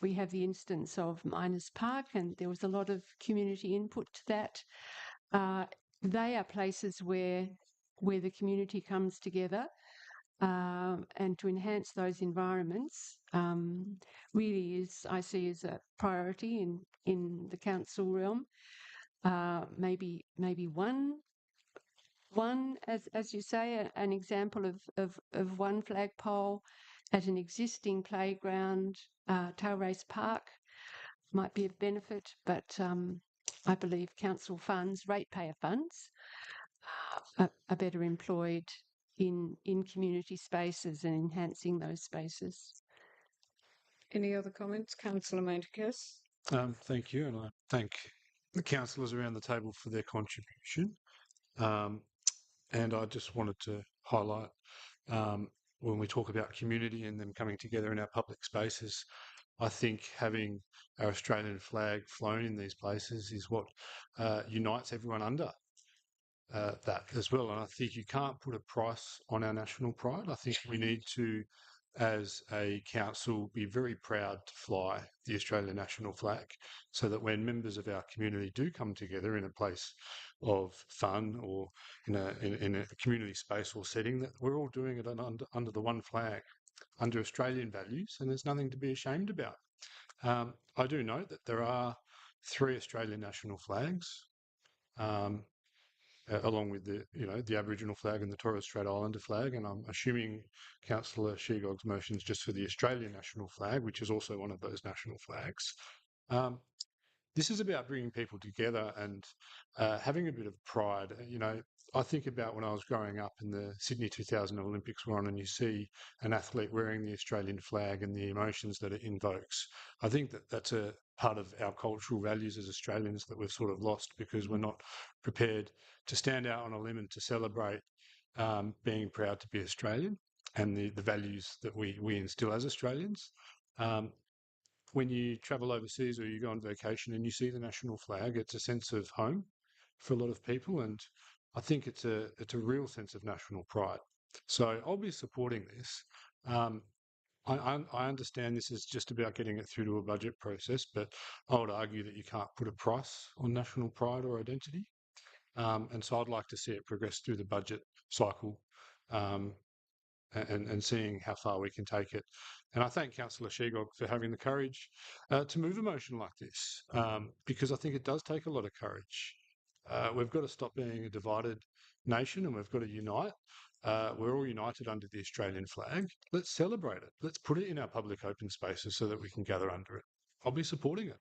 we have the instance of Miners Park, and there was a lot of community input to that. They are places where the community comes together, and to enhance those environments really is, I see, as a priority in the council realm. Maybe one, as you say, an example of one flagpole at an existing playground, Tail Race Park, might be of benefit, but I believe council funds, ratepayer funds, are better employed in community spaces and enhancing those spaces. Any other comments? Councillor Manticus. Thank you, and I thank the councillors around the table for their contribution. And I just wanted to highlight when we talk about community and them coming together in our public spaces, I think having our Australian flag flown in these places is what unites everyone under that as well. And I think you can't put a price on our national pride. I think we need to, as a council, be very proud to fly the Australian national flag, so that when members of our community do come together in a place of fun or in a community space or setting, that we're all doing it under the one flag, under Australian values, and there's nothing to be ashamed about. I do note that there are 3 Australian national flags, along with the Aboriginal flag and the Torres Strait Islander flag, and I'm assuming Councillor Shegog's motion is just for the Australian national flag, which is also one of those national flags. This is about bringing people together and having a bit of pride. I think about when I was growing up in the Sydney 2000 Olympics were on, and you see an athlete wearing the Australian flag and the emotions that it invokes. I think that that's a part of our cultural values as Australians that we've sort of lost, because we're not prepared to stand out on a limb and to celebrate being proud to be Australian and the values that we instill as Australians. When you travel overseas or you go on vacation and you see the national flag, it's a sense of home for a lot of people, and I think it's a real sense of national pride. So I'll be supporting this. I understand this is just about getting it through to a budget process, but I would argue that you can't put a price on national pride or identity. And so I'd like to see it progress through the budget cycle and seeing how far we can take it. And I thank Councillor Shegog for having the courage to move a motion like this, because I think it does take a lot of courage. We've got to stop being a divided nation, and we've got to unite. We're all united under the Australian flag. Let's celebrate it. Let's put it in our public open spaces so that we can gather under it. I'll be supporting it.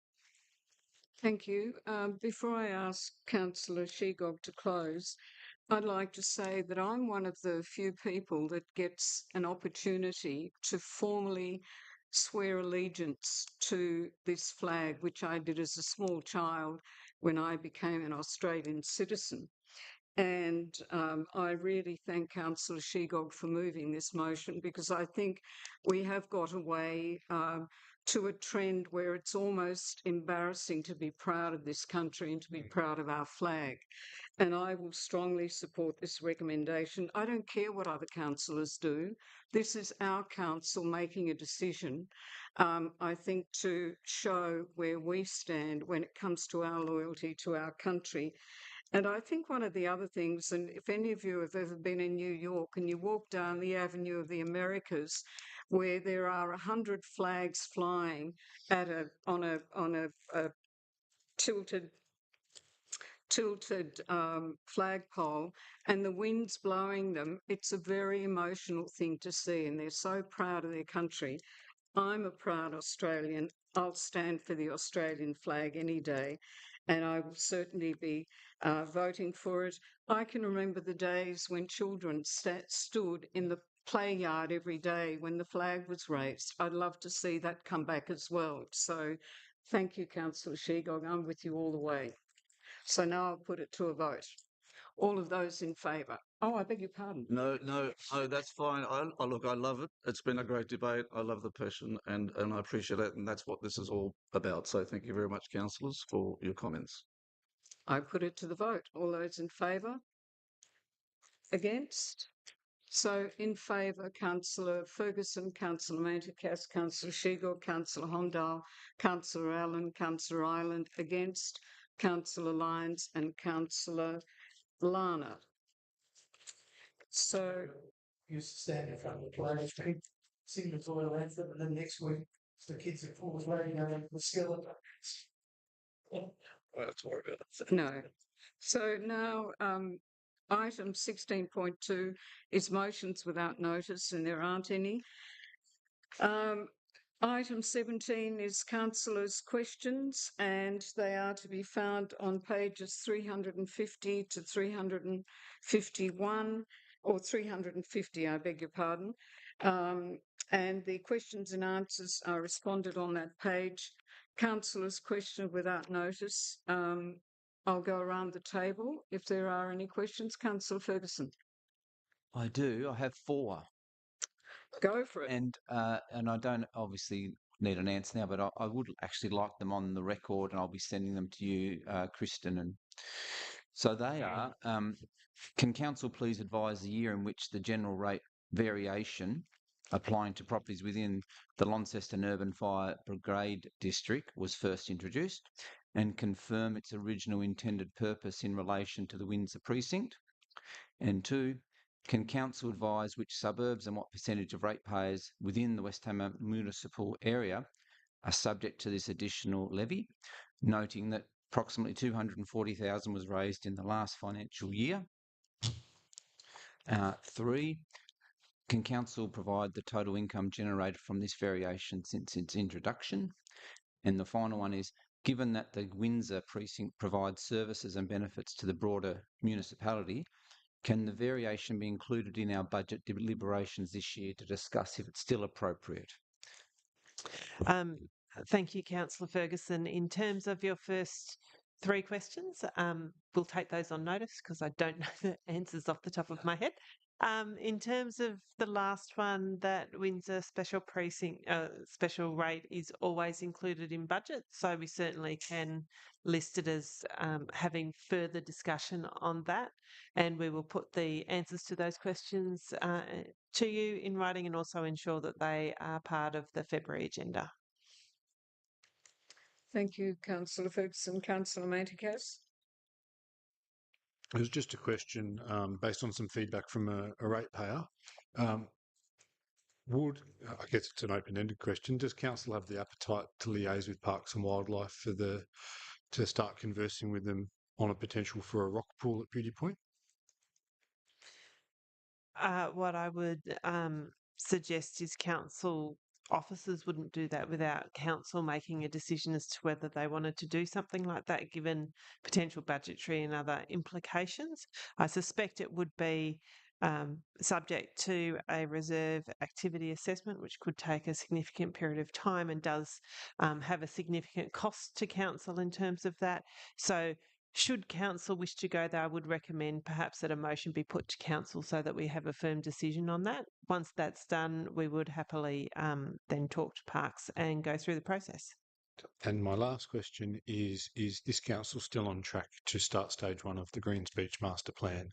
Thank you. Before I ask Councillor Shegog to close, I'd like to say that I'm one of the few people that gets an opportunity to formally swear allegiance to this flag, which I did as a small child when I became an Australian citizen. And I really thank Councillor Shegog for moving this motion, because I think we have got away to a trend where it's almost embarrassing to be proud of this country and to be proud of our flag. And I will strongly support this recommendation. I don't care what other councillors do. This is our council making a decision, I think, to show where we stand when it comes to our loyalty to our country. And I think one of the other things, and if any of you have ever been in New York and you walk down the Avenue of the Americas, where there are 100 flags flying at on a tilted flagpole, and the wind's blowing them, it's a very emotional thing to see, and they're so proud of their country. I'm a proud Australian. I'll stand for the Australian flag any day, and I will certainly be voting for it. I can remember the days when children stood in the play yard every day when the flag was raised. I'd love to see that come back as well. So thank you, Councillor Shegog. I'm with you all the way. So now I'll put it to a vote. All of those in favour? Oh, I beg your pardon. No, that's fine. Look, I love it. It's been a great debate. I love the passion, and I appreciate it, and that's what this is all about. So thank you very much, councillors, for your comments. I put it to the vote. All those in favour? Against? So in favour, Councillor Ferguson, Councillor Manticas, Councillor Shegog, Councillor Hondal, Councillor Allen, Councillor Ireland. Against, Councillor Lyons and Councillor Lana. So Used to stand in front of the flag, sing the royal anthem, and then next week the kids are full of flag going the skeleton. That's worry about it. no. So now item 16.2 is motions without notice, and there aren't any. Item 17 is councillors' questions, and they are to be found on pages 350 to 351, or 350, I beg your pardon. And the questions and answers are responded on that page. Councillors' question without notice. I'll go around the table if there are any questions. Councillor Ferguson. I do. I have 4. Go for it. And I don't obviously need an answer now, but I would actually like them on the record, and I'll be sending them to you, Kristen. And so they are, can council please advise the year in which the general rate variation applying to properties within the Launceston Urban Fire Brigade District was first introduced, and confirm its original intended purpose in relation to the Windsor precinct? And 2, can council advise which suburbs and what percentage of ratepayers within the West Tamar municipal area are subject to this additional levy, noting that approximately 240,000 was raised in the last financial year? 3, can council provide the total income generated from this variation since its introduction? And the final one is, given that the Windsor precinct provides services and benefits to the broader municipality, can the variation be included in our budget deliberations this year to discuss if it's still appropriate? Thank you, Councillor Ferguson. In terms of your first 3 questions, we'll take those on notice because I don't know the answers off the top of my head. In terms of the last one, that Windsor special precinct special rate is always included in budget, so we certainly can list it as having further discussion on that, and we will put the answers to those questions to you in writing, and also ensure that they are part of the February agenda. Thank you, Councillor Ferguson. Councillor Manticas. It was just a question based on some feedback from a ratepayer. I guess it's an open-ended question, does council have the appetite to liaise with Parks and Wildlife to start conversing with them on a potential for a rock pool at Beauty Point? What I would suggest is council officers wouldn't do that without council making a decision as to whether they wanted to do something like that, given potential budgetary and other implications. I suspect it would be subject to a reserve activity assessment, which could take a significant period of time and does have a significant cost to council in terms of that. So should council wish to go there, I would recommend perhaps that a motion be put to council so that we have a firm decision on that. Once that's done, we would happily then talk to Parks and go through the process. And my last question is this council still on track to start stage 1 of the Greens Beach Master Plan?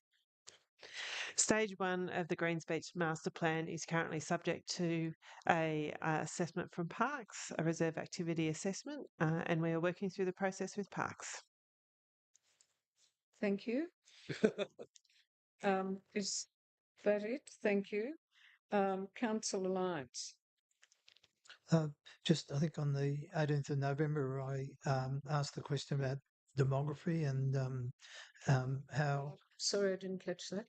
Stage 1 of the Greens Beach Master Plan is currently subject to a assessment from Parks, a reserve activity assessment, and we are working through the process with Parks. Thank you. Is that it? Thank you. Councillor Lyons. Just, I think on the 18th of November, I asked the question about demography and how. Sorry, I didn't catch that.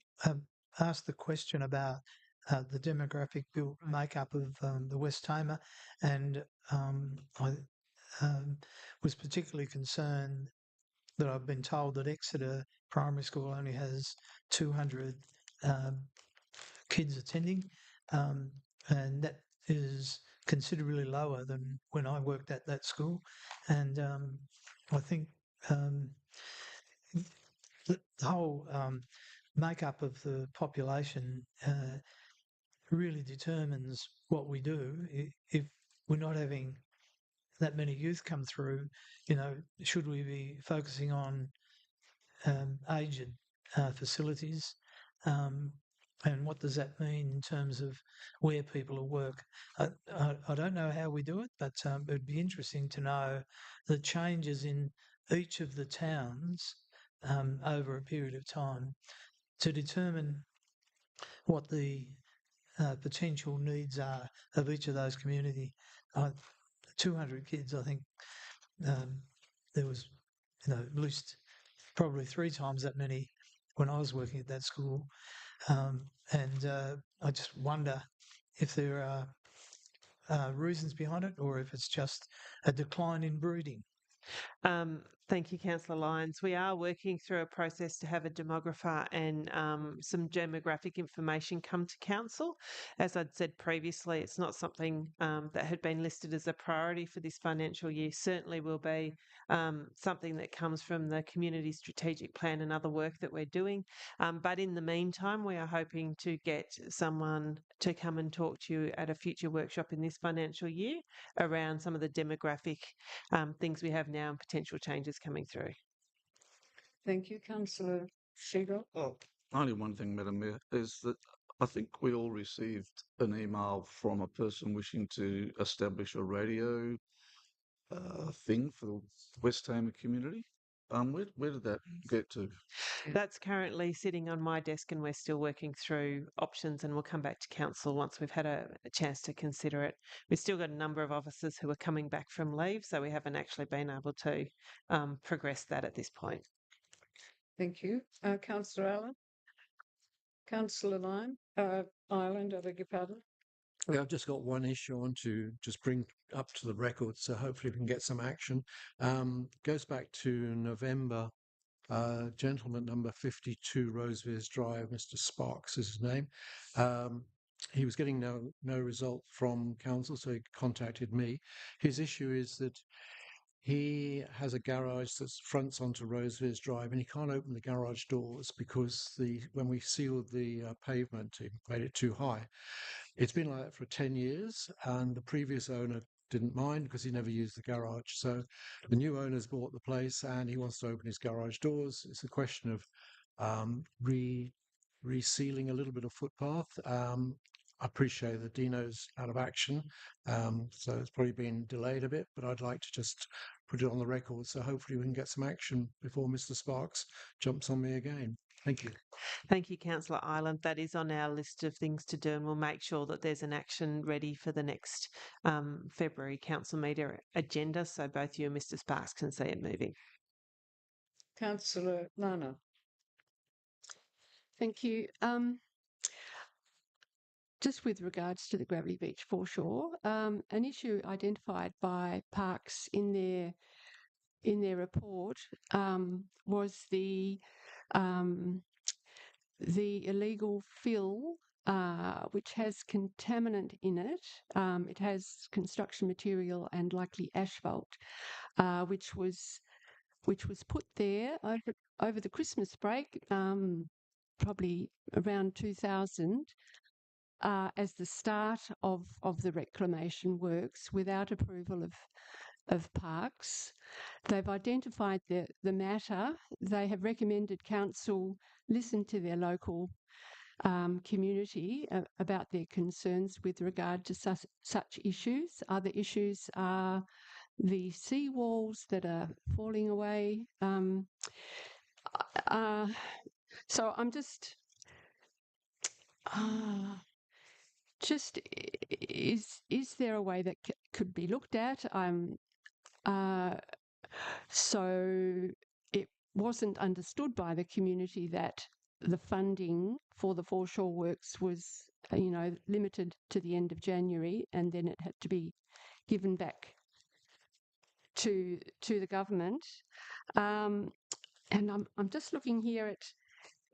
Asked the question about the demographic built makeup of the West Tamar, and I was particularly concerned that I've been told that Exeter Primary School only has 200 kids attending, and that is considerably lower than when I worked at that school. And I think the whole makeup of the population really determines what we do. If we're not having that many youth come through, should we be focusing on aged facilities? And what does that mean in terms of where people will work? I don't know how we do it, but it would be interesting to know the changes in each of the towns over a period of time to determine what the potential needs are of each of those community. 200 kids, I think there was, at least probably 3 times that many when I was working at that school. And I just wonder if there are reasons behind it or if it's just a decline in breeding. Thank you, Councillor Lyons. We are working through a process to have a demographer and some demographic information come to council. As I'd said previously, it's not something that had been listed as a priority for this financial year. Certainly will be something that comes from the community strategic plan and other work that we're doing. But in the meantime, we are hoping to get someone to come and talk to you at a future workshop in this financial year around some of the demographic things we have now and potential changes coming through. Thank you, Councillor Shigo. Oh, only one thing, Madam Mayor, is that I think we all received an email from a person wishing to establish a radio thing for the West Tamar community. Where did that get to? That's currently sitting on my desk and we're still working through options, and we'll come back to council once we've had a chance to consider it. We've still got a number of officers who are coming back from leave, so we haven't actually been able to progress that at this point. Thank you. Councillor Allen. Councillor Ireland, I beg your pardon. Yeah, I've just got one issue I want to just bring up to the record, so hopefully we can get some action. Goes back to November. Gentleman number 52 Rosevears Drive, Mr. Sparks is his name. He was getting no result from council, so he contacted me. His issue is that he has a garage that fronts onto Rosevears Drive, and he can't open the garage doors because when we sealed the pavement, it made it too high. It's been like that for 10 years, and the previous owner didn't mind because he never used the garage. So the new owner's bought the place and he wants to open his garage doors. It's a question of resealing a little bit of footpath. I appreciate that Dino's out of action, so it's probably been delayed a bit, but I'd like to just put it on the record, so hopefully we can get some action before Mr. Sparks jumps on me again. Thank you. Thank you, Councillor Ireland. That is on our list of things to do, and we'll make sure that there's an action ready for the next February council meeting agenda, so both you and Mr. Sparks can see it moving. Councillor Lana. Thank you. Just with regards to the Gravity Beach foreshore, an issue identified by Parks in their report was the the illegal fill, which has contaminant in it. It has construction material and likely asphalt, which was put there over the Christmas break, probably around 2000, as the start of the reclamation works without approval of parks. They've identified the matter. They have recommended council listen to their local community about their concerns with regard to such issues. Other issues are the seawalls that are falling away. So I'm just is there a way that could be looked at? So it wasn't understood by the community that the funding for the foreshore works was, limited to the end of January, and then it had to be given back to the government. And I'm just looking here at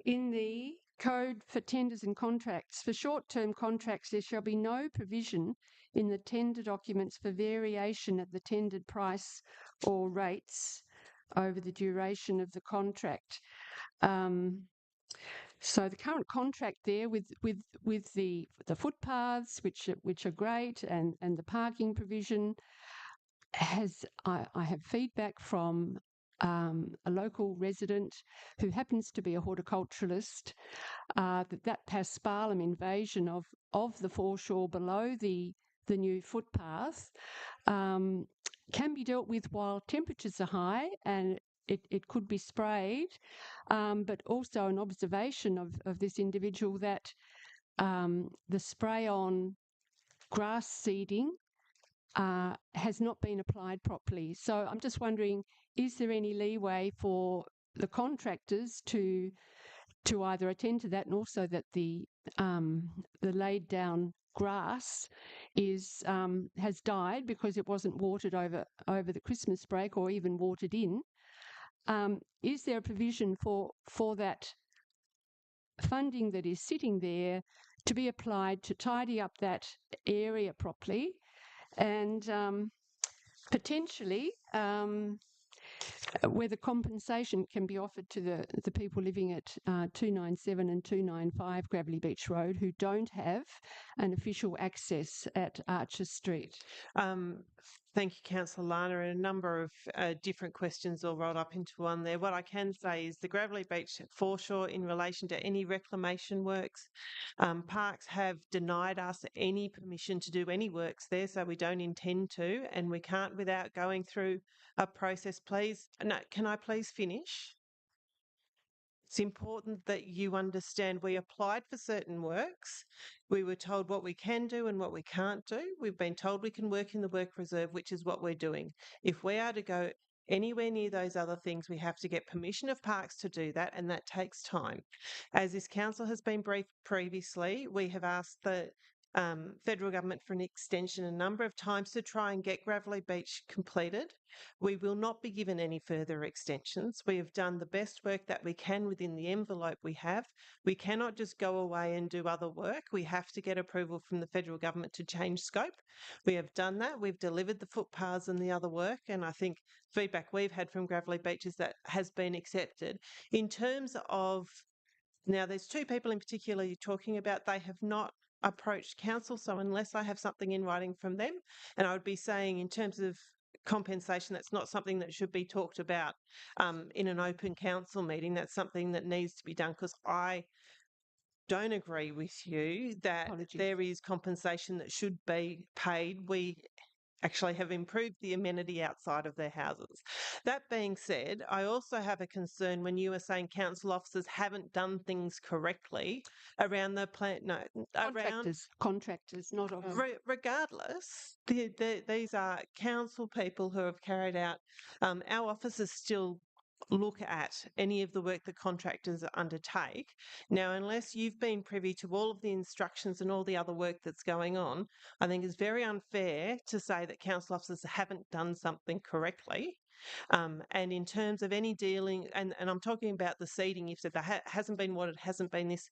in the Code for Tenders and Contracts. For short-term contracts, there shall be no provision in the tender documents for variation of the tendered price or rates over the duration of the contract. So the current contract there with the footpaths, which are great, and the parking provision, I have feedback from a local resident who happens to be a horticulturalist, that paspalum invasion of the foreshore below the new footpath can be dealt with while temperatures are high, and it could be sprayed, but also an observation of this individual that the spray on grass seeding has not been applied properly. So I'm just wondering, is there any leeway for the contractors to either attend to that, and also that the laid down grass has died because it wasn't watered over the Christmas break, or even watered in? Is there a provision for that funding that is sitting there to be applied to tidy up that area properly, and potentially whether compensation can be offered to the people living at 297 and 295 Gravelly Beach Road who don't have an official access at Archer Street? Thank you, Councillor Lana. And a number of different questions all rolled up into one there. What I can say is the Gravelly Beach foreshore, in relation to any reclamation works, parks have denied us any permission to do any works there, so we don't intend to, and we can't without going through a process. Please, no, can I please finish? It's important that you understand we applied for certain works. We were told what we can do and what we can't do. We've been told we can work in the work reserve, which is what we're doing. If we are to go anywhere near those other things, we have to get permission of parks to do that, and that takes time. As this council has been briefed previously, we have asked the federal government for an extension a number of times to try and get Gravelly Beach completed. We will not be given any further extensions. We have done the best work that we can within the envelope we have. We cannot just go away and do other work. We have to get approval from the federal government to change scope. We have done that. We've delivered the footpaths and the other work, and I think feedback we've had from Gravelly Beach is that has been accepted. In terms of, now there's two people in particular you're talking about, they have not approached council, so unless I have something in writing from them, and I would be saying in terms of compensation, that's not something that should be talked about in an open council meeting. That's something that needs to be done, because I don't agree with you that there is compensation that should be paid. We actually have improved the amenity outside of their houses. That being said, I also have a concern when you were saying council officers haven't done things correctly around the plant. No, contractors, not regardless. These are council people who have carried out. Our officers still look at any of the work that contractors undertake. Now, unless you've been privy to all of the instructions and all the other work that's going on, I think it's very unfair to say that council officers haven't done something correctly. And in terms of any dealing, and I'm talking about the seating, you've said that hasn't been what it hasn't been this.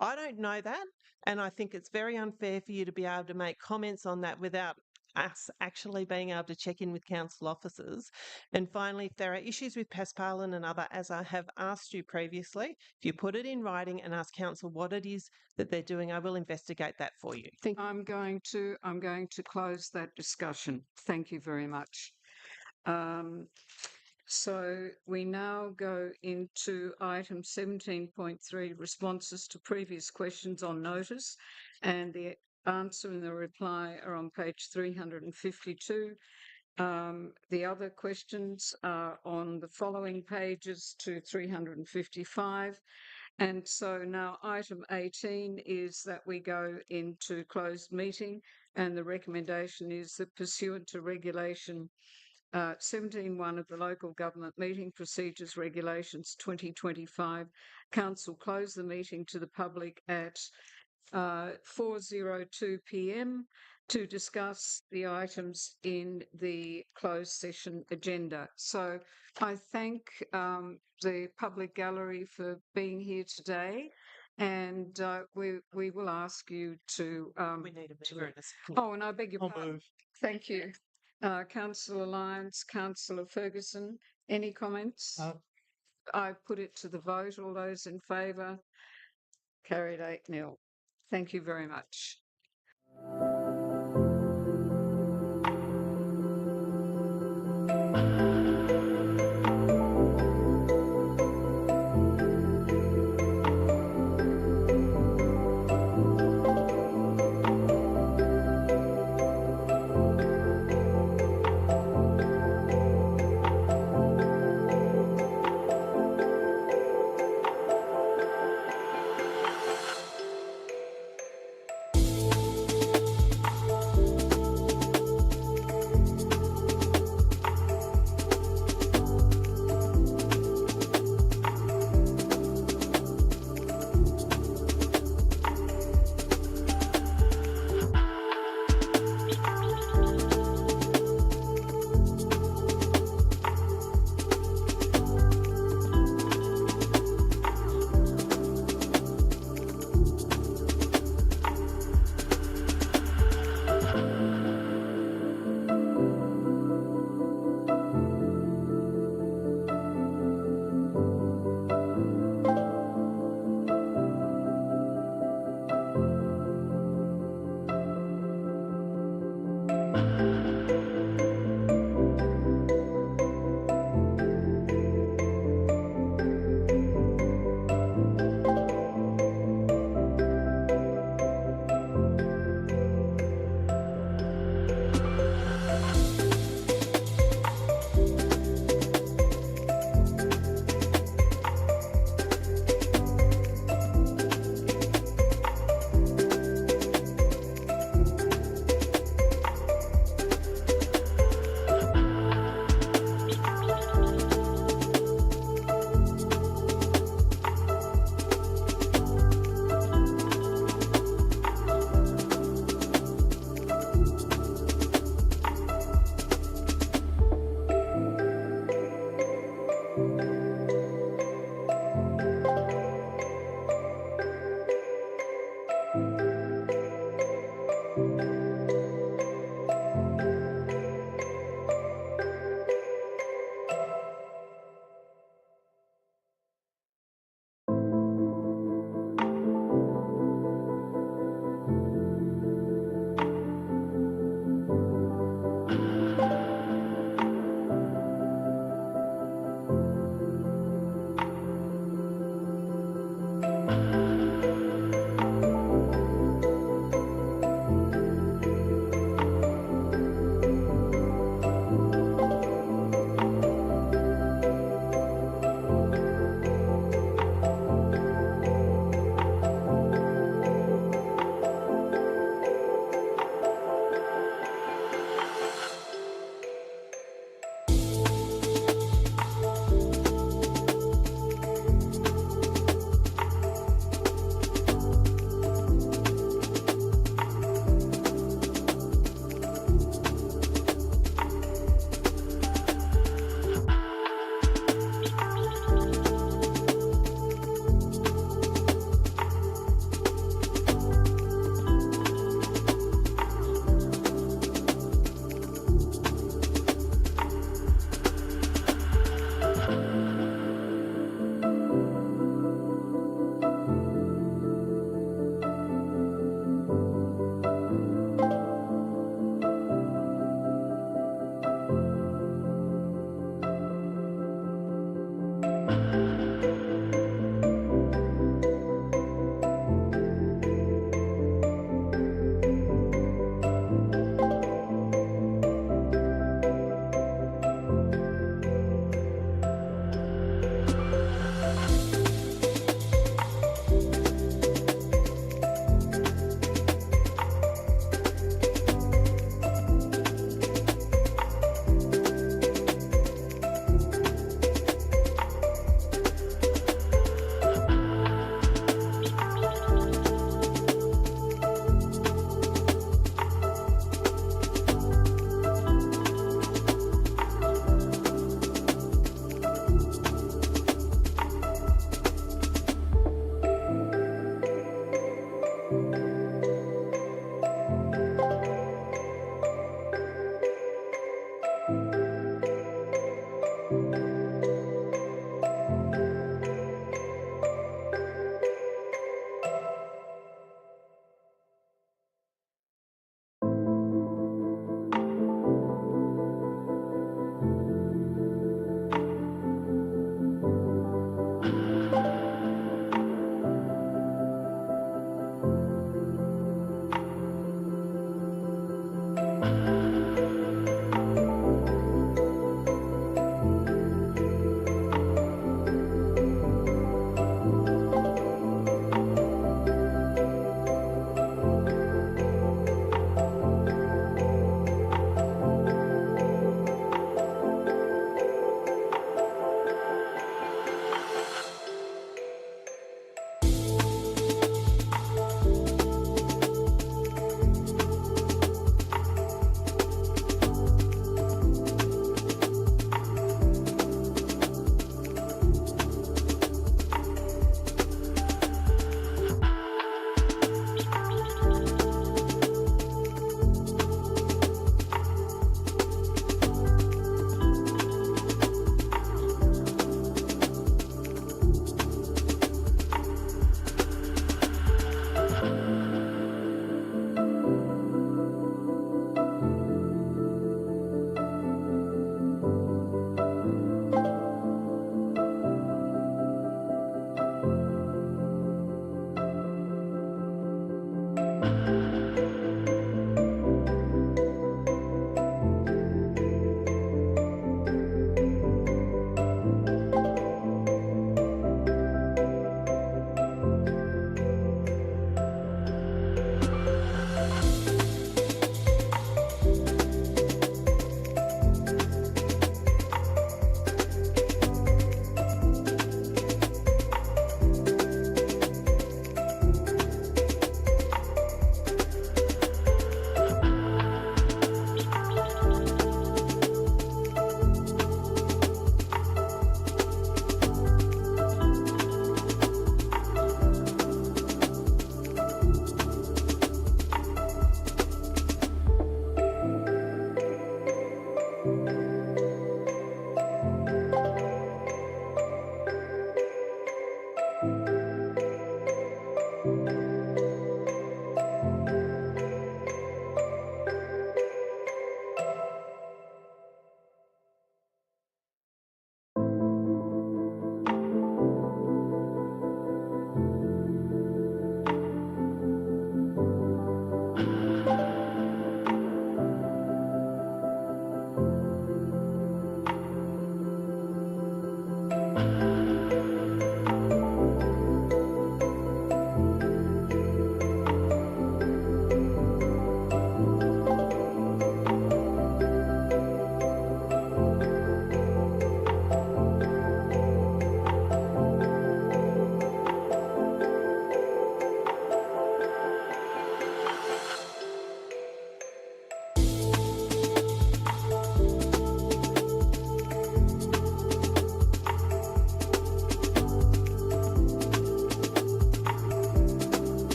I don't know that. And I think it's very unfair for you to be able to make comments on that without us actually being able to check in with council officers. And finally, if there are issues with Paspalan and other, as I have asked you previously, if you put it in writing and ask council what it is that they're doing, I will investigate that for you. I'm going to close that discussion. Thank you very much. So we now go into item 17.3, responses to previous questions on notice, and the answer and the reply are on page 352. The other questions are on the following pages to 355. And so now item 18 is that we go into closed meeting, and the recommendation is that pursuant to regulation 17.1 of the Local Government Meeting Procedures Regulations 2025, Council close the meeting to the public at 4:02 p.m. to discuss the items in the closed session agenda. So I thank the public gallery for being here today, and we will ask you to. We need a mover and a second. Oh, and I beg your I'll pardon. move. Thank you. Councillor Lyons, Councillor Ferguson, any comments? I put it to the vote. All those in favour? Carried 8-0. Thank you very much.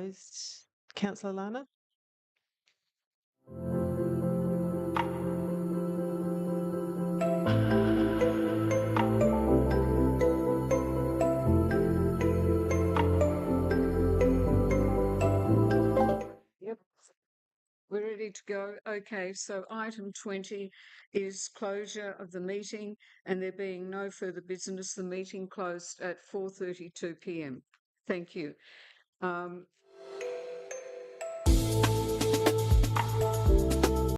closed. Councillor Lana? Yep. We're ready to go. Okay, so item 20 is closure of the meeting, and there being no further business, the meeting closed at 4:32 p.m. Thank you.